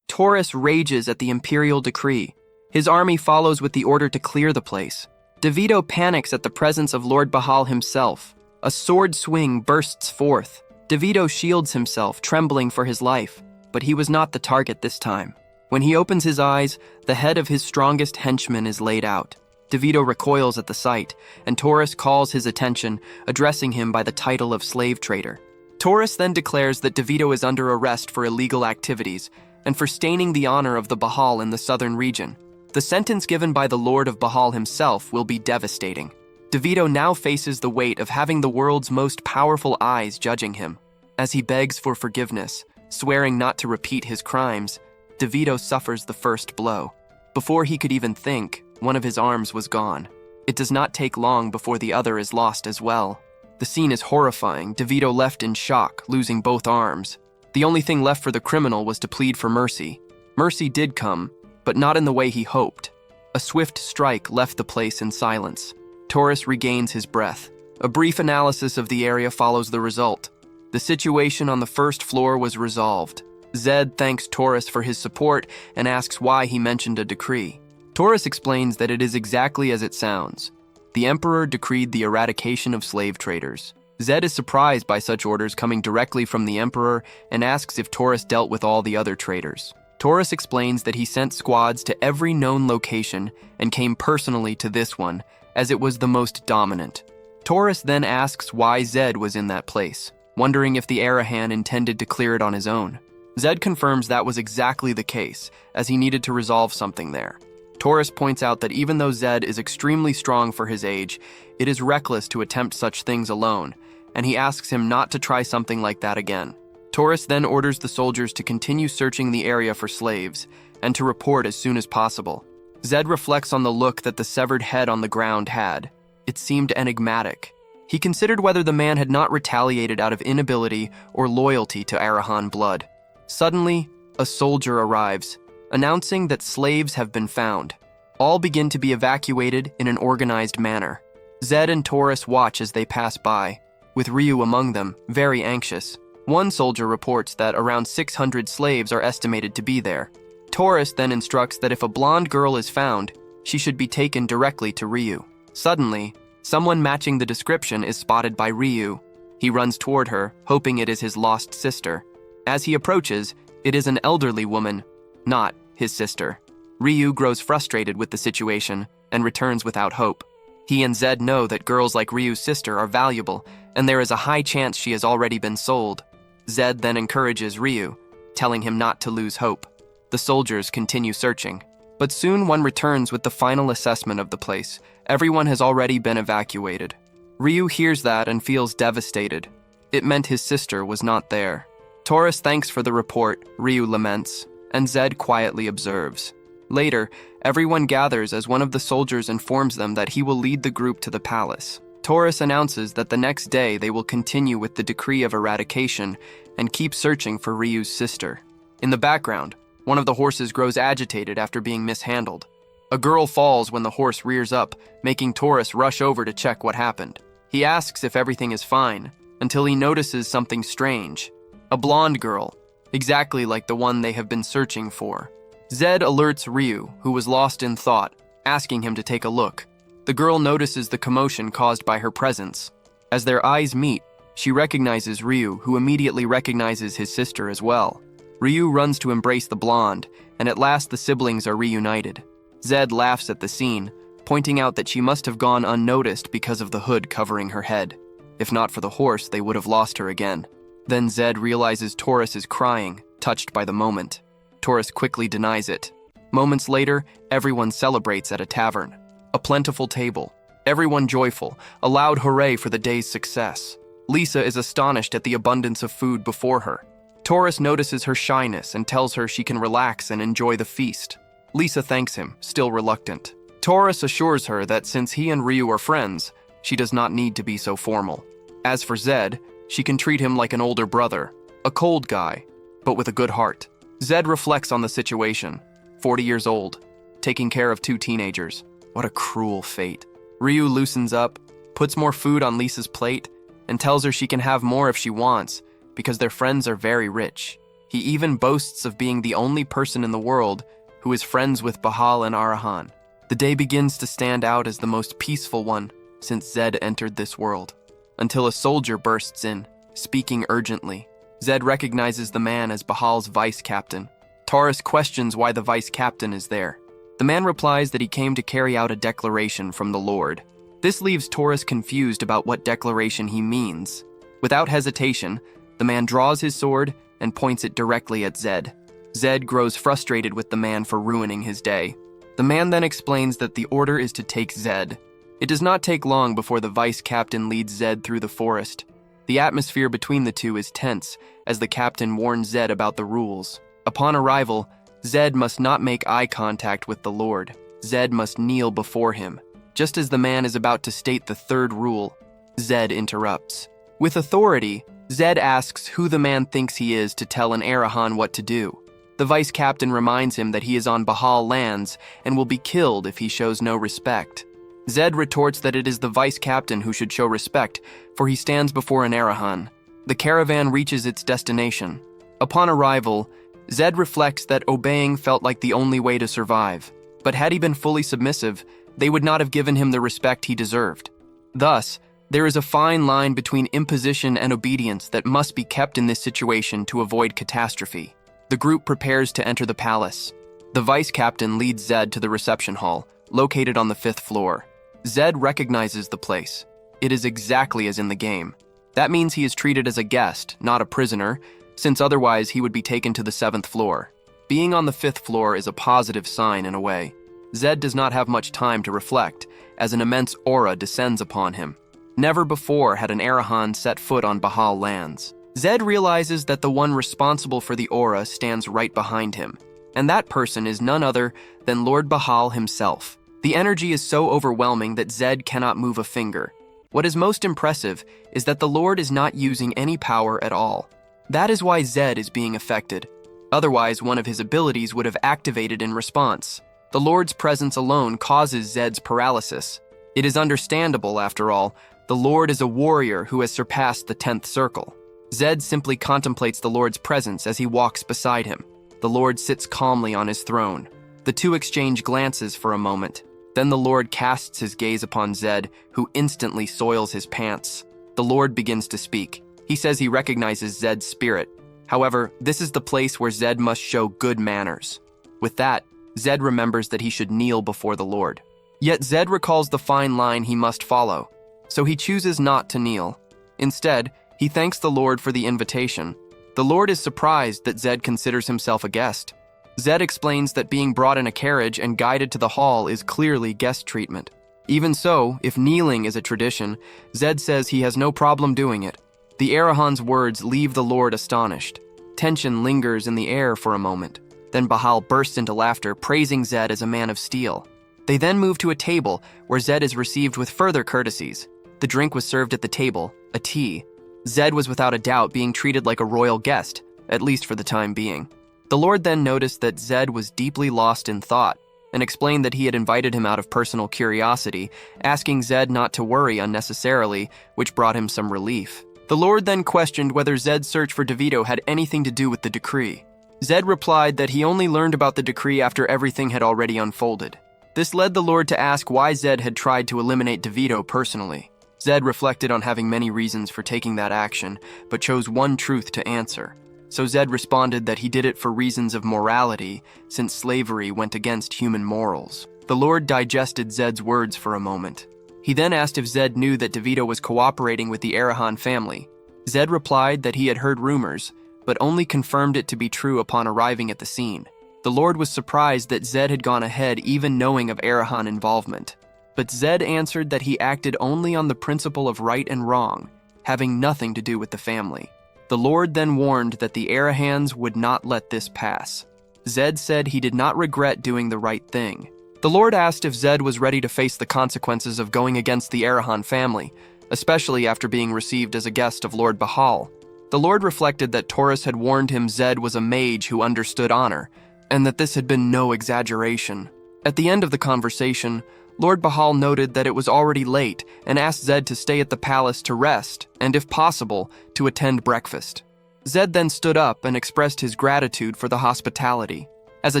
A: Taurus rages at the imperial decree. His army follows with the order to clear the place. DeVito panics at the presence of Lord Bahal himself. A sword swing bursts forth. DeVito shields himself, trembling for his life. But he was not the target this time. When he opens his eyes, the head of his strongest henchman is laid out. DeVito recoils at the sight, and Taurus calls his attention, addressing him by the title of slave trader. Taurus then declares that DeVito is under arrest for illegal activities and for staining the honor of the Bahal in the southern region. The sentence given by the Lord of Bahal himself will be devastating. DeVito now faces the weight of having the world's most powerful eyes judging him. As he begs for forgiveness, swearing not to repeat his crimes, DeVito suffers the first blow. Before he could even think, one of his arms was gone. It does not take long before the other is lost as well. The scene is horrifying. DeVito left in shock, losing both arms. The only thing left for the criminal was to plead for mercy. Mercy did come, but not in the way he hoped. A swift strike left the place in silence. Taurus regains his breath. A brief analysis of the area follows the result. The situation on the first floor was resolved. Zed thanks Taurus for his support and asks why he mentioned a decree. Taurus explains that it is exactly as it sounds. The Emperor decreed the eradication of slave traders. Zed is surprised by such orders coming directly from the Emperor and asks if Taurus dealt with all the other traders. Taurus explains that he sent squads to every known location and came personally to this one, as it was the most dominant. Taurus then asks why Zed was in that place, wondering if the Arahan intended to clear it on his own. Zed confirms that was exactly the case, as he needed to resolve something there. Taurus points out that even though Zed is extremely strong for his age, it is reckless to attempt such things alone, and he asks him not to try something like that again. Taurus then orders the soldiers to continue searching the area for slaves, and to report as soon as possible. Zed reflects on the look that the severed head on the ground had. It seemed enigmatic. He considered whether the man had not retaliated out of inability or loyalty to Arahan blood. Suddenly, a soldier arrives, announcing that slaves have been found. All begin to be evacuated in an organized manner. Zed and Taurus watch as they pass by, with Ryu among them, very anxious. One soldier reports that around 600 slaves are estimated to be there. Taurus then instructs that if a blonde girl is found, she should be taken directly to Ryu. Suddenly, someone matching the description is spotted by Ryu. He runs toward her, hoping it is his lost sister. As he approaches, it is an elderly woman, not his sister. Ryu grows frustrated with the situation and returns without hope. He and Zed know that girls like Ryu's sister are valuable, and there is a high chance she has already been sold. Zed then encourages Ryu, telling him not to lose hope. The soldiers continue searching, but soon one returns with the final assessment of the place. Everyone has already been evacuated. Ryu hears that and feels devastated. It meant his sister was not there. Taurus thanks for the report, Ryu laments, and Zed quietly observes. Later, everyone gathers as one of the soldiers informs them that he will lead the group to the palace. Taurus announces that the next day they will continue with the decree of eradication and keep searching for Ryu's sister. In the background, one of the horses grows agitated after being mishandled. A girl falls when the horse rears up, making Taurus rush over to check what happened. He asks if everything is fine, until he notices something strange. A blonde girl, exactly like the one they have been searching for. Zed alerts Ryu, who was lost in thought, asking him to take a look. The girl notices the commotion caused by her presence. As their eyes meet, she recognizes Ryu, who immediately recognizes his sister as well. Ryu runs to embrace the blonde, and at last the siblings are reunited. Zed laughs at the scene, pointing out that she must have gone unnoticed because of the hood covering her head. If not for the horse, they would have lost her again. Then Zed realizes Taurus is crying, touched by the moment. Taurus quickly denies it. Moments later, everyone celebrates at a tavern. A plentiful table. Everyone joyful, a loud hooray for the day's success. Lisa is astonished at the abundance of food before her. Taurus notices her shyness and tells her she can relax and enjoy the feast. Lisa thanks him, still reluctant. Taurus assures her that since he and Ryu are friends, she does not need to be so formal. As for Zed, she can treat him like an older brother, a cold guy, but with a good heart. Zed reflects on the situation, 40 years old, taking care of two teenagers. What a cruel fate. Ryu loosens up, puts more food on Lisa's plate, and tells her she can have more if she wants, because their friends are very rich. He even boasts of being the only person in the world who is friends with Bahal and Arahan. The day begins to stand out as the most peaceful one since Zed entered this world, until a soldier bursts in, speaking urgently. Zed recognizes the man as Bahal's vice captain. Taurus questions why the vice captain is there. The man replies that he came to carry out a declaration from the Lord. This leaves Taurus confused about what declaration he means. Without hesitation, the man draws his sword and points it directly at Zed. Zed grows frustrated with the man for ruining his day. The man then explains that the order is to take Zed. It does not take long before the vice captain leads Zed through the forest. The atmosphere between the two is tense as the captain warns Zed about the rules. Upon arrival, Zed must not make eye contact with the Lord. Zed must kneel before him. Just as the man is about to state the third rule, Zed interrupts. With authority, Zed asks who the man thinks he is to tell an Arahan what to do. The vice captain reminds him that he is on Bahal lands and will be killed if he shows no respect. Zed retorts that it is the vice captain who should show respect, for he stands before an Arahan. The caravan reaches its destination. Upon arrival, Zed reflects that obeying felt like the only way to survive. But had he been fully submissive, they would not have given him the respect he deserved. Thus, there is a fine line between imposition and obedience that must be kept in this situation to avoid catastrophe. The group prepares to enter the palace. The vice captain leads Zed to the reception hall, located on the 5th floor. Zed recognizes the place. It is exactly as in the game. That means he is treated as a guest, not a prisoner, since otherwise he would be taken to the 7th floor. Being on the 5th floor is a positive sign in a way. Zed does not have much time to reflect, as an immense aura descends upon him. Never before had an Arahan set foot on Bahal lands. Zed realizes that the one responsible for the aura stands right behind him, and that person is none other than Lord Bahal himself. The energy is so overwhelming that Zed cannot move a finger. What is most impressive is that the Lord is not using any power at all. That is why Zed is being affected. Otherwise, one of his abilities would have activated in response. The Lord's presence alone causes Zed's paralysis. It is understandable, after all. The Lord is a warrior who has surpassed the 10th circle. Zed simply contemplates the Lord's presence as he walks beside him. The Lord sits calmly on his throne. The two exchange glances for a moment. Then the Lord casts his gaze upon Zed, who instantly soils his pants. The Lord begins to speak. He says he recognizes Zed's spirit. However, this is the place where Zed must show good manners. With that, Zed remembers that he should kneel before the Lord. Yet Zed recalls the fine line he must follow, so he chooses not to kneel. Instead, he thanks the Lord for the invitation. The Lord is surprised that Zed considers himself a guest. Zed explains that being brought in a carriage and guided to the hall is clearly guest treatment. Even so, if kneeling is a tradition, Zed says he has no problem doing it. The Arahan's words leave the Lord astonished. Tension lingers in the air for a moment. Then Bahal bursts into laughter, praising Zed as a man of steel. They then move to a table, where Zed is received with further courtesies. The drink was served at the table, a tea. Zed was without a doubt being treated like a royal guest, at least for the time being. The Lord then noticed that Zed was deeply lost in thought, and explained that he had invited him out of personal curiosity, asking Zed not to worry unnecessarily, which brought him some relief. The Lord then questioned whether Zed's search for DeVito had anything to do with the decree. Zed replied that he only learned about the decree after everything had already unfolded. This led the Lord to ask why Zed had tried to eliminate DeVito personally. Zed reflected on having many reasons for taking that action, but chose one truth to answer. So Zed responded that he did it for reasons of morality, since slavery went against human morals. The Lord digested Zed's words for a moment. He then asked if Zed knew that DeVito was cooperating with the Arahan family. Zed replied that he had heard rumors, but only confirmed it to be true upon arriving at the scene. The Lord was surprised that Zed had gone ahead even knowing of Arahan involvement. But Zed answered that he acted only on the principle of right and wrong, having nothing to do with the family. The Lord then warned that the Arahans would not let this pass. Zed said he did not regret doing the right thing. The Lord asked if Zed was ready to face the consequences of going against the Arahan family, especially after being received as a guest of Lord Bahal. The Lord reflected that Taurus had warned him Zed was a mage who understood honor, and that this had been no exaggeration. At the end of the conversation, Lord Bahal noted that it was already late and asked Zed to stay at the palace to rest and, if possible, to attend breakfast. Zed then stood up and expressed his gratitude for the hospitality. As a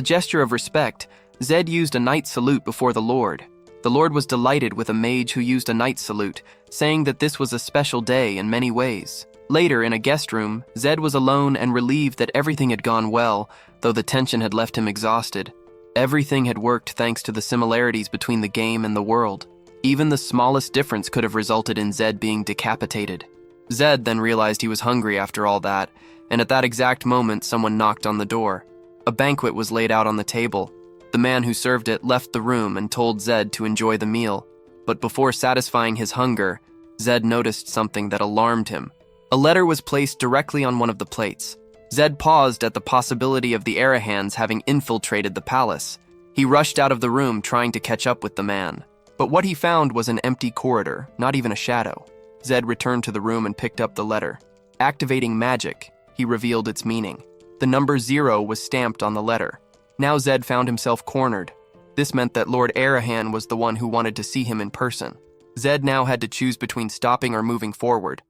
A: gesture of respect, Zed used a knight salute before the Lord. The Lord was delighted with a mage who used a knight salute, saying that this was a special day in many ways. Later, in a guest room, Zed was alone and relieved that everything had gone well, though the tension had left him exhausted. Everything had worked thanks to the similarities between the game and the world. Even the smallest difference could have resulted in Zed being decapitated. Zed then realized he was hungry after all that, and at that exact moment someone knocked on the door. A banquet was laid out on the table. The man who served it left the room and told Zed to enjoy the meal. But before satisfying his hunger, Zed noticed something that alarmed him. A letter was placed directly on one of the plates. Zed paused at the possibility of the Arahans having infiltrated the palace. He rushed out of the room trying to catch up with the man. But what he found was an empty corridor, not even a shadow. Zed returned to the room and picked up the letter. Activating magic, he revealed its meaning. The number 0 was stamped on the letter. Now Zed found himself cornered. This meant that Lord Arahan was the one who wanted to see him in person. Zed now had to choose between stopping or moving forward.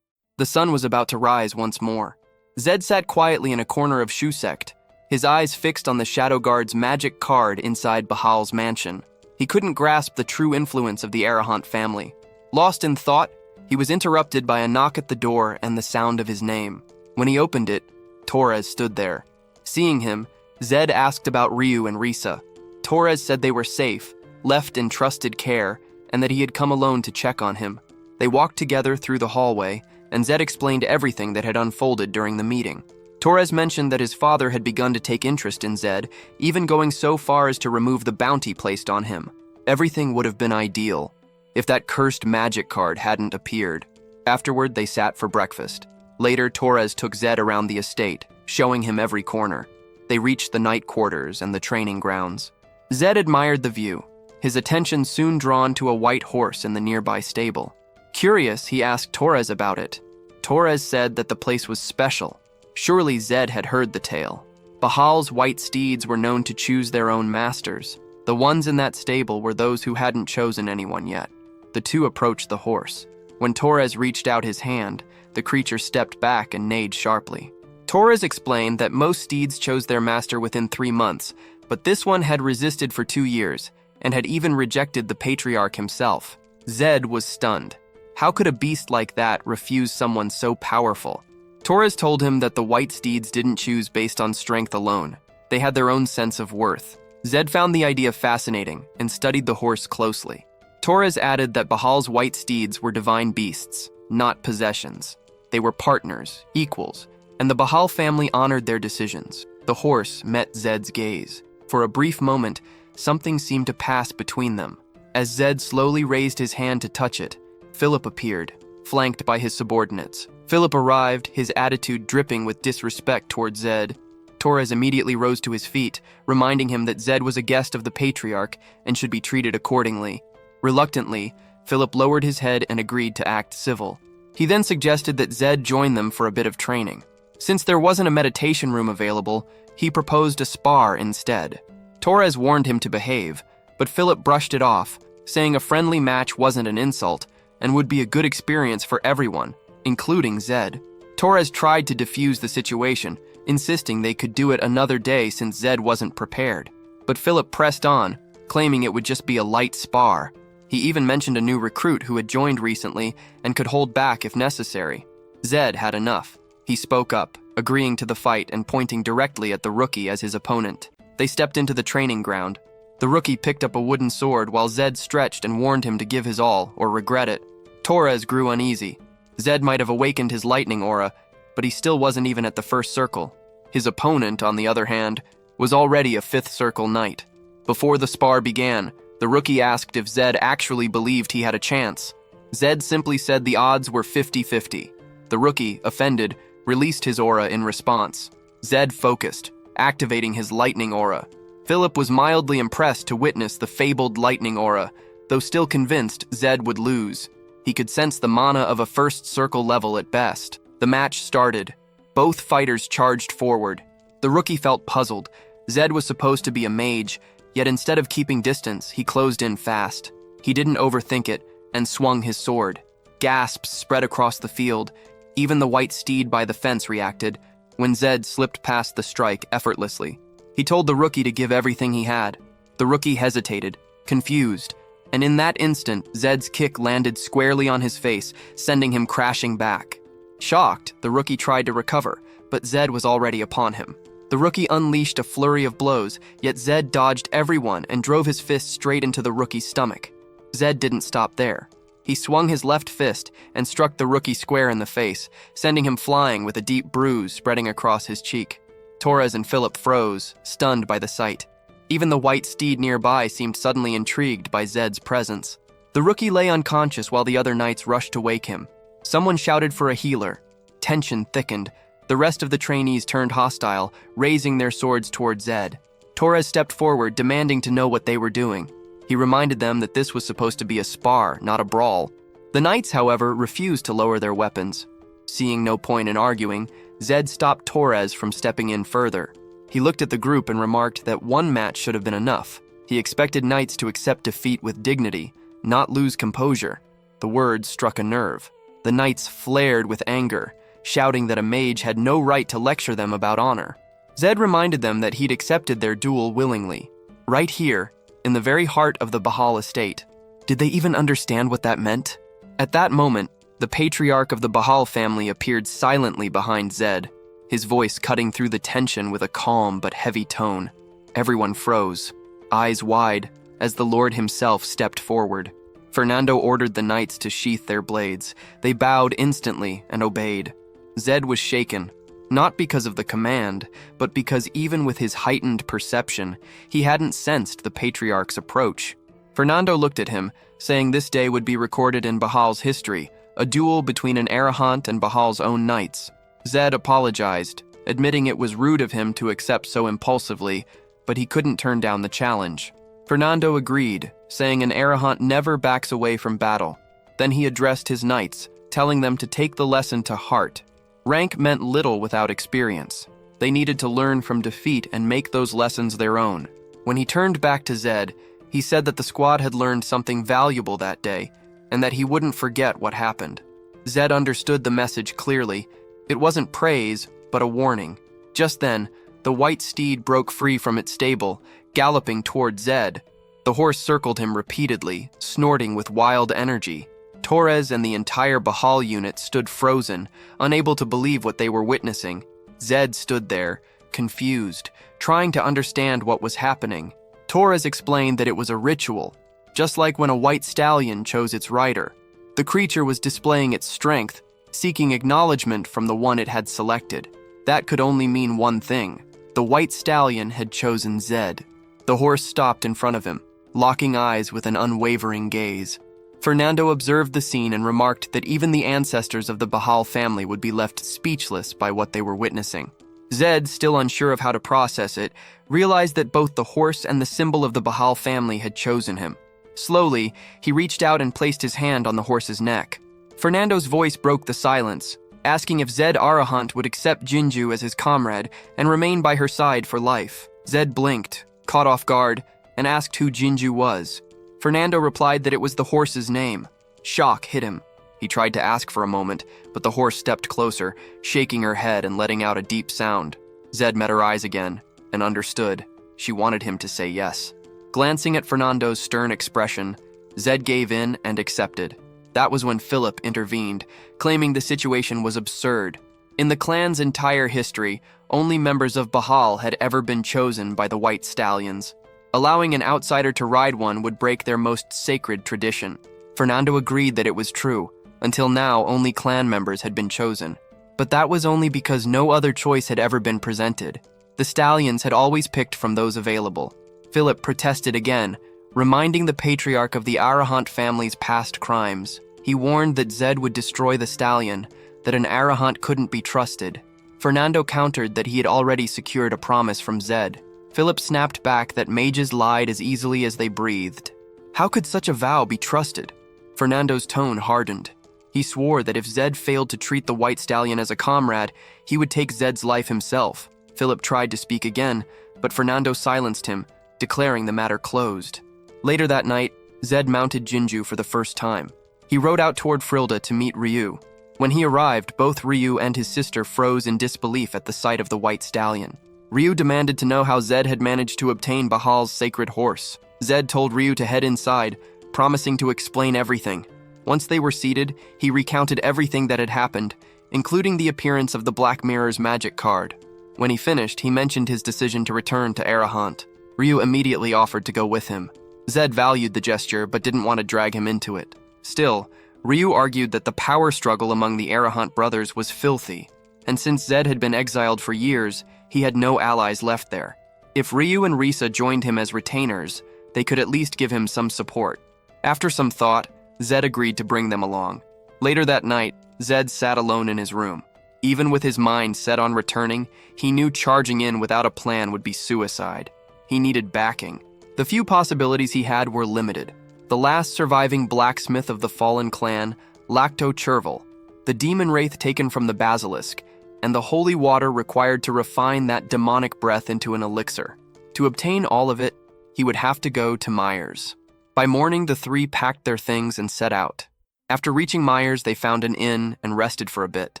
A: The sun was about to rise once more. Zed sat quietly in a corner of Shounen, his eyes fixed on the Shadow Guard's magic card inside Bahal's mansion. He couldn't grasp the true influence of the Arahan family. Lost in thought, he was interrupted by a knock at the door and the sound of his name. When he opened it, Torres stood there. Seeing him, Zed asked about Ryu and Risa. Torres said they were safe, left in trusted care, and that he had come alone to check on him. They walked together through the hallway, and Zed explained everything that had unfolded during the meeting. Torres mentioned that his father had begun to take interest in Zed, even going so far as to remove the bounty placed on him. Everything would have been ideal if that cursed magic card hadn't appeared. Afterward, they sat for breakfast. Later, Torres took Zed around the estate, showing him every corner. They reached the night quarters and the training grounds. Zed admired the view, his attention soon drawn to a white horse in the nearby stable. Curious, he asked Torres about it. Torres said that the place was special. Surely Zed had heard the tale. Bahal's white steeds were known to choose their own masters. The ones in that stable were those who hadn't chosen anyone yet. The two approached the horse. When Torres reached out his hand, the creature stepped back and neighed sharply. Torres explained that most steeds chose their master within 3 months, but this one had resisted for 2 years and had even rejected the patriarch himself. Zed was stunned. How could a beast like that refuse someone so powerful? Torres told him that the white steeds didn't choose based on strength alone. They had their own sense of worth. Zed found the idea fascinating and studied the horse closely. Torres added that Bahal's white steeds were divine beasts, not possessions. They were partners, equals, and the Bahal family honored their decisions. The horse met Zed's gaze. For a brief moment, something seemed to pass between them. As Zed slowly raised his hand to touch it, Philip appeared, flanked by his subordinates. Philip arrived, his attitude dripping with disrespect toward Zed. Torres immediately rose to his feet, reminding him that Zed was a guest of the patriarch and should be treated accordingly. Reluctantly, Philip lowered his head and agreed to act civil. He then suggested that Zed join them for a bit of training. Since there wasn't a meditation room available, he proposed a spar instead. Torres warned him to behave, but Philip brushed it off, saying a friendly match wasn't an insult and would be a good experience for everyone, including Zed. Torres tried to defuse the situation, insisting they could do it another day since Zed wasn't prepared. But Philip pressed on, claiming it would just be a light spar. He even mentioned a new recruit who had joined recently and could hold back if necessary. Zed had enough. He spoke up, agreeing to the fight and pointing directly at the rookie as his opponent. They stepped into the training ground. The rookie picked up a wooden sword while Zed stretched and warned him to give his all or regret it. Torres grew uneasy. Zed might have awakened his lightning aura, but he still wasn't even at the first circle. His opponent, on the other hand, was already a 5th circle knight. Before the spar began, the rookie asked if Zed actually believed he had a chance. Zed simply said the odds were 50-50. The rookie, offended, released his aura in response. Zed focused, activating his lightning aura. Philip was mildly impressed to witness the fabled lightning aura, though still convinced Zed would lose. He could sense the mana of a 1st circle level at best. The match started. Both fighters charged forward. The rookie felt puzzled. Zed was supposed to be a mage, yet instead of keeping distance, he closed in fast. He didn't overthink it and swung his sword. Gasps spread across the field. Even the white steed by the fence reacted when Zed slipped past the strike effortlessly. He told the rookie to give everything he had. The rookie hesitated, confused, and in that instant, Zed's kick landed squarely on his face, sending him crashing back. Shocked, the rookie tried to recover, but Zed was already upon him. The rookie unleashed a flurry of blows, yet Zed dodged everyone and drove his fist straight into the rookie's stomach. Zed didn't stop there. He swung his left fist and struck the rookie square in the face, sending him flying with a deep bruise spreading across his cheek. Torres and Philip froze, stunned by the sight. Even the white steed nearby seemed suddenly intrigued by Zed's presence. The rookie lay unconscious while the other knights rushed to wake him. Someone shouted for a healer. Tension thickened. The rest of the trainees turned hostile, raising their swords toward Zed. Torres stepped forward, demanding to know what they were doing. He reminded them that this was supposed to be a spar, not a brawl. The knights, however, refused to lower their weapons. Seeing no point in arguing, Zed stopped Torres from stepping in further. He looked at the group and remarked that one match should have been enough. He expected knights to accept defeat with dignity, not lose composure. The words struck a nerve. The knights flared with anger, shouting that a mage had no right to lecture them about honor. Zed reminded them that he'd accepted their duel willingly. Right here, in the very heart of the Bahal estate. Did they even understand what that meant? At that moment, the patriarch of the Bahal family appeared silently behind Zed, his voice cutting through the tension with a calm but heavy tone. Everyone froze, eyes wide, as the Lord himself stepped forward. Fernando ordered the knights to sheath their blades. They bowed instantly and obeyed. Zed was shaken, not because of the command, but because even with his heightened perception, he hadn't sensed the patriarch's approach. Fernando looked at him, saying this day would be recorded in Bahal's history, a duel between an Arahant and Bahal's own knights. Zed apologized, admitting it was rude of him to accept so impulsively, but he couldn't turn down the challenge. Fernando agreed, saying an Arahant never backs away from battle. Then he addressed his knights, telling them to take the lesson to heart. Rank meant little without experience. They needed to learn from defeat and make those lessons their own. When he turned back to Zed, he said that the squad had learned something valuable that day, and that he wouldn't forget what happened. Zed understood the message clearly. It wasn't praise, but a warning. Just then, the white steed broke free from its stable, galloping toward Zed. The horse circled him repeatedly, snorting with wild energy. Torres and the entire Bahal unit stood frozen, unable to believe what they were witnessing. Zed stood there, confused, trying to understand what was happening. Torres explained that it was a ritual, just like when a white stallion chose its rider. The creature was displaying its strength, seeking acknowledgement from the one it had selected. That could only mean one thing. The white stallion had chosen Zed. The horse stopped in front of him, locking eyes with an unwavering gaze. Fernando observed the scene and remarked that even the ancestors of the Bahal family would be left speechless by what they were witnessing. Zed, still unsure of how to process it, realized that both the horse and the symbol of the Bahal family had chosen him. Slowly, he reached out and placed his hand on the horse's neck. Fernando's voice broke the silence, asking if Zed Arahant would accept Jinju as his comrade and remain by her side for life. Zed blinked, caught off guard, and asked who Jinju was. Fernando replied that it was the horse's name. Shock hit him. He tried to ask for a moment, but the horse stepped closer, shaking her head and letting out a deep sound. Zed met her eyes again and understood. She wanted him to say yes. Glancing at Fernando's stern expression, Zed gave in and accepted. That was when Philip intervened, claiming the situation was absurd. In the clan's entire history, only members of Bahal had ever been chosen by the white stallions. Allowing an outsider to ride one would break their most sacred tradition. Fernando agreed that it was true. Until now, only clan members had been chosen. But that was only because no other choice had ever been presented. The stallions had always picked from those available. Philip protested again, reminding the patriarch of the Arahant family's past crimes. He warned that Zed would destroy the stallion, that an Arahant couldn't be trusted. Fernando countered that he had already secured a promise from Zed. Philip snapped back that mages lied as easily as they breathed. How could such a vow be trusted? Fernando's tone hardened. He swore that if Zed failed to treat the white stallion as a comrade, he would take Zed's life himself. Philip tried to speak again, but Fernando silenced him, declaring the matter closed. Later that night, Zed mounted Jinju for the first time. He rode out toward Frilda to meet Ryu. When he arrived, both Ryu and his sister froze in disbelief at the sight of the white stallion. Ryu demanded to know how Zed had managed to obtain Bahal's sacred horse. Zed told Ryu to head inside, promising to explain everything. Once they were seated, he recounted everything that had happened, including the appearance of the Black Mirror's magic card. When he finished, he mentioned his decision to return to Arahant. Ryu immediately offered to go with him. Zed valued the gesture but didn't want to drag him into it. Still, Ryu argued that the power struggle among the Arahant brothers was filthy, and since Zed had been exiled for years, he had no allies left there. If Ryu and Risa joined him as retainers, they could at least give him some support. After some thought, Zed agreed to bring them along. Later that night, Zed sat alone in his room. Even with his mind set on returning, he knew charging in without a plan would be suicide. He needed backing. The few possibilities he had were limited. The last surviving blacksmith of the fallen clan, Lacto Cherval, the demon wraith taken from the basilisk, and the holy water required to refine that demonic breath into an elixir. To obtain all of it, he would have to go to Myers. By morning, the three packed their things and set out. After reaching Myers, they found an inn and rested for a bit.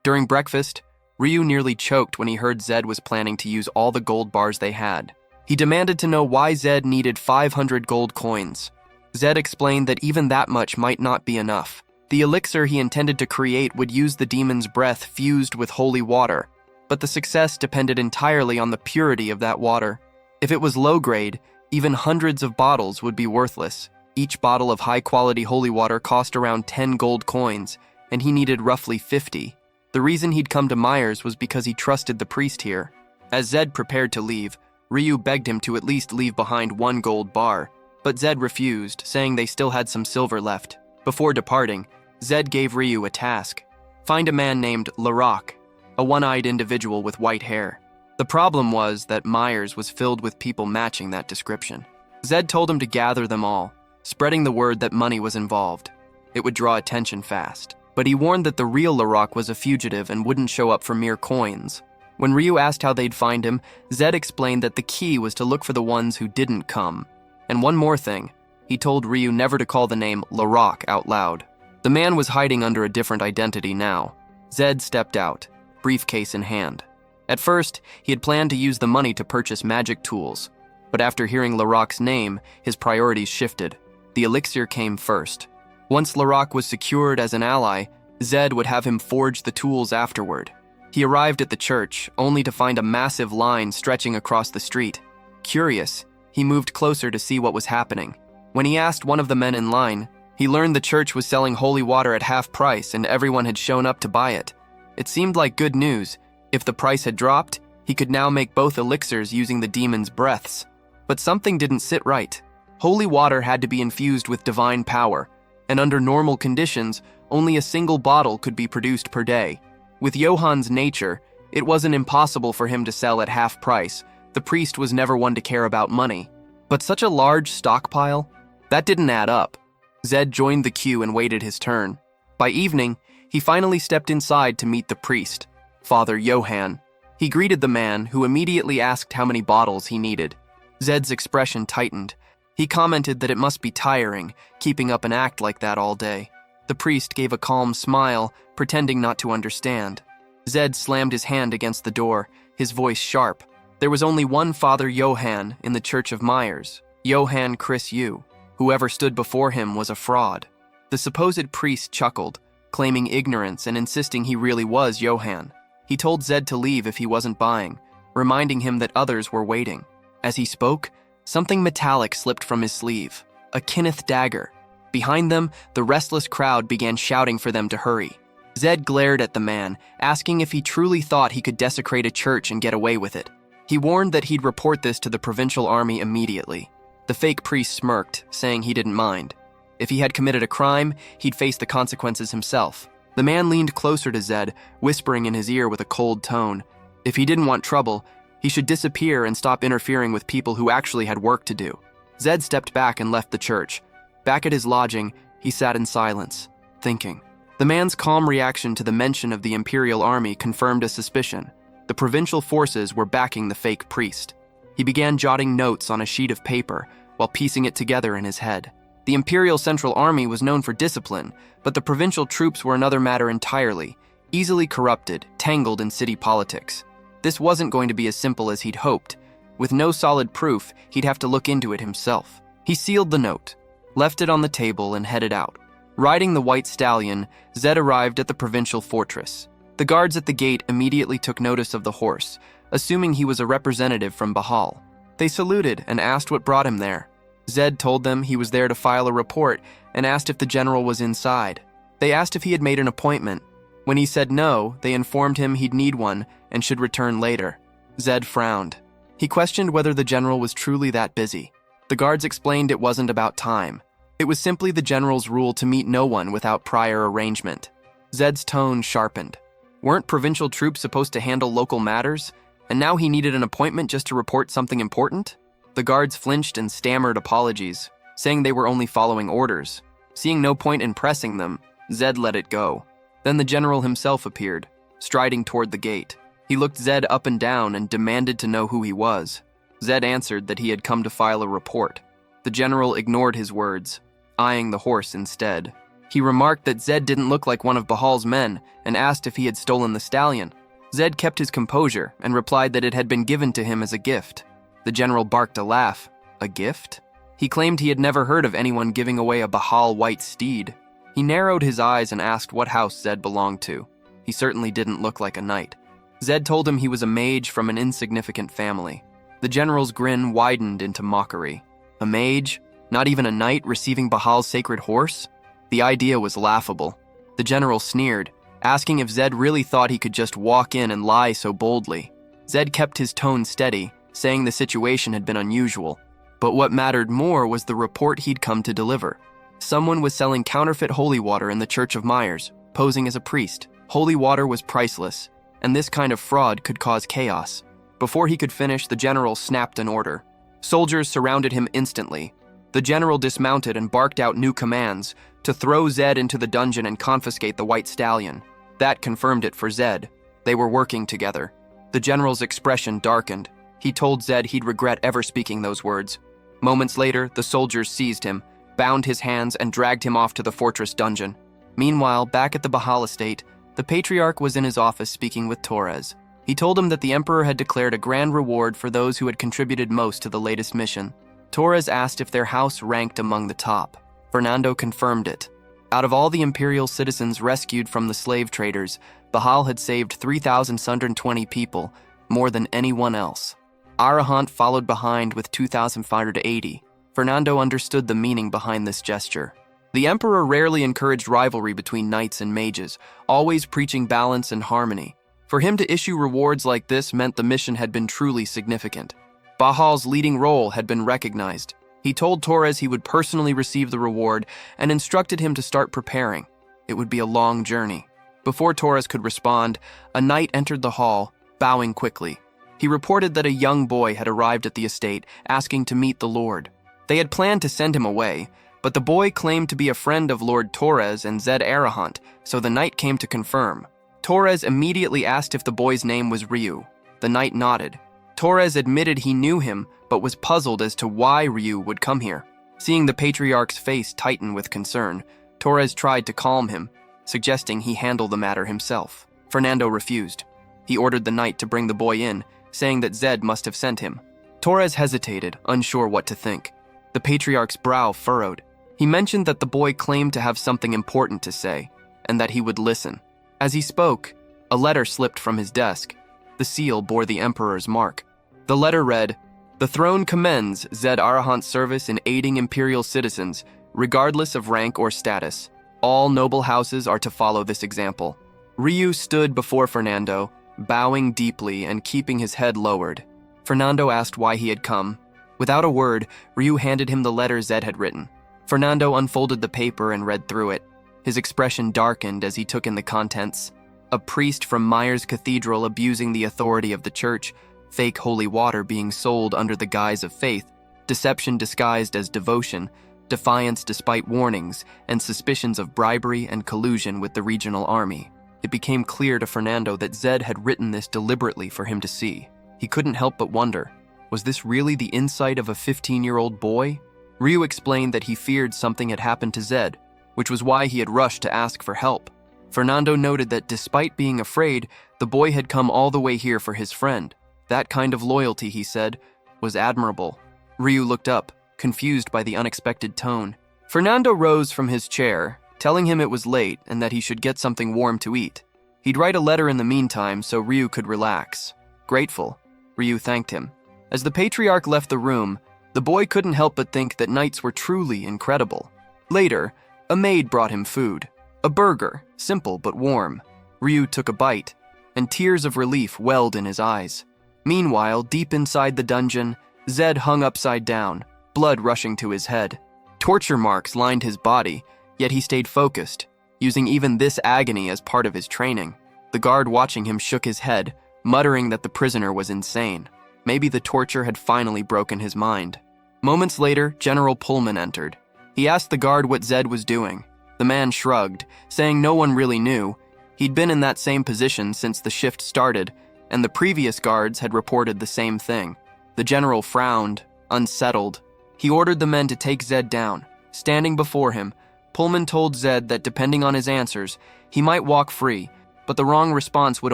A: During breakfast, Ryu nearly choked when he heard Zed was planning to use all the gold bars they had. He demanded to know why Zed needed 500 gold coins. Zed explained that even that much might not be enough. The elixir he intended to create would use the demon's breath fused with holy water, but the success depended entirely on the purity of that water. If it was low grade, even hundreds of bottles would be worthless. Each bottle of high-quality holy water cost around 10 gold coins, and he needed roughly 50. The reason he'd come to Myers was because he trusted the priest here. As Zed prepared to leave, Ryu begged him to at least leave behind 1 gold bar, but Zed refused, saying they still had some silver left. Before departing, Zed gave Ryu a task. Find a man named Larock, a one-eyed individual with white hair. The problem was that Myers was filled with people matching that description. Zed told him to gather them all, spreading the word that money was involved. It would draw attention fast. But he warned that the real Larok was a fugitive and wouldn't show up for mere coins. When Ryu asked how they'd find him, Zed explained that the key was to look for the ones who didn't come. And one more thing, he told Ryu never to call the name Larok out loud. The man was hiding under a different identity now. Zed stepped out, briefcase in hand. At first, he had planned to use the money to purchase magic tools, but after hearing Larok's name, his priorities shifted. The elixir came first. Once Larok was secured as an ally, Zed would have him forge the tools afterward. He arrived at the church, only to find a massive line stretching across the street. Curious, he moved closer to see what was happening. When he asked one of the men in line, he learned the church was selling holy water at half price and everyone had shown up to buy it. It seemed like good news. If the price had dropped, he could now make both elixirs using the demon's breaths. But something didn't sit right. Holy water had to be infused with divine power, and under normal conditions, only a single bottle could be produced per day. With Johan's nature, it wasn't impossible for him to sell at half price. The priest was never one to care about money. But such a large stockpile? That didn't add up. Zed joined the queue and waited his turn. By evening, he finally stepped inside to meet the priest, Father Johan. He greeted the man, who immediately asked how many bottles he needed. Zed's expression tightened. He commented that it must be tiring, keeping up an act like that all day. The priest gave a calm smile, pretending not to understand. Zed slammed his hand against the door, his voice sharp. There was only one Father Johan in the Church of Myers, Johan Chris Yu. Whoever stood before him was a fraud. The supposed priest chuckled, claiming ignorance and insisting he really was Johan. He told Zed to leave if he wasn't buying, reminding him that others were waiting. As he spoke, something metallic slipped from his sleeve, a Kenneth dagger. Behind them, the restless crowd began shouting for them to hurry. Zed glared at the man, asking if he truly thought he could desecrate a church and get away with it. He warned that he'd report this to the provincial army immediately. The fake priest smirked, saying he didn't mind. If he had committed a crime, he'd face the consequences himself. The man leaned closer to Zed, whispering in his ear with a cold tone. If he didn't want trouble, he should disappear and stop interfering with people who actually had work to do. Zed stepped back and left the church. Back at his lodging, he sat in silence, thinking. The man's calm reaction to the mention of the Imperial Army confirmed a suspicion. The provincial forces were backing the fake priest. He began jotting notes on a sheet of paper while piecing it together in his head. The Imperial Central Army was known for discipline, but the provincial troops were another matter entirely, easily corrupted, tangled in city politics. This wasn't going to be as simple as he'd hoped. With no solid proof, he'd have to look into it himself. He sealed the note, left it on the table, and headed out. Riding the white stallion, Zed arrived at the provincial fortress. The guards at the gate immediately took notice of the horse, assuming he was a representative from Bahal. They saluted and asked what brought him there. Zed told them he was there to file a report and asked if the general was inside. They asked if he had made an appointment. When he said no, they informed him he'd need one and should return later. Zed frowned. He questioned whether the general was truly that busy. The guards explained it wasn't about time. It was simply the general's rule to meet no one without prior arrangement. Zed's tone sharpened. Weren't provincial troops supposed to handle local matters? And now he needed an appointment just to report something important? The guards flinched and stammered apologies, saying they were only following orders. Seeing no point in pressing them, Zed let it go. Then the general himself appeared, striding toward the gate. He looked Zed up and down and demanded to know who he was. Zed answered that he had come to file a report. The general ignored his words, eyeing the horse instead. He remarked that Zed didn't look like one of Bahal's men and asked if he had stolen the stallion. Zed kept his composure and replied that it had been given to him as a gift. The general barked a laugh. A gift? He claimed he had never heard of anyone giving away a Bahal white steed. He narrowed his eyes and asked what house Zed belonged to. He certainly didn't look like a knight. Zed told him he was a mage from an insignificant family. The general's grin widened into mockery. A mage? Not even a knight receiving Bahal's sacred horse? The idea was laughable. The general sneered, asking if Zed really thought he could just walk in and lie so boldly. Zed kept his tone steady, saying the situation had been unusual. But what mattered more was the report he'd come to deliver. Someone was selling counterfeit holy water in the Church of Myers, posing as a priest. Holy water was priceless, and this kind of fraud could cause chaos. Before he could finish, the general snapped an order. Soldiers surrounded him instantly. The general dismounted and barked out new commands, to throw Zed into the dungeon and confiscate the white stallion. That confirmed it for Zed. They were working together. The general's expression darkened. He told Zed he'd regret ever speaking those words. Moments later, the soldiers seized him, bound his hands, and dragged him off to the fortress dungeon. Meanwhile, back at the Bajal estate, the patriarch was in his office speaking with Torres. He told him that the emperor had declared a grand reward for those who had contributed most to the latest mission. Torres asked if their house ranked among the top. Fernando confirmed it. Out of all the imperial citizens rescued from the slave traders, Bajal had saved 3,620 people, more than anyone else. Arahant followed behind with 2,580. Fernando understood the meaning behind this gesture. The emperor rarely encouraged rivalry between knights and mages, always preaching balance and harmony. For him to issue rewards like this meant the mission had been truly significant. Bajal's leading role had been recognized. He told Torres he would personally receive the reward and instructed him to start preparing. It would be a long journey. Before Torres could respond, a knight entered the hall, bowing quickly. He reported that a young boy had arrived at the estate, asking to meet the Lord. They had planned to send him away, but the boy claimed to be a friend of Lord Torres and Zed Arahant, so the knight came to confirm. Torres immediately asked if the boy's name was Ryu. The knight nodded. Torres admitted he knew him, but was puzzled as to why Ryu would come here. Seeing the patriarch's face tighten with concern, Torres tried to calm him, suggesting he handle the matter himself. Fernando refused. He ordered the knight to bring the boy in, saying that Zed must have sent him. Torres hesitated, unsure what to think. The patriarch's brow furrowed. He mentioned that the boy claimed to have something important to say, and that he would listen. As he spoke, a letter slipped from his desk. The seal bore the emperor's mark. The letter read, "The throne commends Zed Arahant's service in aiding imperial citizens, regardless of rank or status. All noble houses are to follow this example." Ryu stood before Fernando, bowing deeply and keeping his head lowered. Fernando asked why he had come. Without a word, Ryu handed him the letter Zed had written. Fernando unfolded the paper and read through it. His expression darkened as he took in the contents. A priest from Myers Cathedral abusing the authority of the church, fake holy water being sold under the guise of faith, deception disguised as devotion, defiance despite warnings, and suspicions of bribery and collusion with the regional army. It became clear to Fernando that Zed had written this deliberately for him to see. He couldn't help but wonder, was this really the insight of a 15-year-old boy? Ryu explained that he feared something had happened to Zed, which was why he had rushed to ask for help. Fernando noted that despite being afraid, the boy had come all the way here for his friend. That kind of loyalty, he said, was admirable. Ryu looked up, confused by the unexpected tone. Fernando rose from his chair, telling him it was late and that he should get something warm to eat. He'd write a letter in the meantime so Ryu could relax. Grateful, Ryu thanked him. As the patriarch left the room, the boy couldn't help but think that knights were truly incredible. Later, a maid brought him food. A burger, simple but warm. Ryu took a bite, and tears of relief welled in his eyes. Meanwhile, deep inside the dungeon, Zed hung upside down, blood rushing to his head. Torture marks lined his body, yet he stayed focused, using even this agony as part of his training. The guard watching him shook his head, muttering that the prisoner was insane. Maybe the torture had finally broken his mind. Moments later, General Pullman entered. He asked the guard what Zed was doing. The man shrugged, saying no one really knew. He'd been in that same position since the shift started, and the previous guards had reported the same thing. The general frowned, unsettled. He ordered the men to take Zed down. Standing before him, Pullman told Zed that depending on his answers, he might walk free, but the wrong response would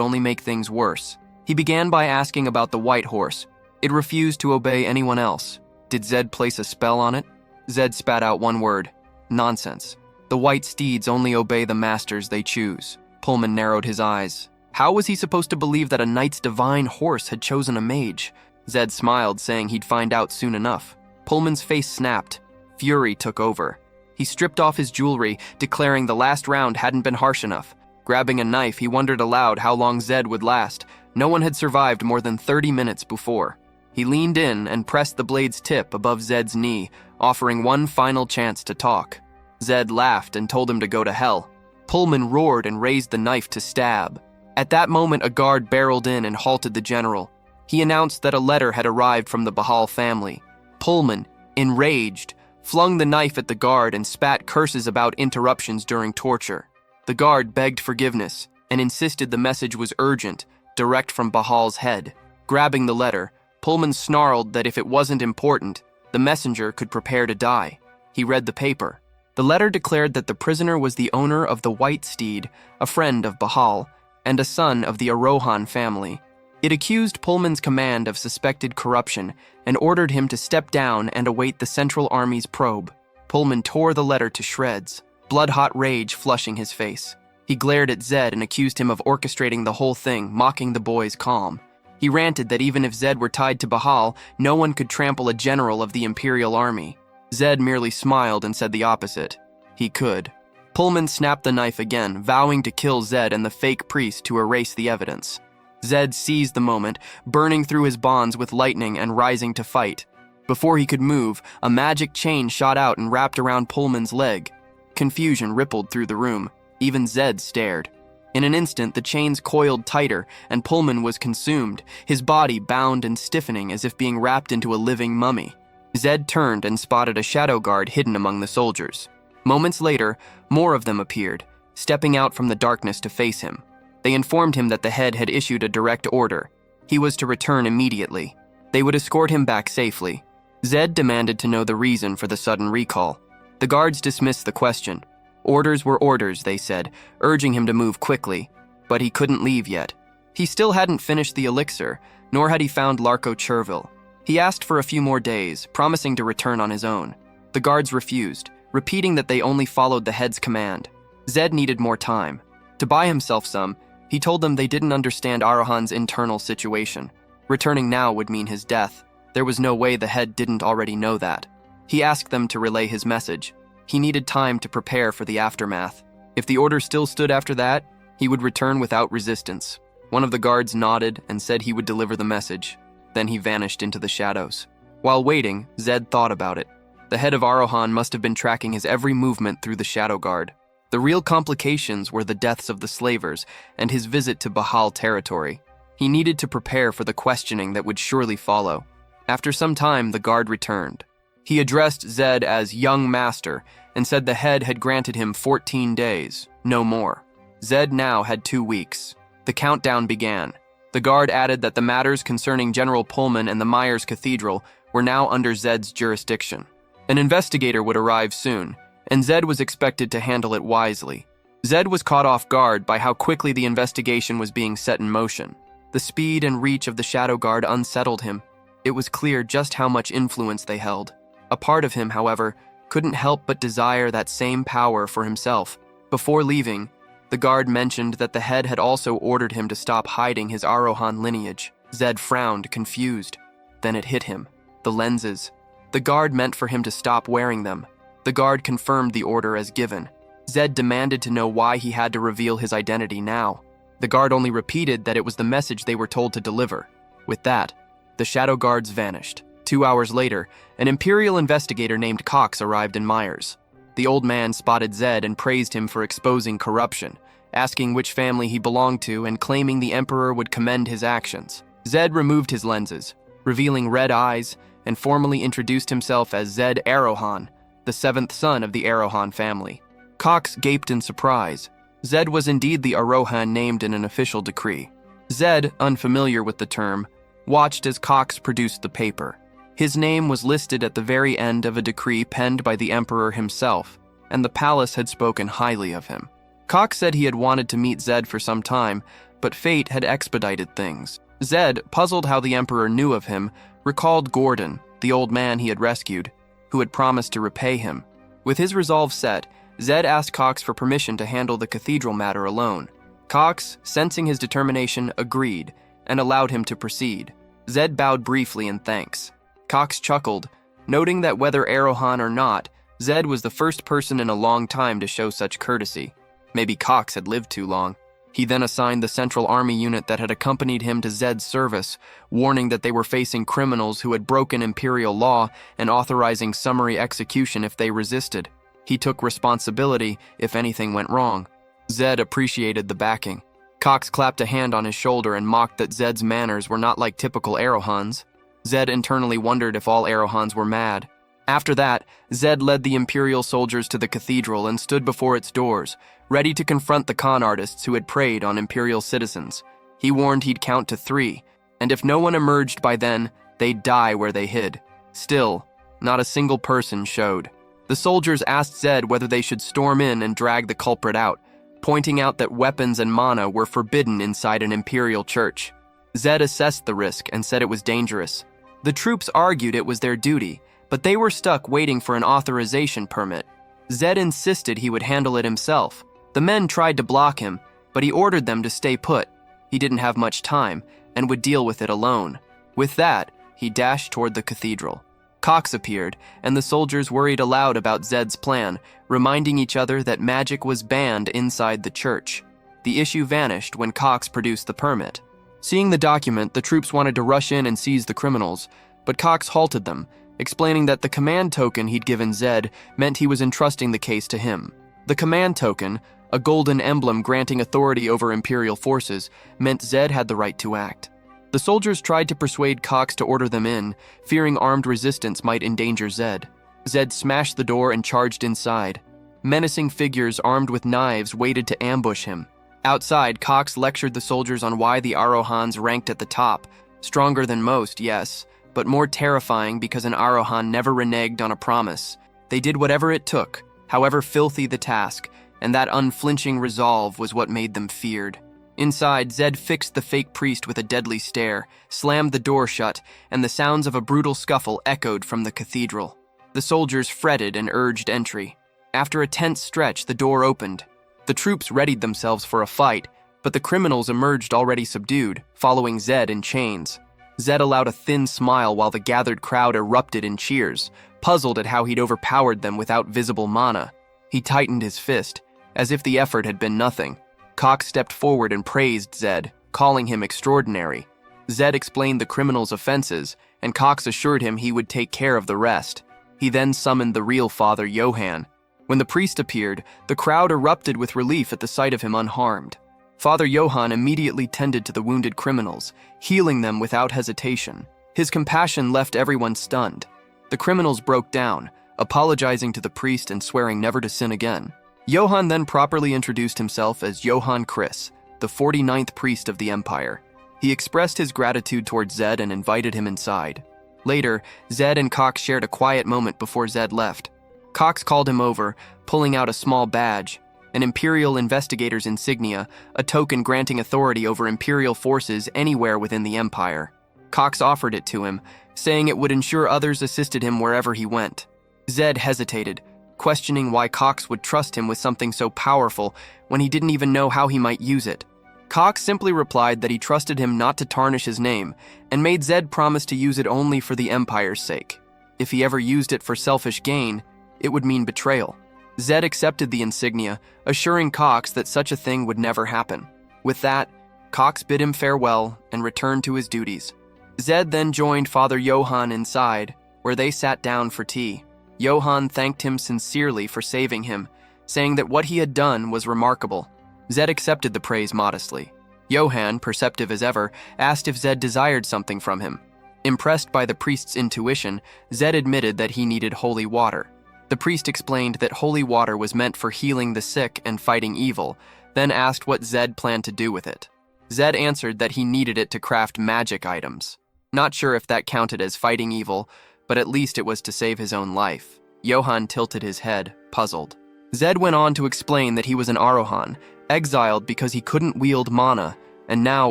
A: only make things worse. He began by asking about the white horse. It refused to obey anyone else. Did Zed place a spell on it? Zed spat out one word: nonsense. The white steeds only obey the masters they choose. Pullman narrowed his eyes. How was he supposed to believe that a knight's divine horse had chosen a mage? Zed smiled, saying he'd find out soon enough. Pullman's face snapped. Fury took over. He stripped off his jewelry, declaring the last round hadn't been harsh enough. Grabbing a knife, he wondered aloud how long Zed would last. No one had survived more than 30 minutes before. He leaned in and pressed the blade's tip above Zed's knee, offering one final chance to talk. Zed laughed and told him to go to hell. Pullman roared and raised the knife to stab. At that moment, a guard barreled in and halted the general. He announced that a letter had arrived from the Bajal family. Pullman, enraged, flung the knife at the guard and spat curses about interruptions during torture. The guard begged forgiveness and insisted the message was urgent, direct from Bahal's head. Grabbing the letter, Pullman snarled that if it wasn't important, the messenger could prepare to die. He read the paper. The letter declared that the prisoner was the owner of the White Steed, a friend of Bahal, and a son of the Arohan family. It accused Pullman's command of suspected corruption and ordered him to step down and await the Central Army's probe. Pullman tore the letter to shreds, blood-hot rage flushing his face. He glared at Zed and accused him of orchestrating the whole thing, mocking the boy's calm. He ranted that even if Zed were tied to Bahal, no one could trample a general of the Imperial Army. Zed merely smiled and said the opposite. He could. Pullman snapped the knife again, vowing to kill Zed and the fake priest to erase the evidence. Zed seized the moment, burning through his bonds with lightning and rising to fight. Before he could move, a magic chain shot out and wrapped around Pullman's leg. Confusion rippled through the room. Even Zed stared. In an instant, the chains coiled tighter, and Pullman was consumed, his body bound and stiffening as if being wrapped into a living mummy. Zed turned and spotted a shadow guard hidden among the soldiers. Moments later, more of them appeared, stepping out from the darkness to face him. They informed him that the head had issued a direct order. He was to return immediately. They would escort him back safely. Zed demanded to know the reason for the sudden recall. The guards dismissed the question. Orders were orders, they said, urging him to move quickly, but he couldn't leave yet. He still hadn't finished the elixir, nor had he found Larko Chervil. He asked for a few more days, promising to return on his own. The guards refused, repeating that they only followed the head's command. Zed needed more time. To buy himself some, he told them they didn't understand Arohan's internal situation. Returning now would mean his death. There was no way the head didn't already know that. He asked them to relay his message. He needed time to prepare for the aftermath. If the order still stood after that, he would return without resistance. One of the guards nodded and said he would deliver the message. Then he vanished into the shadows. While waiting, Zed thought about it. The head of Arohan must have been tracking his every movement through the shadow guard. The real complications were the deaths of the slavers and his visit to Bahal territory. He needed to prepare for the questioning that would surely follow. After some time, the guard returned. He addressed Zed as young master and said the head had granted him 14 days, no more. Zed now had 2 weeks. The countdown began. The guard added that the matters concerning General Pullman and the Myers Cathedral were now under Zed's jurisdiction. An investigator would arrive soon, and Zed was expected to handle it wisely. Zed was caught off guard by how quickly the investigation was being set in motion. The speed and reach of the Shadow Guard unsettled him. It was clear just how much influence they held. A part of him, however, couldn't help but desire that same power for himself. Before leaving, the guard mentioned that the head had also ordered him to stop hiding his Arohan lineage. Zed frowned, confused. Then it hit him. The lenses. The guard meant for him to stop wearing them. The guard confirmed the order as given. Zed demanded to know why he had to reveal his identity now. The guard only repeated that it was the message they were told to deliver. With that, the shadow guards vanished. 2 hours later, an Imperial investigator named Cox arrived in Myers. The old man spotted Zed and praised him for exposing corruption, asking which family he belonged to and claiming the Emperor would commend his actions. Zed removed his lenses, revealing red eyes, and formally introduced himself as Zed Arohan, the 7th son of the Arohan family. Cox gaped in surprise. Zed was indeed the Arohan named in an official decree. Zed, unfamiliar with the term, watched as Cox produced the paper. His name was listed at the very end of a decree penned by the Emperor himself, and the palace had spoken highly of him. Cox said he had wanted to meet Zed for some time, but fate had expedited things. Zed, puzzled how the Emperor knew of him, recalled Gordon, the old man he had rescued, who had promised to repay him. With his resolve set, Zed asked Cox for permission to handle the cathedral matter alone. Cox, sensing his determination, agreed, and allowed him to proceed. Zed bowed briefly in thanks. Cox chuckled, noting that whether Arohan or not, Zed was the first person in a long time to show such courtesy. Maybe Cox had lived too long. He then assigned the Central Army unit that had accompanied him to Zed's service, warning that they were facing criminals who had broken imperial law and authorizing summary execution if they resisted. He took responsibility if anything went wrong. Zed appreciated the backing. Cox clapped a hand on his shoulder and mocked that Zed's manners were not like typical Arohans. Zed internally wondered if all Arohans were mad. After that, Zed led the Imperial soldiers to the cathedral and stood before its doors, ready to confront the con artists who had preyed on Imperial citizens. He warned he'd count to 3, and if no one emerged by then, they'd die where they hid. Still, not a single person showed. The soldiers asked Zed whether they should storm in and drag the culprit out, pointing out that weapons and mana were forbidden inside an Imperial church. Zed assessed the risk and said it was dangerous. The troops argued it was their duty, but they were stuck waiting for an authorization permit. Zed insisted he would handle it himself. The men tried to block him, but he ordered them to stay put. He didn't have much time and would deal with it alone. With that, he dashed toward the cathedral. Cox appeared, and the soldiers worried aloud about Zed's plan, reminding each other that magic was banned inside the church. The issue vanished when Cox produced the permit. Seeing the document, the troops wanted to rush in and seize the criminals, but Cox halted them, explaining that the command token he'd given Zed meant he was entrusting the case to him. The command token, a golden emblem granting authority over Imperial forces, meant Zed had the right to act. The soldiers tried to persuade Cox to order them in, fearing armed resistance might endanger Zed. Zed smashed the door and charged inside. Menacing figures armed with knives waited to ambush him. Outside, Cox lectured the soldiers on why the Arohans ranked at the top. Stronger than most, yes, but more terrifying because an Arohan never reneged on a promise. They did whatever it took, however filthy the task, and that unflinching resolve was what made them feared. Inside, Zed fixed the fake priest with a deadly stare, slammed the door shut, and the sounds of a brutal scuffle echoed from the cathedral. The soldiers fretted and urged entry. After a tense stretch, the door opened. The troops readied themselves for a fight, but the criminals emerged already subdued, following Zed in chains. Zed allowed a thin smile while the gathered crowd erupted in cheers, puzzled at how he'd overpowered them without visible mana. He tightened his fist, as if the effort had been nothing. Cox stepped forward and praised Zed, calling him extraordinary. Zed explained the criminal's offenses, and Cox assured him he would take care of the rest. He then summoned the real Father Johann. When the priest appeared, the crowd erupted with relief at the sight of him unharmed. Father Johann immediately tended to the wounded criminals, healing them without hesitation. His compassion left everyone stunned. The criminals broke down, apologizing to the priest and swearing never to sin again. Johann then properly introduced himself as Johann Chris, the 49th priest of the Empire. He expressed his gratitude towards Zed and invited him inside. Later, Zed and Cox shared a quiet moment before Zed left. Cox called him over, pulling out a small badge, an Imperial investigator's insignia, a token granting authority over Imperial forces anywhere within the Empire. Cox offered it to him, saying it would ensure others assisted him wherever he went. Zed hesitated, questioning why Cox would trust him with something so powerful when he didn't even know how he might use it. Cox simply replied that he trusted him not to tarnish his name, and made Zed promise to use it only for the Empire's sake. If he ever used it for selfish gain, it would mean betrayal. Zed accepted the insignia, assuring Cox that such a thing would never happen. With that, Cox bid him farewell and returned to his duties. Zed then joined Father Johann inside, where they sat down for tea. Johann thanked him sincerely for saving him, saying that what he had done was remarkable. Zed accepted the praise modestly. Johann, perceptive as ever, asked if Zed desired something from him. Impressed by the priest's intuition, Zed admitted that he needed holy water. The priest explained that holy water was meant for healing the sick and fighting evil, then asked what Zed planned to do with it. Zed answered that he needed it to craft magic items. Not sure if that counted as fighting evil, but at least it was to save his own life. Johann tilted his head, puzzled. Zed went on to explain that he was an Arohan, exiled because he couldn't wield mana, and now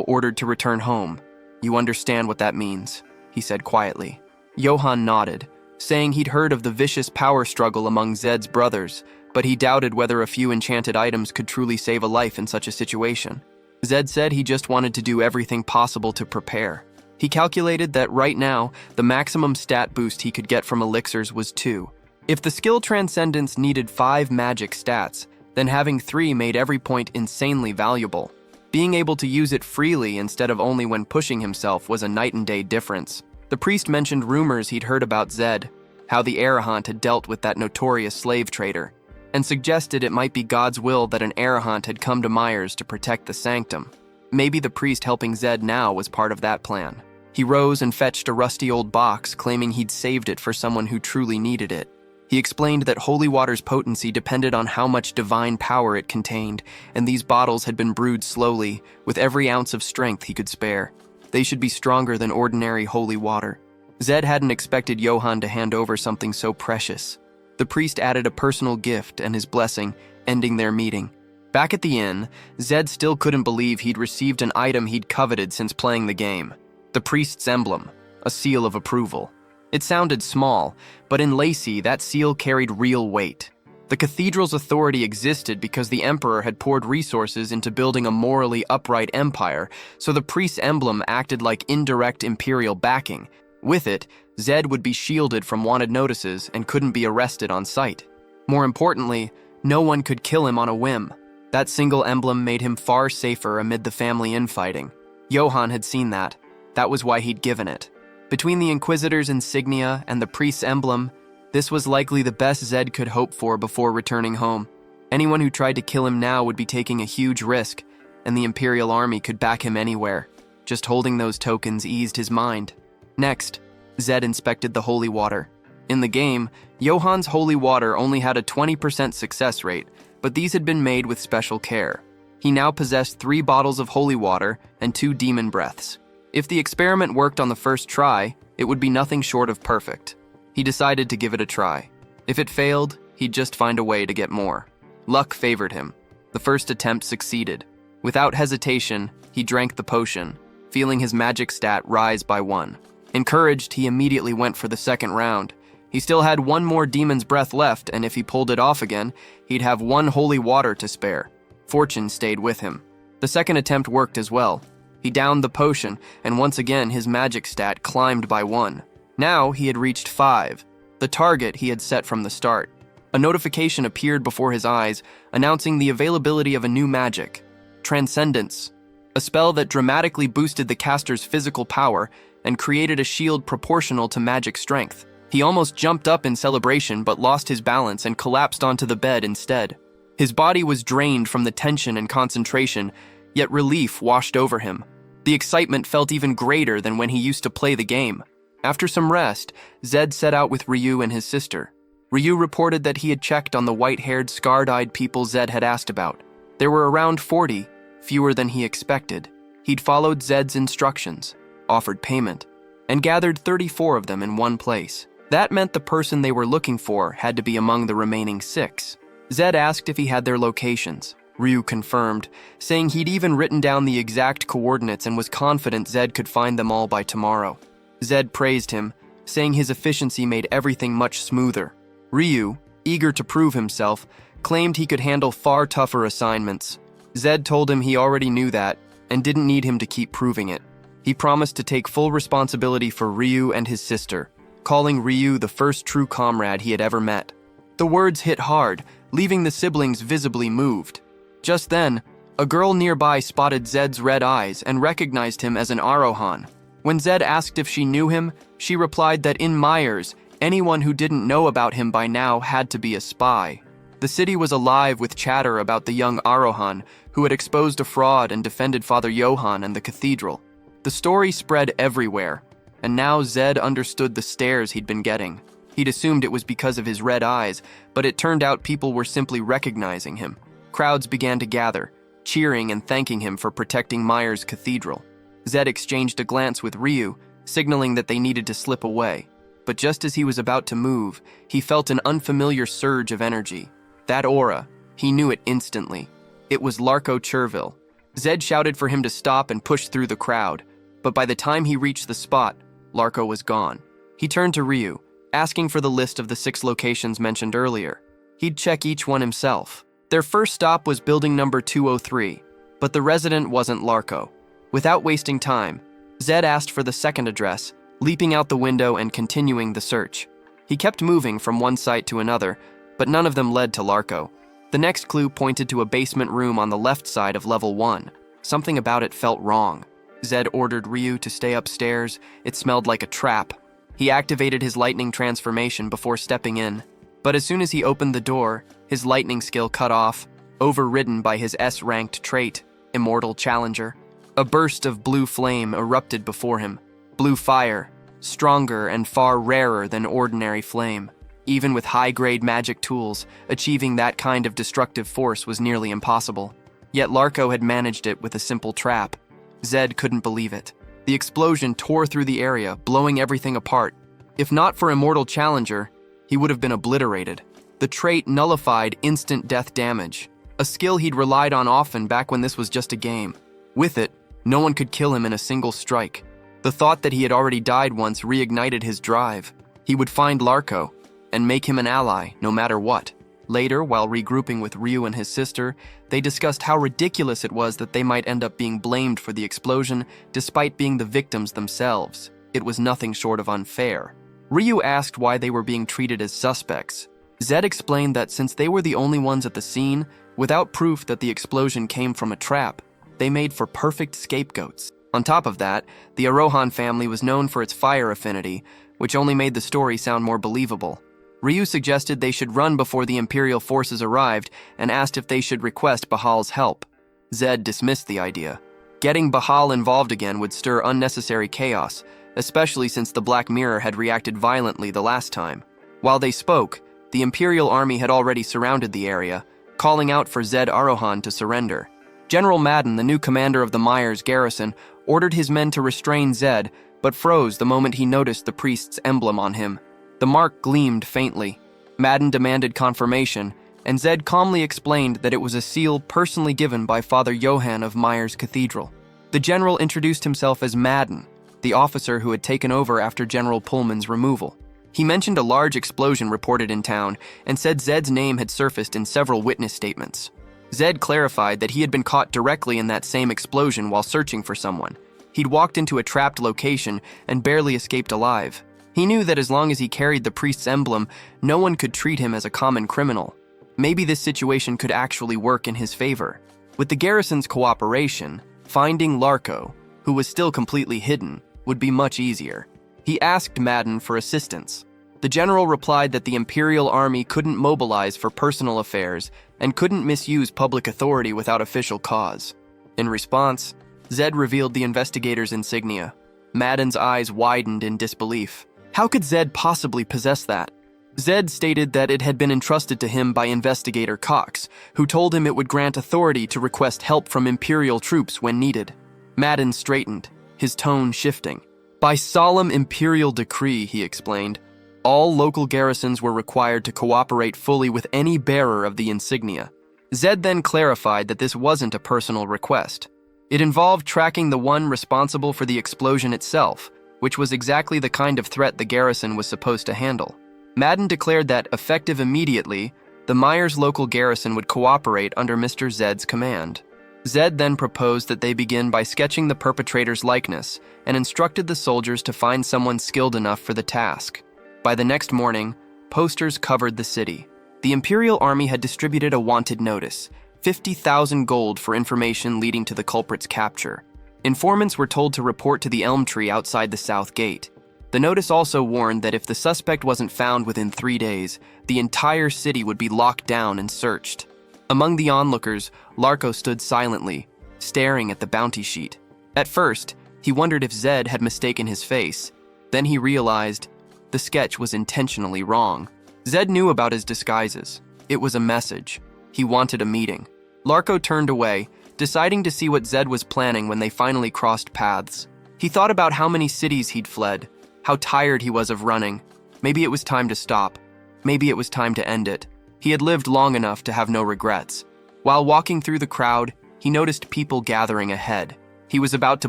A: ordered to return home. "You understand what that means," he said quietly. Johann nodded, saying he'd heard of the vicious power struggle among Zed's brothers, but he doubted whether a few enchanted items could truly save a life in such a situation. Zed said he just wanted to do everything possible to prepare. He calculated that right now, the maximum stat boost he could get from elixirs was 2. If the skill Transcendence needed 5 magic stats, then having 3 made every point insanely valuable. Being able to use it freely instead of only when pushing himself was a night and day difference. The priest mentioned rumors he'd heard about Zed, how the Arahant had dealt with that notorious slave trader, and suggested it might be God's will that an Arahant had come to Myers to protect the sanctum. Maybe the priest helping Zed now was part of that plan. He rose and fetched a rusty old box, claiming he'd saved it for someone who truly needed it. He explained that holy water's potency depended on how much divine power it contained, and these bottles had been brewed slowly, with every ounce of strength he could spare. They should be stronger than ordinary holy water. Zed hadn't expected Johann to hand over something so precious. The priest added a personal gift and his blessing, ending their meeting. Back at the inn, Zed still couldn't believe he'd received an item he'd coveted since playing the game. The priest's emblem, a seal of approval. It sounded small, but in Lacey, that seal carried real weight. The cathedral's authority existed because the emperor had poured resources into building a morally upright empire, so the priest's emblem acted like indirect imperial backing. With it, Zed would be shielded from wanted notices and couldn't be arrested on sight. More importantly, no one could kill him on a whim. That single emblem made him far safer amid the family infighting. Johann had seen that. That was why he'd given it. Between the Inquisitor's insignia and the priest's emblem, this was likely the best Zed could hope for before returning home. Anyone who tried to kill him now would be taking a huge risk, and the Imperial Army could back him anywhere. Just holding those tokens eased his mind. Next, Zed inspected the holy water. In the game, Johann's holy water only had a 20% success rate, but these had been made with special care. He now possessed 3 bottles of holy water and 2 demon breaths. If the experiment worked on the first try, it would be nothing short of perfect. He decided to give it a try. If it failed, he'd just find a way to get more. Luck favored him. The first attempt succeeded. Without hesitation, he drank the potion, feeling his magic stat rise by 1. Encouraged, he immediately went for the second round. He still had 1 more demon's breath left, and if he pulled it off again, he'd have 1 holy water to spare. Fortune stayed with him. The second attempt worked as well. He downed the potion, and once again his magic stat climbed by 1. Now he had reached 5, the target he had set from the start. A notification appeared before his eyes, announcing the availability of a new magic, Transcendence, a spell that dramatically boosted the caster's physical power and created a shield proportional to magic strength. He almost jumped up in celebration but lost his balance and collapsed onto the bed instead. His body was drained from the tension and concentration, yet relief washed over him. The excitement felt even greater than when he used to play the game. After some rest, Zed set out with Ryu and his sister. Ryu reported that he had checked on the white-haired, scarred-eyed people Zed had asked about. There were around 40, fewer than he expected. He'd followed Zed's instructions, offered payment, and gathered 34 of them in one place. That meant the person they were looking for had to be among the remaining 6. Zed asked if he had their locations. Ryu confirmed, saying he'd even written down the exact coordinates and was confident Zed could find them all by tomorrow. Zed praised him, saying his efficiency made everything much smoother. Ryu, eager to prove himself, claimed he could handle far tougher assignments. Zed told him he already knew that and didn't need him to keep proving it. He promised to take full responsibility for Ryu and his sister, calling Ryu the first true comrade he had ever met. The words hit hard, leaving the siblings visibly moved. Just then, a girl nearby spotted Zed's red eyes and recognized him as an Arohan. When Zed asked if she knew him, she replied that in Myers, anyone who didn't know about him by now had to be a spy. The city was alive with chatter about the young Arohan who had exposed a fraud and defended Father Johann and the cathedral. The story spread everywhere, and now Zed understood the stares he'd been getting. He'd assumed it was because of his red eyes, but it turned out people were simply recognizing him. Crowds began to gather, cheering and thanking him for protecting Myers Cathedral. Zed exchanged a glance with Ryu, signaling that they needed to slip away. But just as he was about to move, he felt an unfamiliar surge of energy. That aura, he knew it instantly. It was Larko Cherville. Zed shouted for him to stop and push through the crowd, but by the time he reached the spot, Larko was gone. He turned to Ryu, asking for the list of the 6 locations mentioned earlier. He'd check each one himself. Their first stop was building number 203, but the resident wasn't Larko. Without wasting time, Zed asked for the second address, leaping out the window and continuing the search. He kept moving from one site to another, but none of them led to Larko. The next clue pointed to a basement room on the left side of level 1. Something about it felt wrong. Zed ordered Ryu to stay upstairs. It smelled like a trap. He activated his lightning transformation before stepping in. But as soon as he opened the door, his lightning skill cut off, overridden by his S-ranked trait, Immortal Challenger. A burst of blue flame erupted before him. Blue fire, stronger and far rarer than ordinary flame. Even with high-grade magic tools, achieving that kind of destructive force was nearly impossible. Yet Larko had managed it with a simple trap. Zed couldn't believe it. The explosion tore through the area, blowing everything apart. If not for Immortal Challenger, he would have been obliterated. The trait nullified instant death damage, a skill he'd relied on often back when this was just a game. With it, no one could kill him in a single strike. The thought that he had already died once reignited his drive. He would find Larko and make him an ally, no matter what. Later, while regrouping with Ryu and his sister, they discussed how ridiculous it was that they might end up being blamed for the explosion despite being the victims themselves. It was nothing short of unfair. Ryu asked why they were being treated as suspects. Zed explained that since they were the only ones at the scene, without proof that the explosion came from a trap, they made for perfect scapegoats. On top of that, the Arohan family was known for its fire affinity, which only made the story sound more believable. Ryu suggested they should run before the Imperial forces arrived and asked if they should request Bahal's help. Zed dismissed the idea. Getting Bahal involved again would stir unnecessary chaos, especially since the Black Mirror had reacted violently the last time. While they spoke, the Imperial army had already surrounded the area, calling out for Zed Arohan to surrender. General Madden, the new commander of the Myers garrison, ordered his men to restrain Zed, but froze the moment he noticed the priest's emblem on him. The mark gleamed faintly. Madden demanded confirmation, and Zed calmly explained that it was a seal personally given by Father Johann of Myers Cathedral. The general introduced himself as Madden, the officer who had taken over after General Pullman's removal. He mentioned a large explosion reported in town and said Zed's name had surfaced in several witness statements. Zed clarified that he had been caught directly in that same explosion while searching for someone. He'd walked into a trapped location and barely escaped alive. He knew that as long as he carried the priest's emblem, no one could treat him as a common criminal. Maybe this situation could actually work in his favor. With the garrison's cooperation, finding Larko, who was still completely hidden, would be much easier. He asked Madden for assistance. The general replied that the Imperial army couldn't mobilize for personal affairs and couldn't misuse public authority without official cause. In response, Zed revealed the investigator's insignia. Madden's eyes widened in disbelief. How could Zed possibly possess that? Zed stated that it had been entrusted to him by Investigator Cox, who told him it would grant authority to request help from Imperial troops when needed. Madden straightened, his tone shifting. By solemn Imperial decree, he explained, all local garrisons were required to cooperate fully with any bearer of the insignia. Zed then clarified that this wasn't a personal request. It involved tracking the one responsible for the explosion itself, which was exactly the kind of threat the garrison was supposed to handle. Madden declared that, effective immediately, the Myers local garrison would cooperate under Mr. Zed's command. Zed then proposed that they begin by sketching the perpetrator's likeness and instructed the soldiers to find someone skilled enough for the task. By the next morning, posters covered the city. The Imperial Army had distributed a wanted notice, 50,000 gold for information leading to the culprit's capture. Informants were told to report to the elm tree outside the south gate. The notice also warned that if the suspect wasn't found within 3 days, the entire city would be locked down and searched. Among the onlookers, Larko stood silently, staring at the bounty sheet. At first, he wondered if Zed had mistaken his face. Then he realized the sketch was intentionally wrong. Zed knew about his disguises. It was a message. He wanted a meeting. Larko turned away, deciding to see what Zed was planning when they finally crossed paths. He thought about how many cities he'd fled, how tired he was of running. Maybe it was time to stop. Maybe it was time to end it. He had lived long enough to have no regrets. While walking through the crowd, he noticed people gathering ahead. He was about to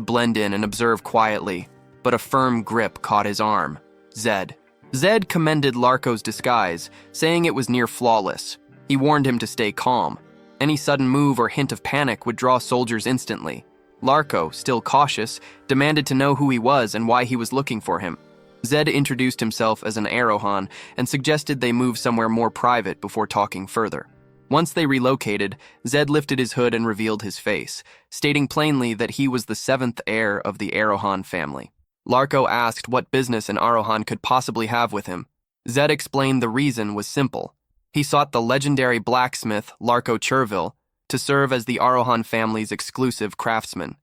A: blend in and observe quietly, but a firm grip caught his arm. Zed. Zed commended Larko's disguise, saying it was near flawless. He warned him to stay calm. Any sudden move or hint of panic would draw soldiers instantly. Larko, still cautious, demanded to know who he was and why he was looking for him. Zed introduced himself as an Arohan and suggested they move somewhere more private before talking further. Once they relocated, Zed lifted his hood and revealed his face, stating plainly that he was the 7th heir of the Arohan family. Larko asked what business an Arohan could possibly have with him. Zed explained the reason was simple. He sought the legendary blacksmith, Larko Chervil, to serve as the Arohan family's exclusive craftsman.